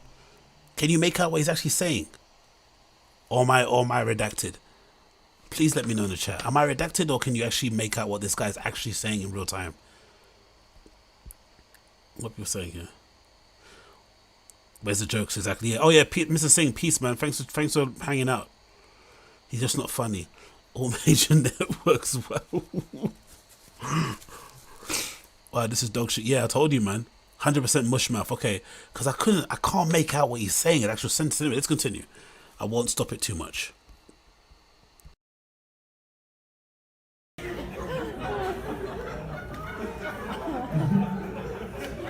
Can you make out what he's actually saying? Or am I redacted? Please let me know in the chat. Am I redacted, or can you actually make out what this guy's actually saying in real time? What people saying here? Where's the jokes exactly? Yeah. Oh yeah, Mr. Singh, peace, man. Thanks for hanging out. He's just not funny. All major networks. Well. Wow, this is dog shit. Yeah, I told you, man. 100% mushmouth. Okay, because I can't make out what he's saying in actual sentence. Anyway, let's continue. I won't stop it too much.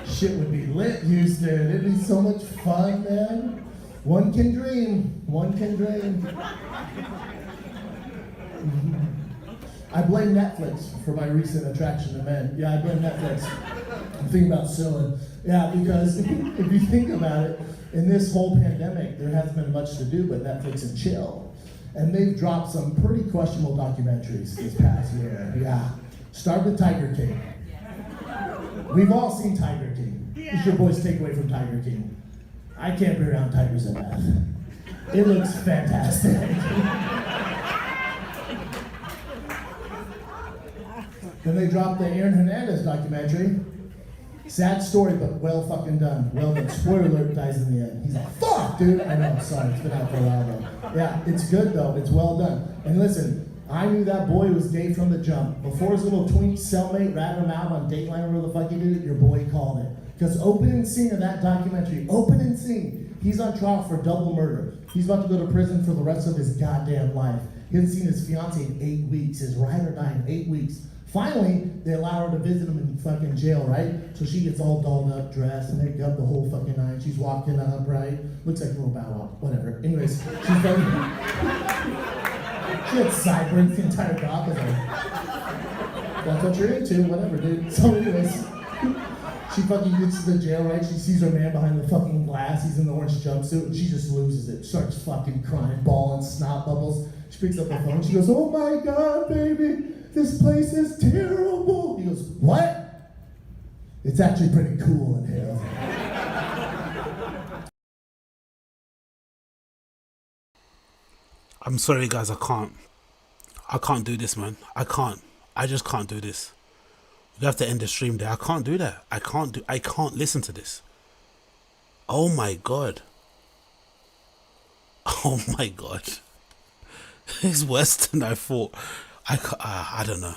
Shit would be lit, Houston. It'd be so much fun, man. One can dream. One can dream. I blame Netflix for my recent attraction to men. Yeah, I blame Netflix. I'm thinking about suing. Yeah, because if you think about it, in this whole pandemic, there hasn't been much to do but Netflix and chill. And they've dropped some pretty questionable documentaries this past year. Yeah. Start with Tiger King. We've all seen Tiger King. What's your boy's takeaway from Tiger King? I can't be around tigers in that. It looks fantastic. Then they dropped the Aaron Hernandez documentary. Sad story, but well fucking done. Well done. Spoiler alert, dies in the end. He's like, fuck, dude. I know, sorry, it's been out for a while though. Yeah, it's good though, it's well done. And listen, I knew that boy was gay from the jump. Before his little twink cellmate ratted him out on Dateline or whatever the fuck he did, your boy called it. Because opening scene of that documentary, opening scene, he's on trial for double murder. He's about to go to prison for the rest of his goddamn life. He hasn't seen his fiance in 8 weeks, his ride or die in 8 weeks. Finally, they allow her to visit him in fucking jail, right? So she gets all dolled up, dressed, and makeup the whole fucking night. She's walking up, right? Looks like a little bow wow, whatever. Anyways, she's like, she had sideburns the entire doc. That's what you're into, whatever, dude. So anyways, she fucking gets to the jail, right? She sees her man behind the fucking glass. He's in the orange jumpsuit, and she just loses it. Starts fucking crying, bawling, snot bubbles. She picks up the phone. She goes, "Oh my God, baby, this place is terrible." He goes, "What?" "It's actually pretty cool in here." I'm sorry, guys. I can't do this, man. I just can't do this. We have to end the stream there. I can't do that. I can't listen to this. Oh my God. Oh my God. It's worse than I thought. I don't know.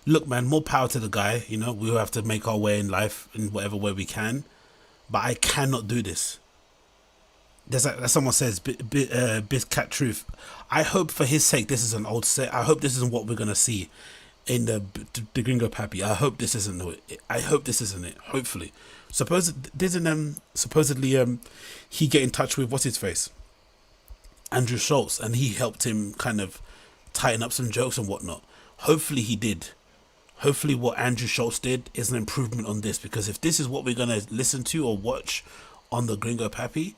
Look, man, more power to the guy. You know, we'll have to make our way in life in whatever way we can. But I cannot do this. There's like someone says, Biscat truth. I hope for his sake this is an old set. I hope this isn't what we're gonna see in the Gringo Pappy. I hope this isn't it. I hope this isn't it. Hopefully, supposedly he get in touch with what's his face, Andrew Schultz, and he helped him kind of tighten up some jokes and whatnot. Hopefully he did. Hopefully what Andrew Schultz did is an improvement on this, because if this is what we're gonna listen to or watch on the Gringo Pappy,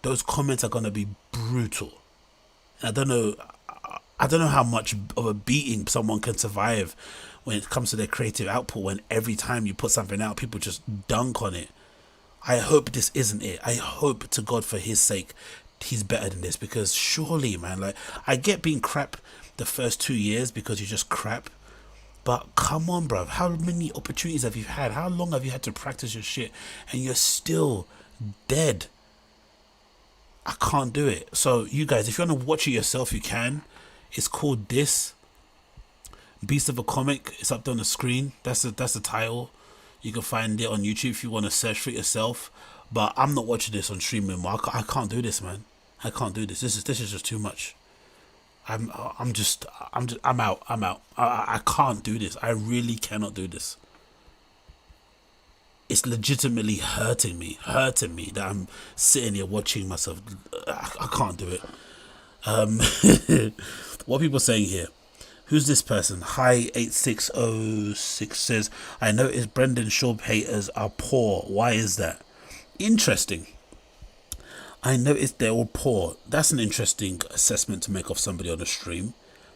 those comments are gonna be brutal. And I don't know how much of a beating someone can survive when it comes to their creative output, when every time you put something out, people just dunk on it. I hope this isn't it. I hope to God for his sake he's better than this, because surely, man, like, I get being crap the first 2 years because you're just crap, but come on, bruv, how many opportunities have you had? How long have you had to practice your shit and you're still dead? I can't do it. So you guys, if you want to watch it yourself, you can. It's called This Beast of a Comic. It's up there on the screen. That's the title. You can find it on YouTube if you want to search for it yourself. But I'm not watching this on stream anymore. I can't do this, man. I can't do this. This is just too much. I'm out. I can't do this. I really cannot do this. It's legitimately hurting me that I'm sitting here watching myself. I can't do it. What are people saying here? Who's this person? Hi 8606 says, I noticed Brendan Schaub haters are poor. Why is that? Interesting. I noticed they're all poor. That's an interesting assessment to make of somebody on the stream.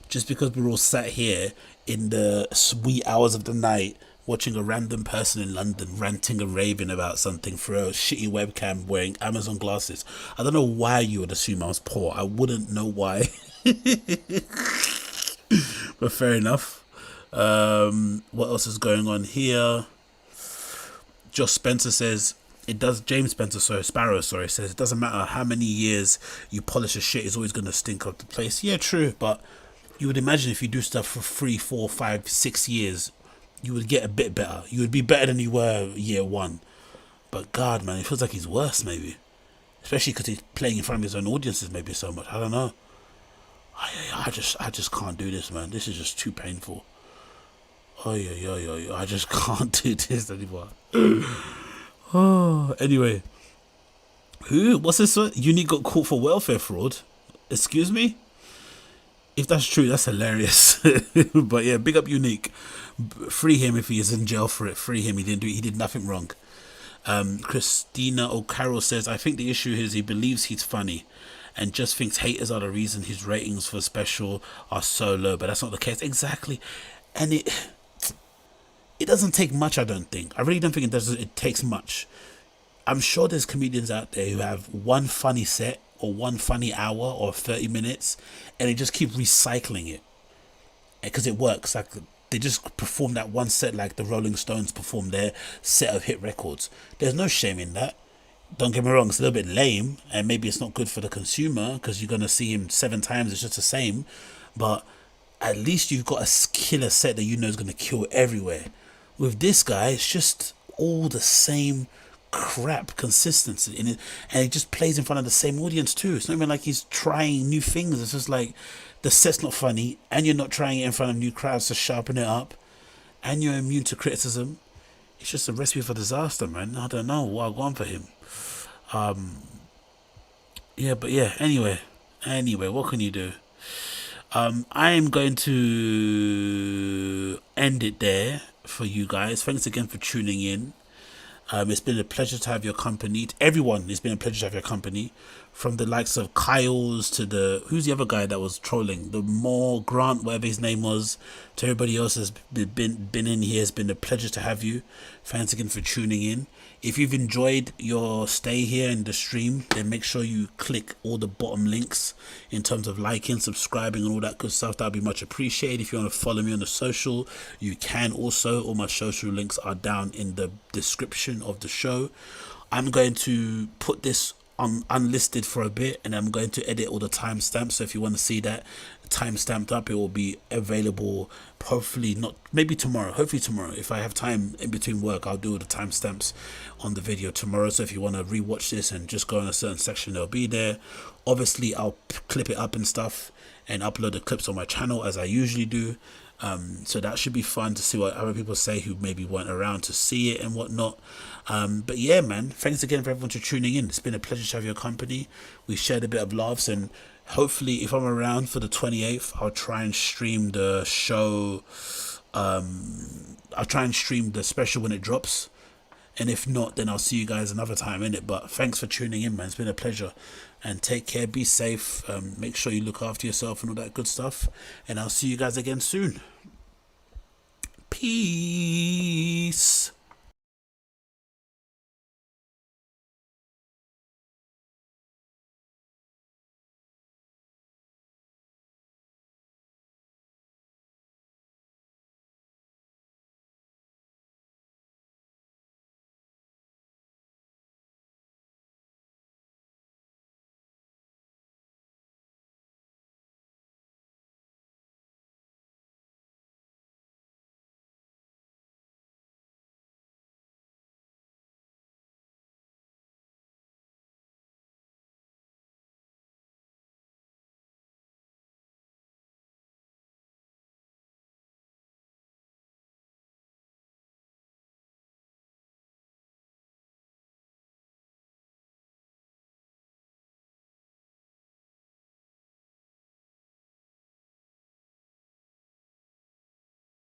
Just because we're all sat here in the wee hours of the night watching a random person in London ranting and raving about something through a shitty webcam wearing Amazon glasses. I don't know why you would assume I was poor. I wouldn't know why. But fair enough. What else is going on here? Josh Spencer says, James Spencer, Sparrow, says, it doesn't matter how many years you polish a shit, it's always going to stink up the place. Yeah, true, but you would imagine if you do stuff for 3, 4, 5, 6 years, you would get a bit better. You would be better than you were year one. But God, man, it feels like he's worse, maybe. Especially because he's playing in front of his own audiences, maybe so much. I don't know. I just can't do this, man. This is just too painful. I just can't do this anymore. Oh, anyway. What's this one? Unique got caught for welfare fraud. Excuse me? If that's true, that's hilarious. But yeah, big up Unique. Free him if he is in jail for it. Free him. He did nothing wrong. Christina O'Carroll says, I think the issue is he believes he's funny and just thinks haters are the reason his ratings for special are so low, but that's not the case. Exactly. And it doesn't take much, I don't think. I really don't think it takes much. I'm sure there's comedians out there who have one funny set or one funny hour or 30 minutes and they just keep recycling it because it works. Like they just perform that one set like the Rolling Stones performed their set of hit records. There's no shame in that. Don't get me wrong, it's a little bit lame and maybe it's not good for the consumer because you're going to see him 7 times, it's just the same. But at least you've got a killer set that you know is going to kill everywhere. With this guy, it's just all the same crap consistency in it, and he just plays in front of the same audience too. It's not even like he's trying new things. It's just like the set's not funny and you're not trying it in front of new crowds to sharpen it up and you're immune to criticism. It's just a recipe for disaster, man. I don't know what I want for him. Anyway, what can you do? I am going to end it there for you guys. Thanks again for tuning in. It's been a pleasure to have your company. Everyone, it's been a pleasure to have your company. From the likes of Kyle's to who's the other guy that was trolling? The Moore Grant, whatever his name was, to everybody else has been in here. It's been a pleasure to have you. Thanks again for tuning in. If you've enjoyed your stay here in the stream, then make sure you click all the bottom links in terms of liking, subscribing and all that good stuff. That'd be much appreciated. If you want to follow me on the social, you can also. All my social links are down in the description of the show. I'm going to put this on unlisted for a bit and I'm going to edit all the timestamps. So if you want to see that time-stamped up, it will be available hopefully tomorrow. If I have time in between work, I'll do all the timestamps on the video tomorrow. So if you want to rewatch this and just go in a certain section, they'll be there. Obviously I'll clip it up and stuff and upload the clips on my channel as I usually do. So that should be fun to see what other people say who maybe weren't around to see it and whatnot. But yeah, man, thanks again for everyone for tuning in. It's been a pleasure to have your company. We shared a bit of laughs, and hopefully if I'm around for the 28th, I'll try and stream the show. I'll try and stream the special when it drops. And if not, then I'll see you guys another time in it. But thanks for tuning in, man. It's been a pleasure. And take care, be safe. Make sure you look after yourself and all that good stuff. And I'll see you guys again soon. Peace.